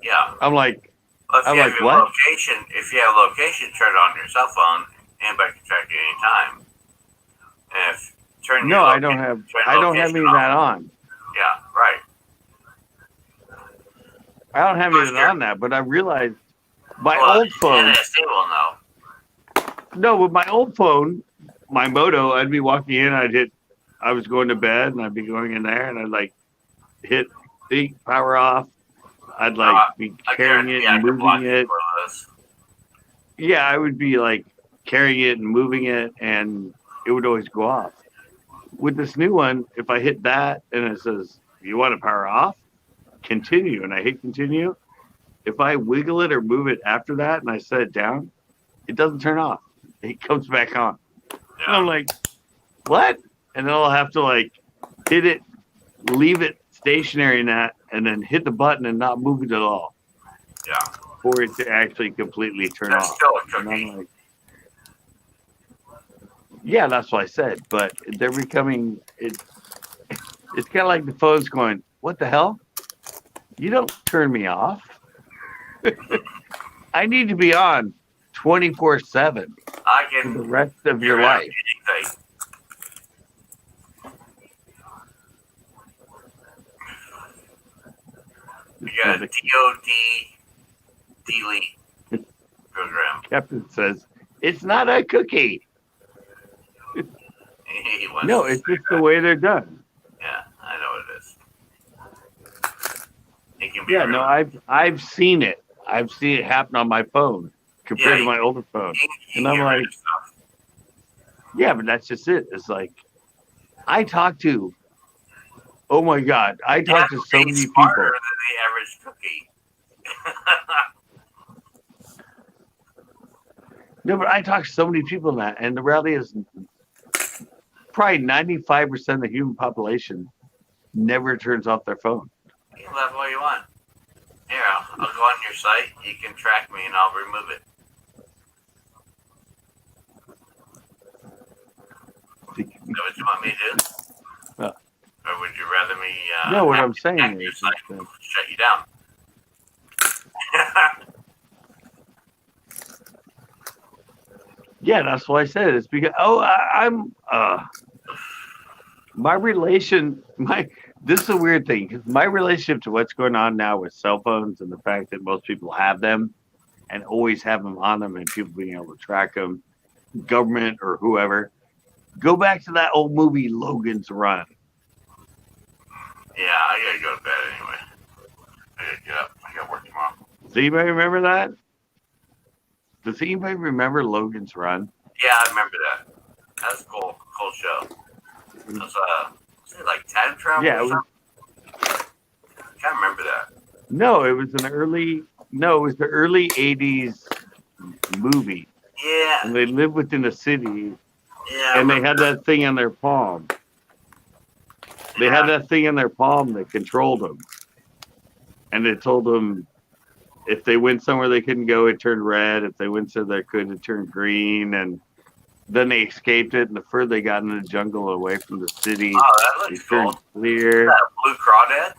yeah. I'm like, If I'm you have like, your what? location, if you have location turned on your cell phone, anybody can track you anytime. And if turn No, your I don't have. I don't have any of that on. Yeah, right. I don't have anything on that. But I realized my old phone. NSA will know. No, with my old phone, my Moto, I'd be walking in, I was going to bed, and I'd be going in there, and I'd like hit the power off. I'd like be carrying it and moving it. Yeah, I would be like carrying it and moving it, and it would always go off. With this new one, if I hit that and it says, you want to power off? Continue. And I hit continue. If I wiggle it or move it after that and I set it down, it doesn't turn off. It comes back on. Yeah. And I'm like, what? And then I'll have to like hit it, leave it stationary in that, and then hit the button and not move it at all. Yeah. For it to actually completely turn That's off. still a And cookie. I'm like, yeah, that's what I said. But they're becoming it's kind of like the phone's going, what the hell? You don't turn me off. I need to be on 24/7 I for can. the rest of your figure out life. anything. You got a DOD delete program. Captain says, it's not a cookie. He wants No, to it's say just the that. way they're done. Yeah, I know it is. It can be Yeah, no, real. I've seen it. I've seen it happen on my phone compared Yeah, to my older phone. You And can I'm get rid like, of stuff. yeah, but that's just it. It's like I talk to, oh my God, I talk to so Be many smarter people. than the average cookie. No, but I talk to so many people in that, and the reality is probably 95% of the human population never turns off their phone. You can laugh all you want. Here, I'll go on your site. You can track me, and I'll remove it. Is that what you want me to do? Uh, Or would you rather me No, what hack I'm saying your is site that, and shut you down? yeah, that's why I said it. It's because I'm this is a weird thing because my relationship to what's going on now with cell phones and the fact that most people have them and always have them on them and people being able to track them, government or whoever. Go back to that old movie Logan's Run. Yeah, I gotta go to bed anyway. I gotta get up. I gotta work tomorrow. Does anybody remember that? Does anybody remember Logan's Run? Yeah, I remember that. That was a cool show. It was was it like time travel Yeah, or it was, something? I can't remember that. no, it was the early 80s movie. Yeah, And they lived within a city yeah. I and they remember had that thing on their palm. They had that thing in their palm that controlled them. And it told them if they went somewhere they couldn't go, it turned red. If they went somewhere they could, it turned green. And then they escaped it. And the further they got into the jungle away from the city, Oh, that it looks turned cool. clear. That blue crawdad?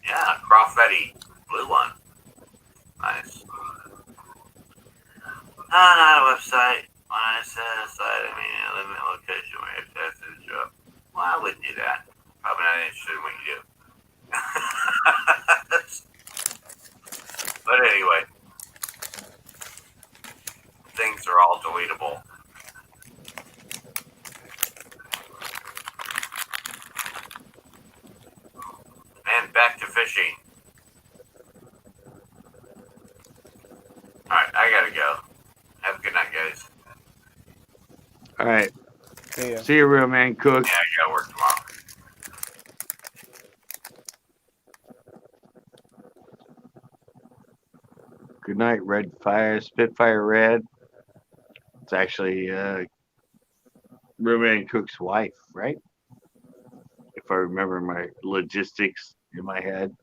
Yeah, crawfetti. Blue one. Nice. Not a website. When I said a site, I mean a limit location where you have to set it up. Well, I wouldn't do that. Probably not interested in what you do. But anyway, things are all deletable. And back to fishing. Alright, I gotta go. Have a good night, guys. All right. Yeah. See you, real man, Cook. Yeah, I gotta work tomorrow. Good night, Red Fire, Spitfire Red. It's actually real man Cook's wife, right? If I remember my logistics in my head.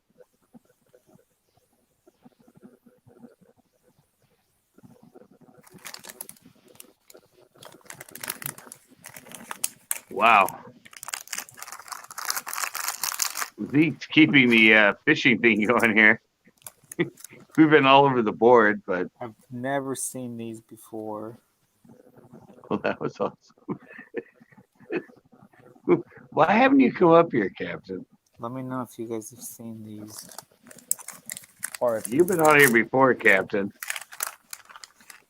Wow. Zeke's keeping the fishing thing going here. We've been all over the board, but I've never seen these before. well, that was awesome. Why haven't you come up here, Captain? Let me know if you guys have seen these. Or if You've been on here before, Captain.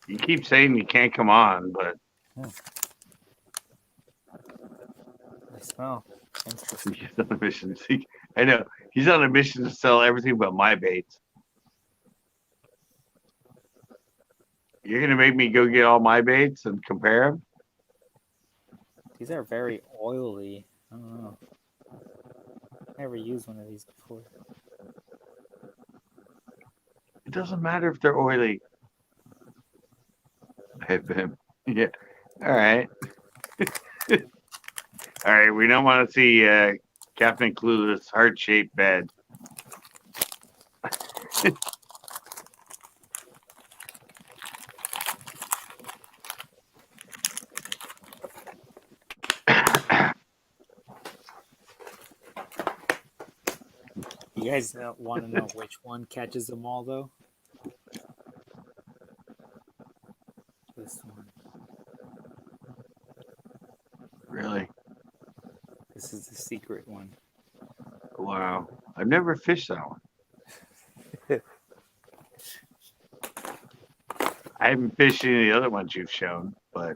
You keep saying you can't come on, but I smell. Interesting. he's on a mission. I know he's on a mission to sell everything but my baits. You're gonna make me go get all my baits and compare them? These are very oily. I don't know. Never used one of these before. It doesn't matter if they're oily. Hey, Bim. Yeah. All right. All right. We don't want to see Captain Clueless heart-shaped bed. You guys want to know which one catches them all, though? This one. Really? This is the secret one. Wow. I've never fished that one. I haven't fished any of the other ones you've shown, but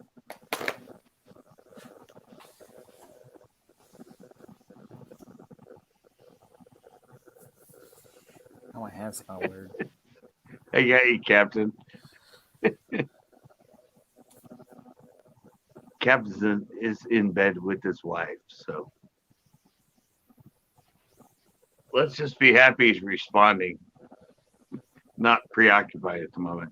Oh, my hands smell weird. I got you, Captain. Captain is in bed with his wife, so let's just be happy he's responding, not preoccupied at the moment.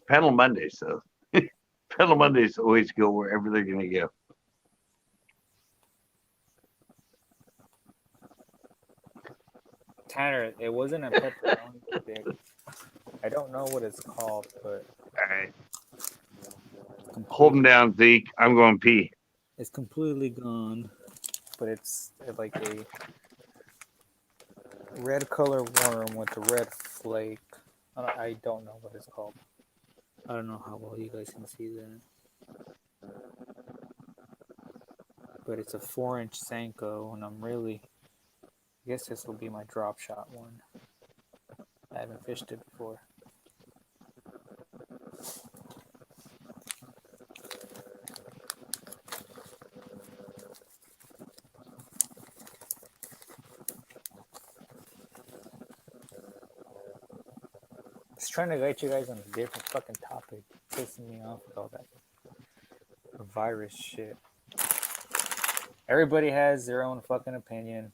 Panel Mondays, so Panel Mondays always go wherever they're gonna go. Tanner, it wasn't a pepperoni stick. I don't know what it's called, but All right, it's hold them completely, down, Zeke. I'm going pee. it's completely gone. But it's like a red color worm with a red flake. I don't know what it's called. I don't know how well you guys can see that. But it's a 4-inch Senko, and I guess this will be my drop shot one. I haven't fished it before. Just trying to get you guys on a different fucking topic. Pissing me off with all that virus shit. Everybody has their own fucking opinion.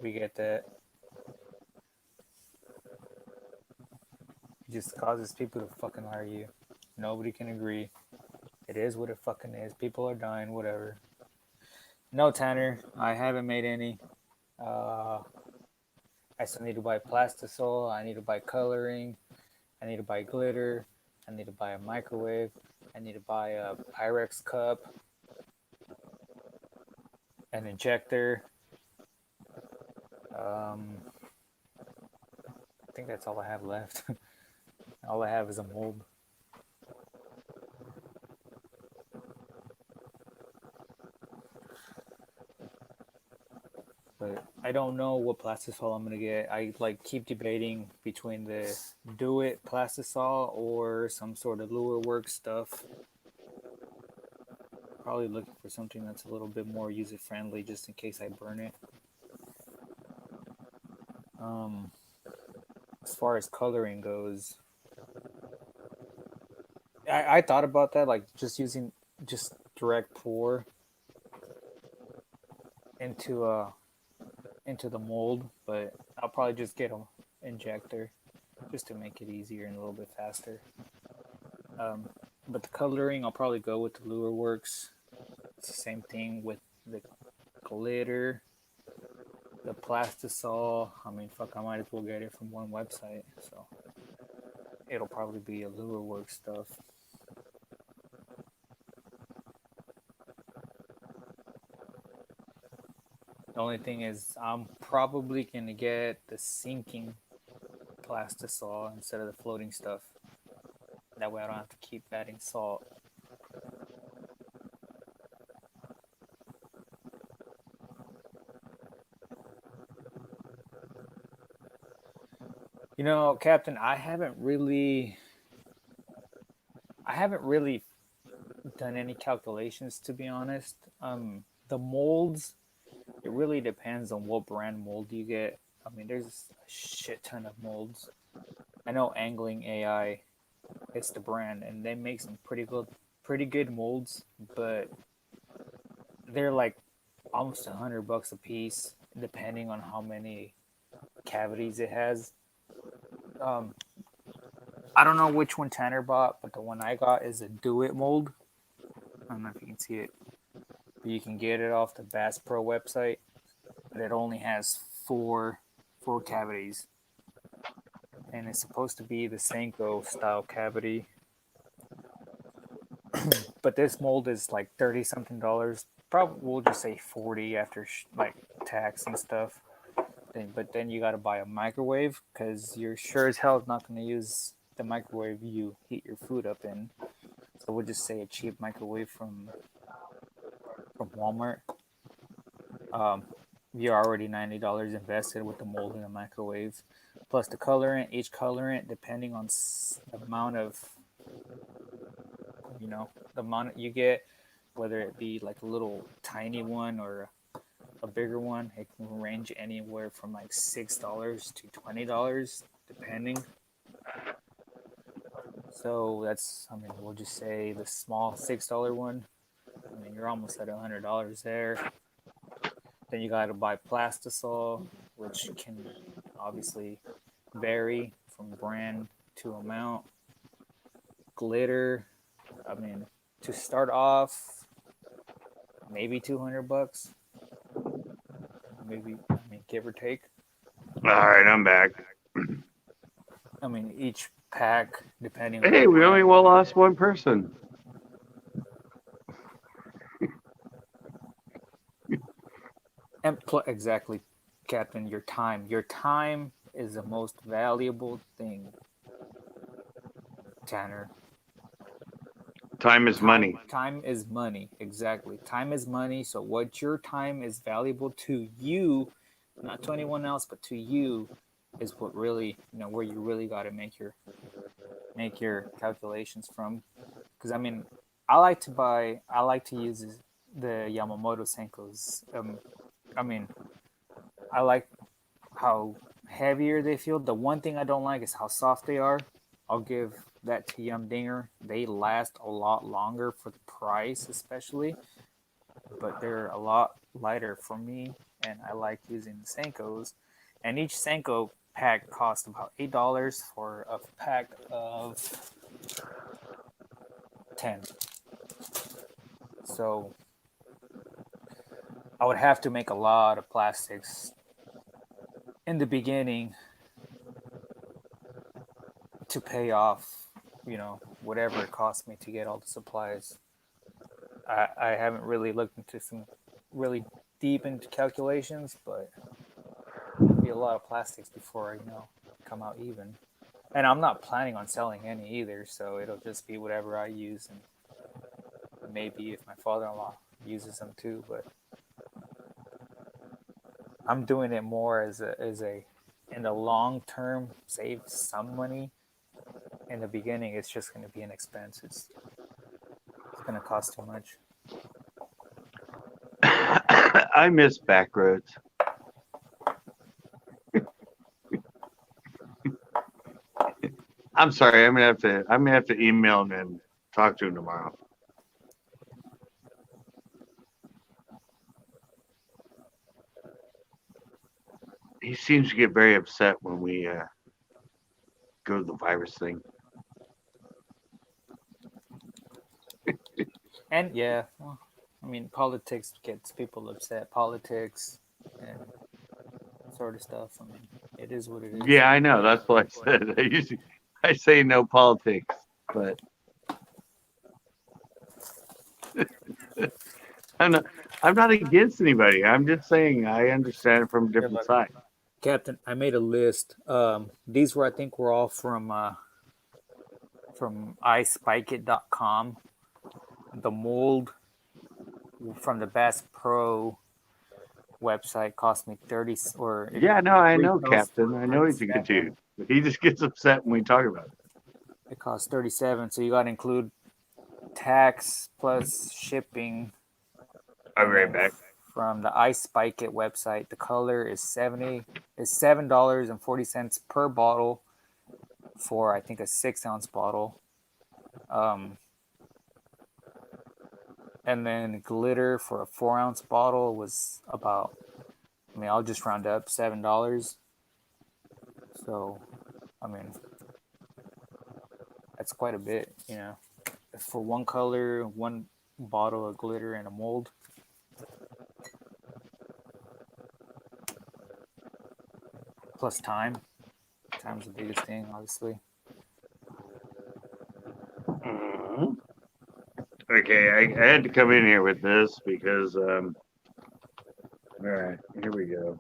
We get that. It just causes people to fucking argue. Nobody can agree. It is what it fucking is. People are dying, whatever. No, Tanner, I haven't made any. I still need to buy plastisol. I need to buy coloring. I need to buy glitter. I need to buy a microwave. I need to buy a Pyrex cup, an injector. I think that's all I have left. All I have is a mold. But I don't know what plastisol I'm gonna get. I like keep debating between the Do It plastisol or some sort of lure work stuff. Probably looking for something that's a little bit more user friendly, just in case I burn it. As far as coloring goes, I thought about that, like just using just direct pour into the mold, but I'll probably just get an injector just to make it easier and a little bit faster. But the coloring, I'll probably go with the Lure Works. It's the same thing with the glitter, the plastisol. I mean, fuck, I might as well get it from one website. So it'll probably be a Lure Works stuff. The only thing is, I'm probably going to get the sinking plastisol instead of the floating stuff. That way I don't have to keep adding salt. You know, Captain, I haven't really done any calculations, to be honest. The molds, it really depends on what brand mold you get. I mean, there's a shit ton of molds. I know Angling AI, it's the brand, and they make some pretty good molds, but they're like almost $100 a piece, depending on how many cavities it has. I don't know which one Tanner bought, but the one I got is a Do It mold. I don't know if you can see it, but you can get it off the Bass Pro website. But it only has four cavities, and it's supposed to be the Senko style cavity. But this mold is like 30 something dollars. Probably we'll just say 40 after like tax and stuff. But then you got to buy a microwave because you're sure as hell not going to use the microwave you heat your food up in. So we'll just say a cheap microwave from Walmart. You're already $90 invested with the mold and the microwave, plus the colorant. Each colorant, depending on the amount of, the amount you get, whether it be like a little tiny one or a bigger one, it can range anywhere from like $6 to $20, depending. So we'll just say the small $6 one. I mean, you're almost at $100 there. Then you got to buy plastisol, which can obviously vary from brand to amount. glitter, I mean, to start off, maybe $200, maybe, I mean, give or take. All right, I'm back. I mean, each pack, depending on Hey, the we only brand. well lost one person. And exactly, Captain, your time. Your time is the most valuable thing, Tanner. Time is money. Time is money. Exactly. Time is money. So what your time is valuable to you, not to anyone else, but to you, is what really, where you really got to make your calculations from. Because I mean, I like to use the Yamamoto Senkos. I mean, I like how heavier they feel. The one thing I don't like is how soft they are. I'll give that to Yumdinger. They last a lot longer for the price, especially, but they're a lot lighter for me, and I like using the Senkos. And each Senko pack costs about $8 for a pack of 10. So I would have to make a lot of plastics in the beginning to pay off, whatever it cost me to get all the supplies. I haven't really looked into some really deep into calculations, but it'll be a lot of plastics before I come out even. And I'm not planning on selling any either, so it'll just be whatever I use, and maybe if my father-in-law uses them too. But I'm doing it more as a in the long term, save some money. In the beginning, it's just going to be an expense. It's going to cost too much. I miss back roads. I'm sorry. I'm gonna have to email him and talk to him tomorrow. He seems to get very upset when we go to the virus thing. And yeah, well, I mean, politics gets people upset. Politics and sort of stuff. I mean, it is what it is. Yeah, I know. That's what I said. I say no politics, but I'm not against anybody. I'm just saying I understand it from a different side. Captain, I made a list. These I think were all from iSpikeIt.com. The mold from the Bass Pro website cost me 30 or Yeah, no, I know, retails Captain. for I know he's a good dude. But he just gets upset when we talk about it. It costs 37, so you got to include tax plus shipping. I'll be right back. From the iSpikeIt website, the color is $7.40 per bottle for I think a 6-ounce bottle. And then glitter for a 4-ounce bottle was about, I mean, I'll just round up $7. So, I mean, that's quite a bit, for one color, one bottle of glitter and a mold. Plus time. Time's the biggest thing, obviously. Mm-hmm. Okay, I had to come in here with this because, all right, here we go.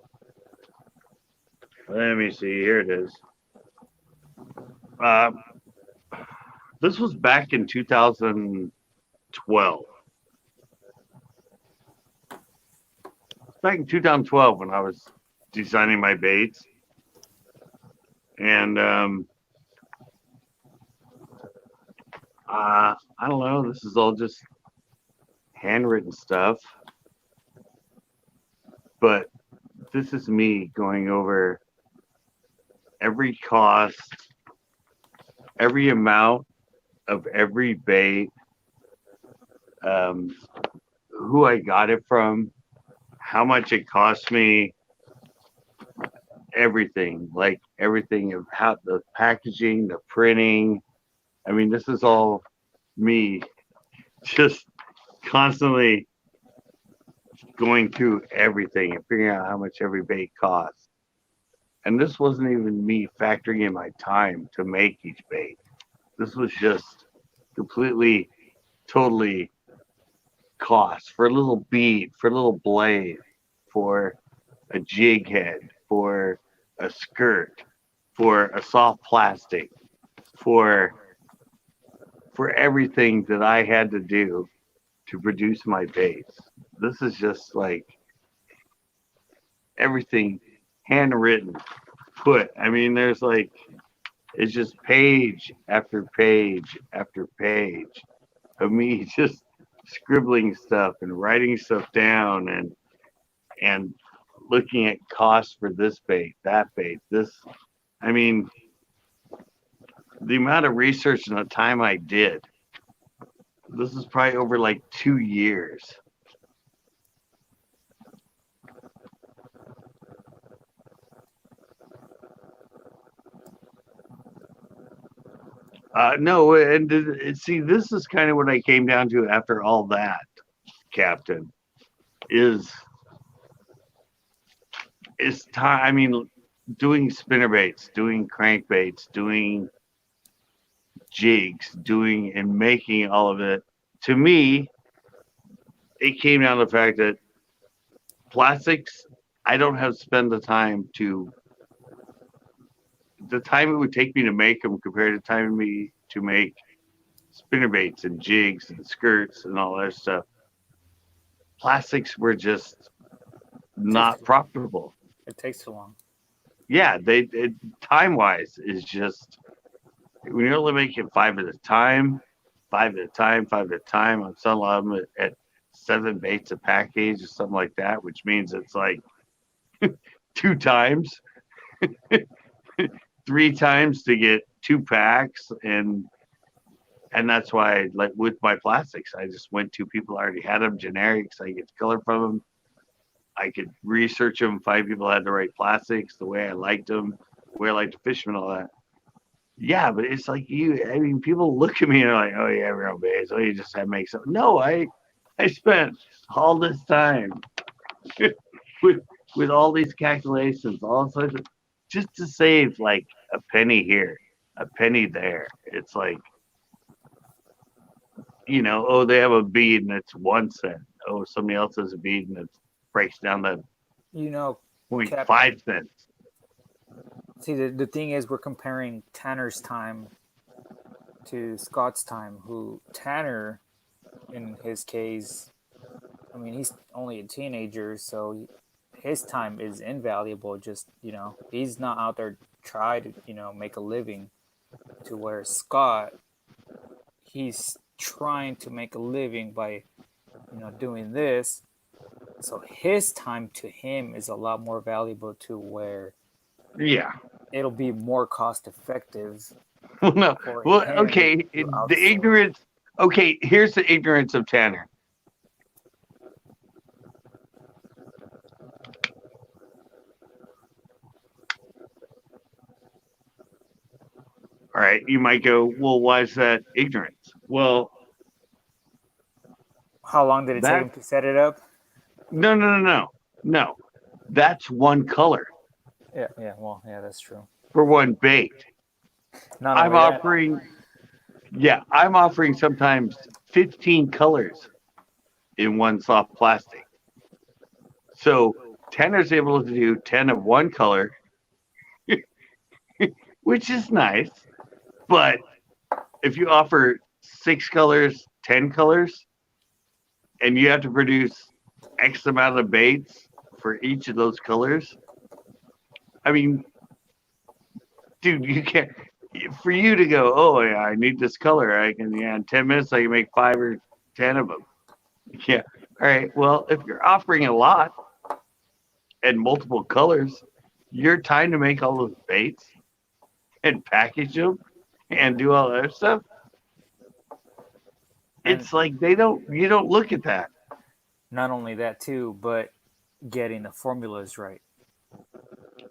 Let me see. Here it is. This was back in 2012. Back in 2012 when I was designing my baits. And I don't know. This is all just handwritten stuff. But this is me going over every cost, every amount of every bait, who I got it from, how much it cost me, everything, like everything of how the packaging, the printing, I mean, this is all me just constantly going through everything and figuring out how much every bait costs. And this wasn't even me factoring in my time to make each bait. This was just completely, totally cost for a little bead, for a little blade, for a jig head, for a skirt, for a soft plastic, for everything that I had to do to produce my baits. This is just like everything handwritten, put. I mean, there's like it's just page after page after page of me just scribbling stuff and writing stuff down and looking at costs for this bait, that bait, this. I mean, the amount of research and the time I did. This is probably over like 2 years. No, and see, this is kind of what I came down to after all that, Captain. Is time? I mean, doing spinnerbaits, doing crankbaits, doing jigs, doing and making all of it. To me, it came down to the fact that plastics, I don't have to spend the time it would take me to make them compared to time me to make spinnerbaits and jigs and skirts and all that stuff. Plastics were just not profitable. It takes too long. Yeah, time wise is just when you're only making five at a time, I'm selling a lot of them at 7 baits a package or something like that, which means it's like 2 times, 3 times to get 2 packs, and that's why, like with my plastics, I just went to people I already had them, generics. I get the color from them. I could research them, find people that had the right plastics, the way I liked them, the way I liked to fish them, and all that. Yeah, but it's like I mean, people look at me and they're like, "Oh, yeah, real base. Oh, you just had to make something." No, I spent all this time with all these calculations, all sorts of, just to save like a penny here, a penny there. It's like, oh, they have a bead and it's 1 cent. Oh, somebody else has a bead and it breaks down to You know, 0.5 cents. see, the thing is, we're comparing Tanner's time to Scott's time. Who Tanner, in his case, I mean, he's only a teenager, so his time is invaluable. Just he's not out there try to make a living. To where Scott, he's trying to make a living by doing this. So his time to him is a lot more valuable to where Yeah. it'll be more cost effective. Well, no. for Well, him okay. to The outsource. ignorance. Okay, here's the ignorance of Tanner. All right, you might go, well, why is that ignorance? Well, How long did it take him to set it up? no. That's one color Yeah, well, yeah, that's true. for one bait. Not I'm only that, offering sometimes 15 colors in one soft plastic. So Tanner's able to do 10 of one color, which is nice. But if you offer 6 colors, 10 colors, and you have to produce X amount of baits for each of those colors, I mean, dude, you can't. For you to go, oh yeah, I need this color. I can, in 10 minutes I can make 5 or 10 of them. Yeah. All right. Well, if you're offering a lot and multiple colors, your time to make all those baits and package them and do all that other stuff. It's like you don't look at that. not only that too, but getting the formulas right.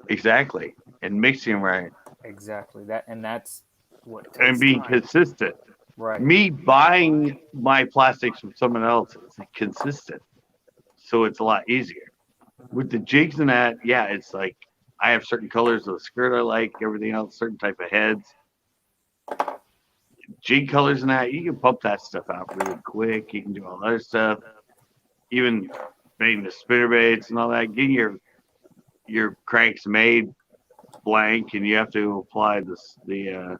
Exactly. And mixing them right. Exactly. That's what takes and being time. consistent. Right. Me buying my plastics from someone else is consistent, so it's a lot easier. With the jigs and that, yeah, it's like I have certain colors of the skirt I like, everything else, certain type of heads, jig colors and that. You can pump that stuff out really quick. You can do all that other stuff, even making the spinner baits and all that. Getting your cranks made blank, and you have to apply the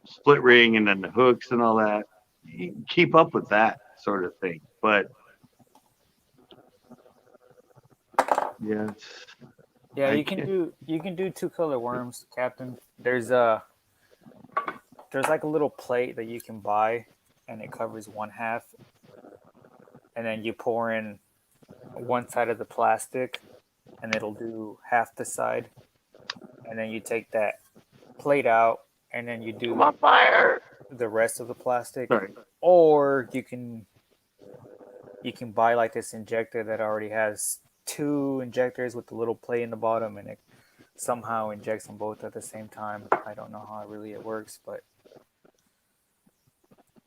split ring and then the hooks and all that. You can keep up with that sort of thing, but yeah, Yeah, I you can do 2-color worms, Captain. There's like a little plate that you can buy, and it covers one half, and then you pour in one side of the plastic, and it'll do half the side, and then you take that plate out, and then you I'm do on fire. the rest of the plastic, Sorry. or you can buy like this injector that already has 2 injectors with the little plate in the bottom, and it somehow injects them both at the same time. I don't know how really it works, but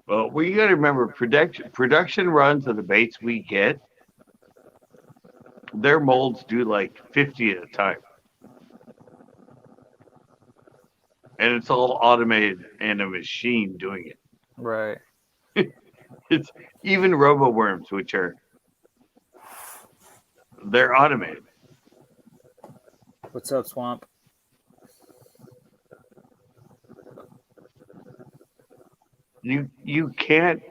Well, we got to remember production runs of the baits we get. Their molds do like 50 at a time, and it's all automated and a machine doing it. right. It's even robo worms, which they're automated. What's up, Swamp? You can't.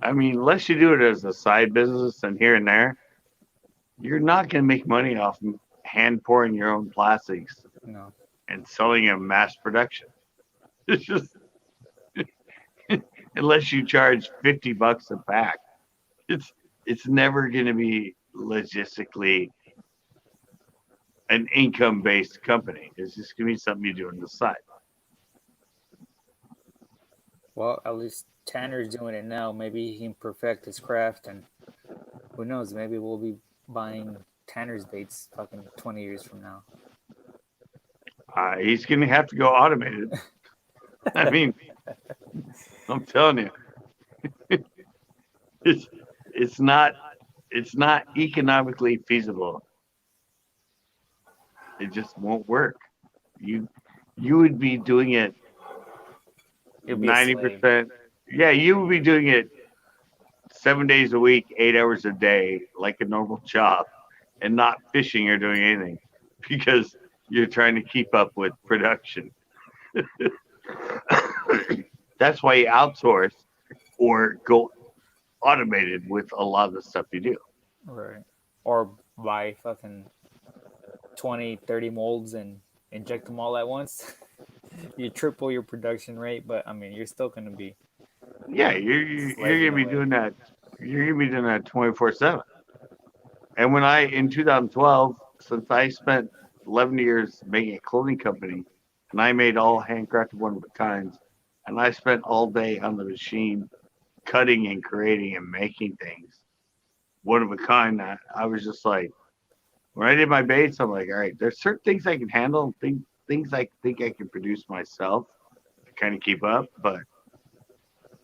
I mean, unless you do it as a side business and here and there, you're not going to make money off hand pouring your own plastics No. and selling them mass production. It's just unless you charge $50 a pack, it's it's never going to be logistically an income based company. It's just going to be something you do on the side. Well, at least Tanner's doing it now. Maybe he can perfect his craft, and who knows? Maybe we'll be buying Tanner's baits fucking 20 years from now. He's going to have to go automated. I mean, I'm telling you, it's it's not it's not economically feasible. It just won't work. You you would be doing it He'll be a slave. 90%. Yeah, you would be doing it 7 days a week, 8 hours a day, like a normal job, and not fishing or doing anything because you're trying to keep up with production. That's why you outsource or go automated with a lot of the stuff you do. Right. Or buy fucking 20, 30 molds and inject them all at once. You triple your production rate, but I mean, you're still going to be Yeah, you're slaving gonna be away. doing that. You're gonna be doing that 24/7. And when I in 2012, since I spent 11 years making a clothing company, and I made all handcrafted one of a kinds, and I spent all day on the machine cutting and creating and making things one of a kind. I was just like, when I did my baits, I'm like, all right, there's certain things I can handle, things I think I can produce myself to kind of keep up, but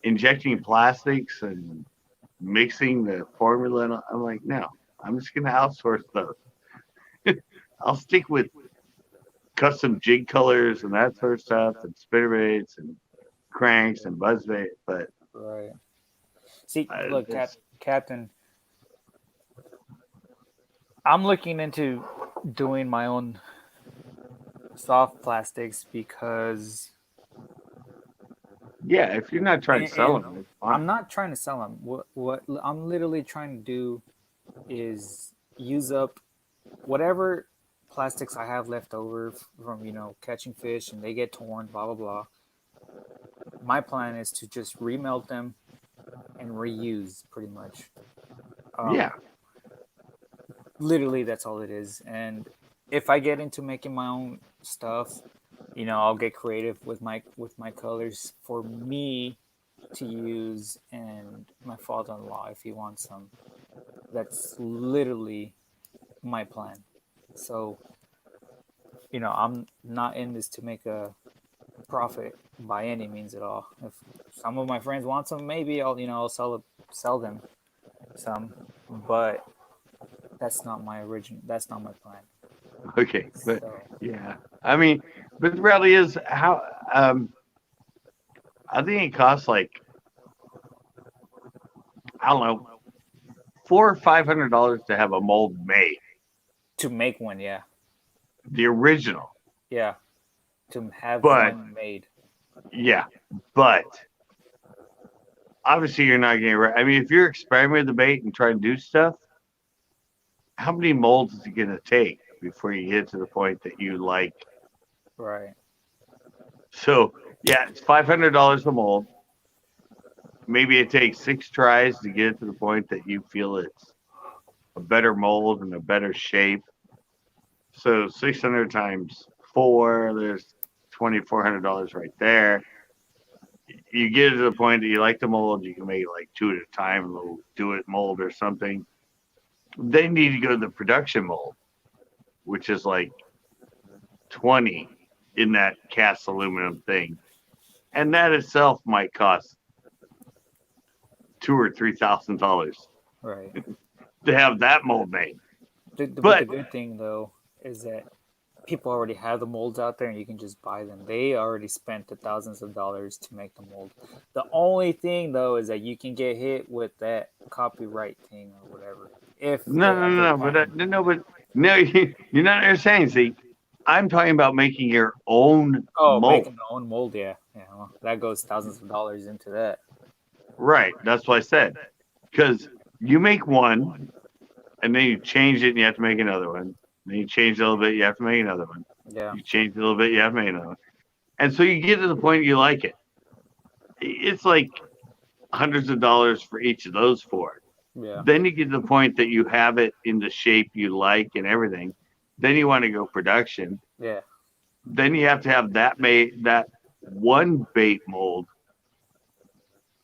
injecting plastics and mixing the formula, and I'm like, no, I'm just gonna outsource those. I'll stick with custom jig colors and that sort of stuff, and spinner baits and cranks and buzzbait, but Right. See, uh, look, it's- Captain, I'm looking into doing my own soft plastics because yeah, if you're not trying to sell and them, it's I'm fine. not trying to sell them. What I'm literally trying to do is use up whatever plastics I have left over from catching fish and they get torn, blah blah blah. My plan is to just remelt them and reuse pretty much. Yeah, Literally, that's all it is. And if I get into making my own stuff, I'll get creative with my colors for me to use and my father-in-law if he wants some. That's literally my plan. So, I'm not in this to make a profit by any means at all. If some of my friends want some, maybe I'll sell them some, but that's not my plan. Okay, but So yeah, I mean, but the reality is how I think it costs like I don't know $400 or $500 to have a mold made, to make one, yeah, the original. yeah, to have But one made, yeah, but obviously you're not getting right. I mean, if you're experimenting with the bait and trying to do stuff, how many molds is it gonna take before you get to the point that you like? right? So yeah, it's $500 a mold. Maybe it takes 6 tries to get it to the point that you feel it's a better mold and a better shape. So 600 times 4, there's $2,400 right there. You get to the point that you like the mold, you can make it like 2 at a time, a little do it mold or something. Then you need to go to the production mold, which is like 20 in that cast aluminum thing. And that itself might cost $2,000 or $3,000 Right. to have that mold made. But the But good thing though is that people already have the molds out there, and you can just buy them. They already spent the thousands of dollars to make the mold. The only thing though is that you can get hit with that copyright thing or whatever. If no, they no, have no, their no, but patent. no, you're not understanding. See, I'm talking about making your own Oh, mold. making their own mold, yeah. Yeah, well, that goes thousands of dollars into that. Right. That's what I said. Because you make one, and then you change it, and you have to make another one. Then you change it a little bit, you have to make another one. Yeah, You change it a little bit, you have to make another one. And so you get to the point you like it. It's like hundreds of dollars for each of those four. yeah, Then you get to the point that you have it in the shape you like and everything. Then you want to go production. yeah, Then you have to have that one bait mold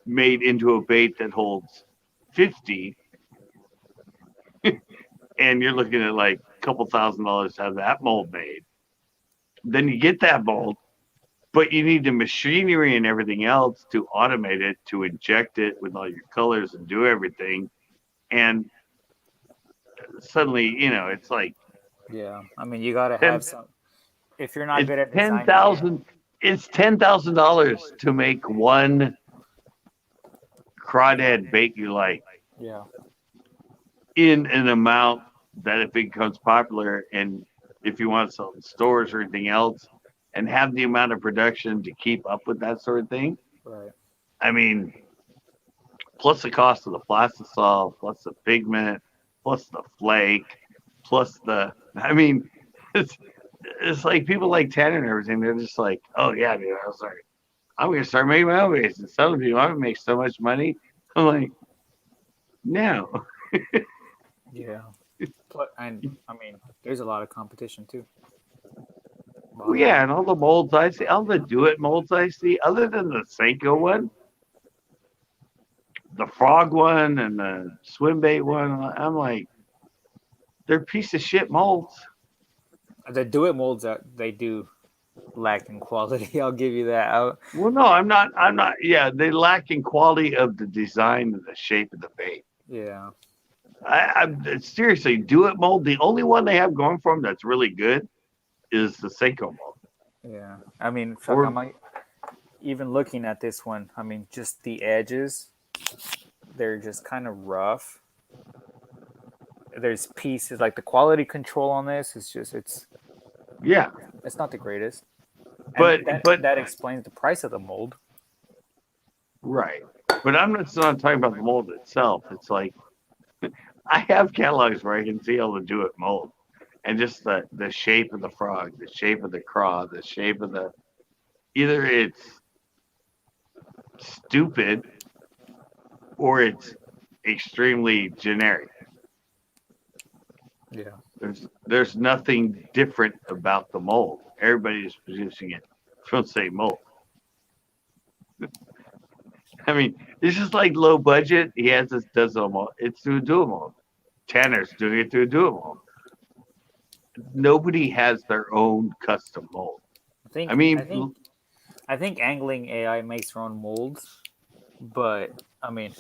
made into a bait that holds 50, and you're looking at like a couple $1,000 to have that mold made. Then you get that mold, but you need the machinery and everything else to automate it, to inject it with all your colors and do everything. And suddenly, it's like yeah. I mean, you gotta have 10, some. If you're not it's good at ten designing it, thousand, it's $10,000 to make one crawdad bait you like, yeah, in an amount that if it becomes popular, and if you want to sell in stores or anything else, and have the amount of production to keep up with that sort of thing. right, I mean, plus the cost of the plastisol, plus the pigment, plus the flake, I mean, it's, it's like people like Tanner and everything. They're just like, oh yeah, dude, I'm going to start making my own base and selling people. I'm going to make so much money. I'm like, no. yeah. And I mean, there's a lot of competition too. Well, yeah, and all the molds I see, all the do-it molds I see, other than the Seiko one, the frog one, and the swim bait one, I'm like, they're piece of shit molds. The do it molds that they do lack in quality. I'll give you that. Well, no, I'm not. Yeah, they lack in quality of the design and the shape of the bait. Yeah, I seriously, do-it mold. The only one they have going for them that's really good is the Seiko mold. yeah. I mean, fuck, Or- I might even looking at this one. I mean, just the edges, they're just kind of rough. There's pieces like the quality control on this is just Yeah, it's not the greatest. but And but that explains the price of the mold. right. But I'm not talking about the mold itself. It's like I have catalogs where I can see all the do-it mold, and just the shape of the frog, the shape of the craw, the shape of the either it's stupid or it's extremely generic. Yeah, There's nothing different about the mold. Everybody's producing it from the same mold. I mean, it's just like low budget. He has this does a mold. It's through a dual mold. Tanner's doing it through a dual mold. Nobody has their own custom mold. I think I mean, I think angling AI makes their own molds, but I mean,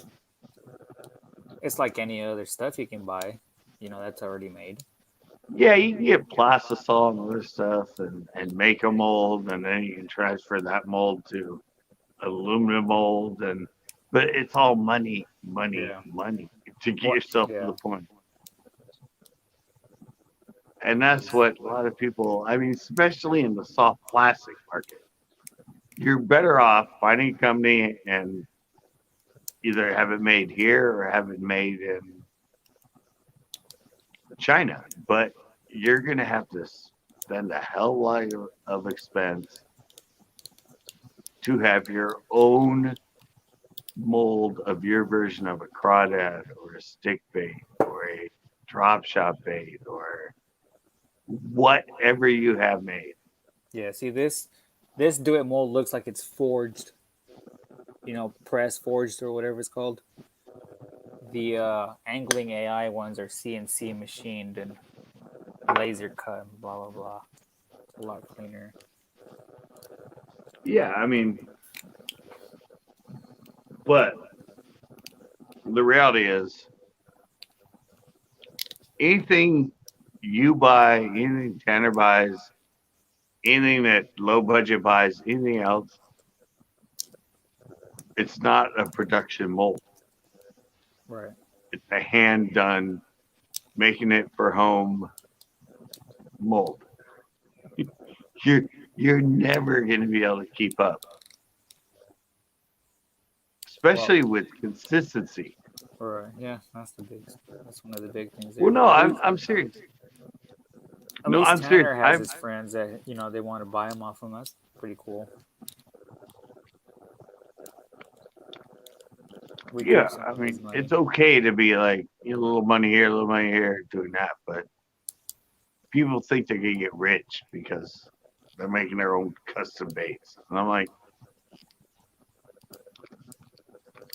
it's like any other stuff you can buy. That's already made. Yeah, you can get plastisol and other stuff and make a mold, and then you can transfer that mold to aluminum mold, but it's all money, money, Yeah. money to get What? yourself to Yeah. the point. And that's what a lot of people, I mean, especially in the soft plastic market, you're better off finding a company and either have it made here or have it made in China. But you're going to have to spend a hell lot of expense to have your own mold of your version of a crawdad or a stick bait or a drop shot bait or whatever you have made. Yeah. See this do it mold looks like it's forged. Press forged or whatever it's called. The angling AI ones are CNC machined and laser cut and blah blah blah. It's a lot cleaner. Yeah, I mean, but the reality is anything you buy, anything Tanner buys, anything that low budget buys, anything else, it's not a production mold. Right. It's a hand done, making it for home mold. You're never going to be able to keep up, especially with consistency. Right. Yeah. That's one of the big things there. Well, no, At least, I'm serious. at No, least I'm serious. Tanner has his friends that they want to buy them off him. That's pretty cool. Yeah, I mean, it's okay to be like a little money here, a little money here, doing that, but people think they're gonna get rich because they're making their own custom baits, and I'm like,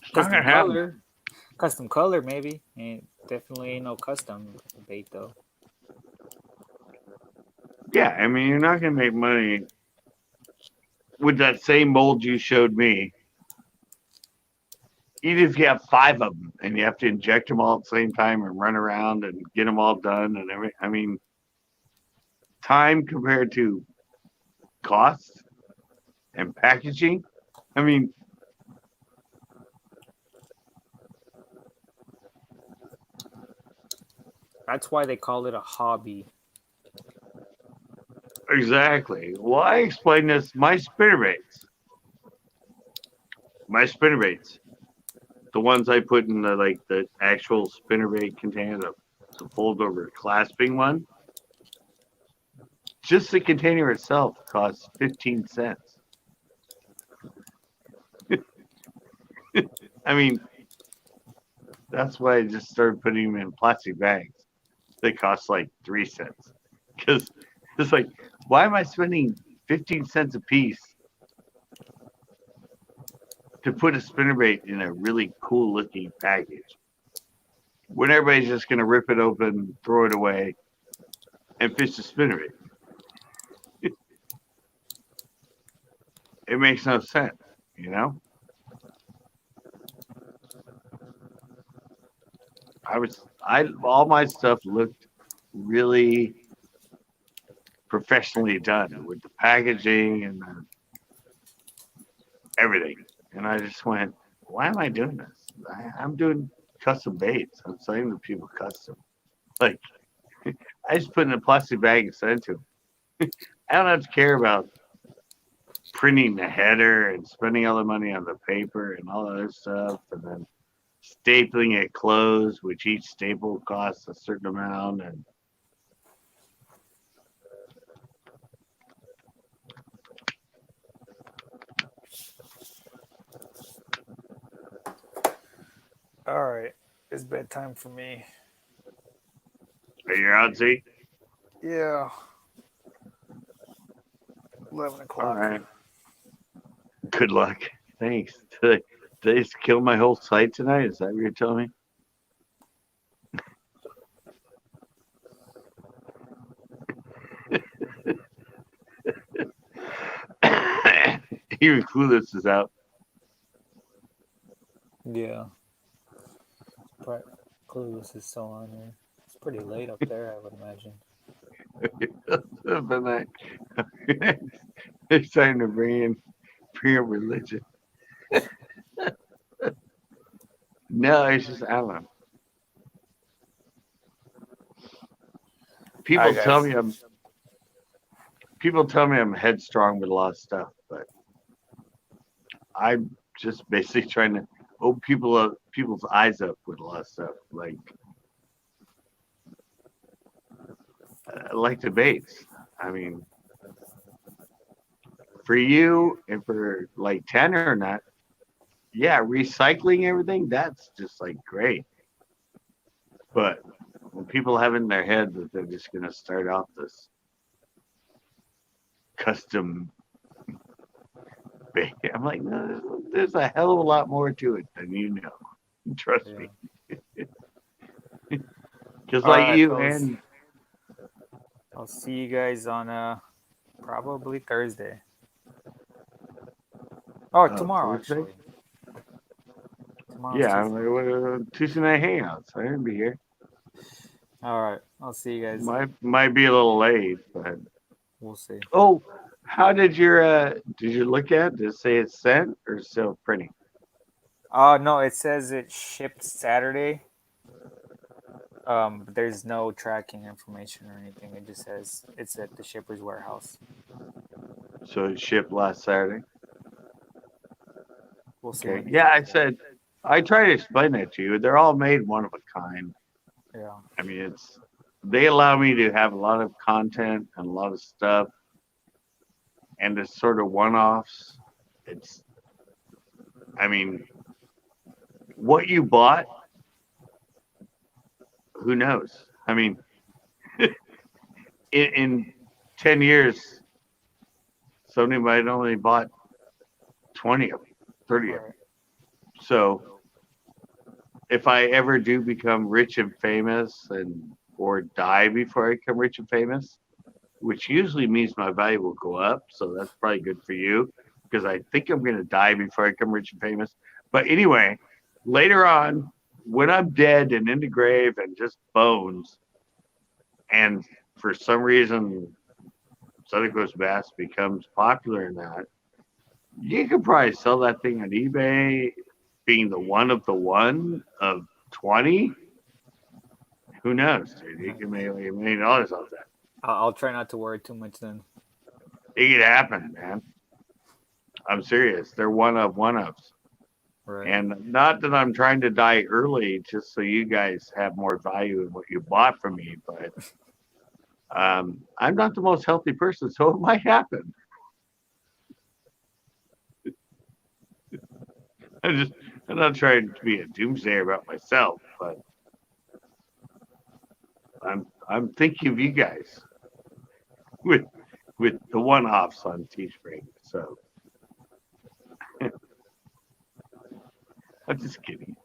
it's not gonna happen. Custom color, maybe. Definitely ain't no custom bait though. Yeah, I mean, you're not gonna make money with that same mold you showed me. Even if you have 5 of them and you have to inject them all at the same time and run around and get them all done and everything, I mean, time compared to cost and packaging, I mean, That's why they call it a hobby. exactly. Well, I explained this. My spinner baits, the ones I put in the actual spinnerbait container, the fold over clasping one. Just the container itself costs 15 cents. I mean, that's why I just started putting them in plastic bags. They cost like 3 cents. Because it's like, why am I spending 15 cents a piece to put a spinnerbait in a really cool looking package when everybody's just going to rip it open, throw it away, and fish the spinnerbait? It makes no sense, you know? All my stuff looked really professionally done with the packaging and everything. And I just went, why am I doing this? I'm doing custom baits. I'm selling to people custom. Like, I just put in a plastic bag and send it to them. I don't have to care about printing the header and spending all the money on the paper and all that other stuff, and then stapling it closed, which each staple costs a certain amount. And All right, it's bedtime for me. are you out, Z? Yeah. 11 o'clock. All right. Good luck. Thanks. Did they just kill my whole site tonight? Is that what you're telling me? Even Clueless is out. Yeah. But Clueless is still on there. It's pretty late up there, I would imagine. But they're starting to bring in religion. No, it's just I don't know. People Alright, tell guys. me I'm headstrong with a lot of stuff, but I'm just basically trying to open people's eyes up with a lot of stuff. Like debates. I mean, for you and for like Tanner or not, yeah, recycling everything, that's just like great. But when people have in their head that they're just gonna start off this custom bake, I'm like, no, there's a hell of a lot more to it than you know. Trust Yeah. me. Just All like right, you fellas. and I'll see you guys on probably Thursday. Oh, tomorrow Thursday. actually. Tomorrow's Yeah, I'm Tuesday. like, Tuesday night hangouts. I didn't be here. All right, I'll see you guys. Might be a little late, but We'll see. oh, how did you look at it? Did it say it's sent or still printing? No, it says it shipped Saturday. But there's no tracking information or anything. It just says it's at the shipper's warehouse. So it shipped last Saturday. We'll see. Okay. When Yeah, I try to explain that to you. They're all made one of a kind. Yeah. I mean, they allow me to have a lot of content and a lot of stuff, and it's sort of one-offs. I mean, what you bought, who knows? I mean, in 10 years, somebody might only bought 20 of them, 30 of them. Right. So if I ever do become rich and famous or die before I become rich and famous, which usually means my value will go up, so that's probably good for you because I think I'm going to die before I become rich and famous. But anyway, later on, when I'm dead and in the grave and just bones, and for some reason Southern Coast Bass becomes popular in that, you could probably sell that thing on eBay, being the one of 20. Who knows, dude? You can make $1 million off that. I'll try not to worry too much then. It could happen, man. I'm serious. They're one-ups. Right. And not that I'm trying to die early just so you guys have more value in what you bought from me, but I'm not the most healthy person, so it might happen. I'm not trying to be a doomsayer about myself, but I'm thinking of you guys with the one-offs on Teespring. So I'm just kidding.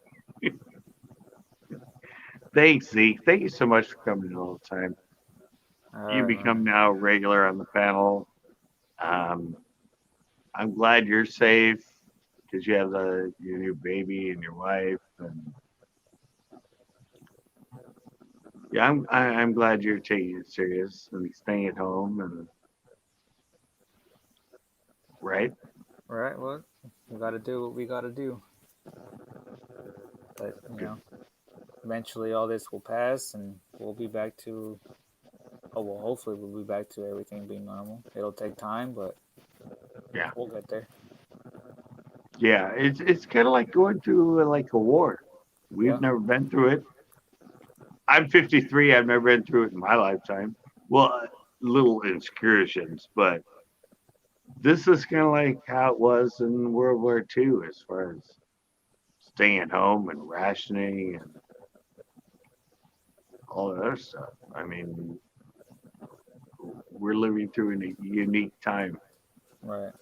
Thanks, Zeke. Thank you so much for coming in all the time. You become now regular on the panel. I'm glad you're safe because you have your new baby and your wife, and yeah, I'm glad you're taking it serious and staying at home and right. Right. Well, we got to do what we got to do. But eventually all this will pass, and we'll be back to. Oh well, hopefully we'll be back to everything being normal. It'll take time, but Yeah. we'll get there. Yeah, it's kind of like going through like a war. We've never been through it. I'm 53. I've never been through it in my lifetime. Well, little excursions, but this is kind of like how it was in World War II as far as staying at home and rationing and all that other stuff. I mean, we're living through a unique time Right.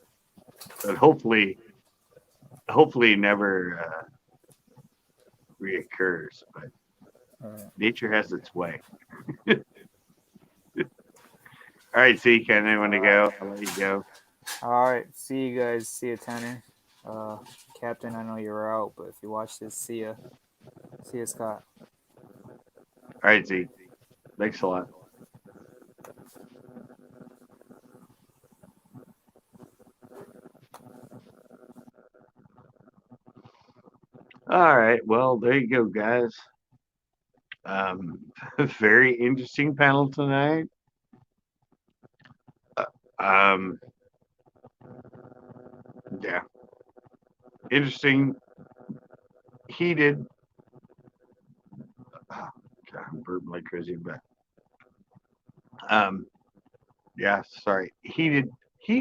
that hopefully never reoccurs. But nature has its way. All right, Zeke, I want to go. I'll let you go. All right. See you guys. See you, Tanner. Captain, I know you're out, but if you watch this, see ya. See ya, Scott. All right, Z. Thanks a lot. All right. Well, there you go, guys. Very interesting panel tonight. Um, yeah, interesting, heated. Oh, God, I'm burping like crazy, but um, yeah, sorry, heated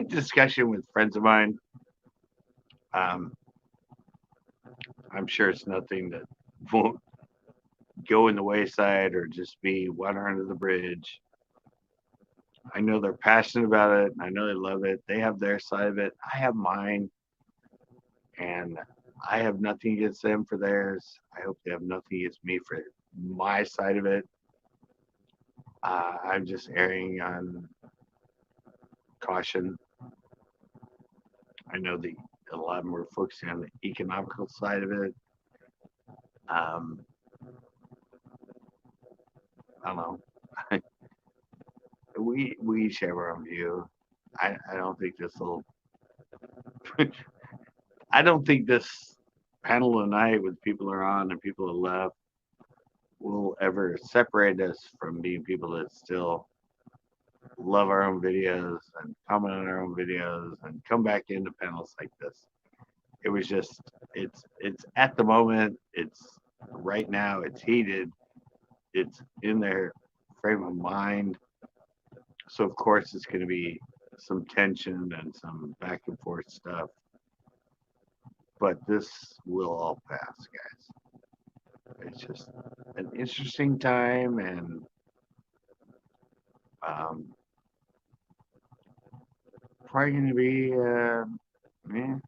discussion with friends of mine. Um, I'm sure it's nothing that won't go in the wayside or just be water under the bridge. I know they're passionate about it. I know they love it. They have their side of it. I have mine, and I have nothing against them for theirs. I hope they have nothing against me for my side of it. I'm just erring on caution. I know that a lot of them are focusing on the economical side of it. Um, I don't know. We each have our own view. I don't think this will. I don't think this panel tonight with people who are on and people who left will ever separate us from being people that still love our own videos and comment on our own videos and come back into panels like this. It was just it's at the moment, it's right now, it's heated, it's in their frame of mind. So of course it's gonna be some tension and some back and forth stuff. But this will all pass, guys. It's just an interesting time, and um, probably going to be, man,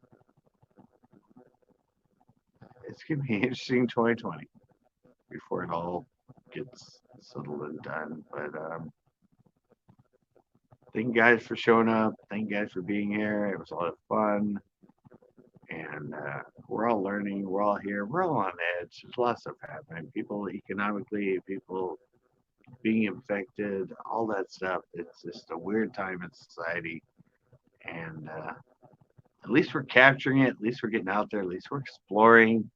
it's going to be interesting 2020 before it all gets settled and done. But thank you guys for showing up. Thank you guys for being here. It was a lot of fun. And we're all learning. We're all here. We're all on edge. There's a lot of stuff happening. People economically, people being infected, all that stuff. It's just a weird time in society. And at least we're capturing it. At least we're getting out there. At least we're exploring.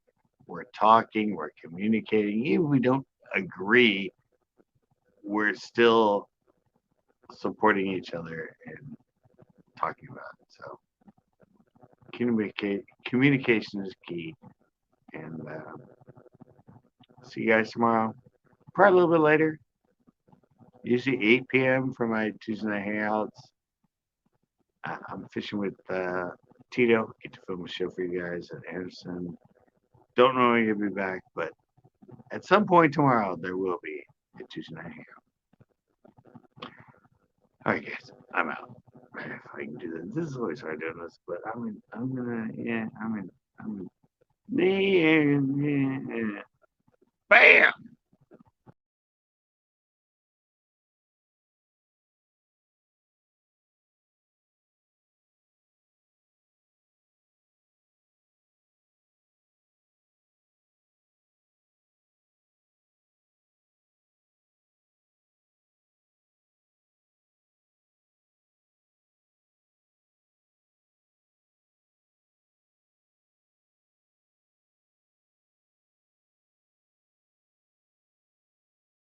We're talking. We're communicating. Even if we don't agree, we're still supporting each other and talking about it. So communication is key. And see you guys tomorrow. Probably a little bit later. Usually 8 p.m. for my Tuesday night hangouts. I'm fishing with Tito. Get to film a show for you guys at Anderson. Don't know when you'll be back, but at some point tomorrow there will be a Tuesday night hangout. All right, guys, I'm out. If I can do this, this is always hard doing this, but I'm in. Bam.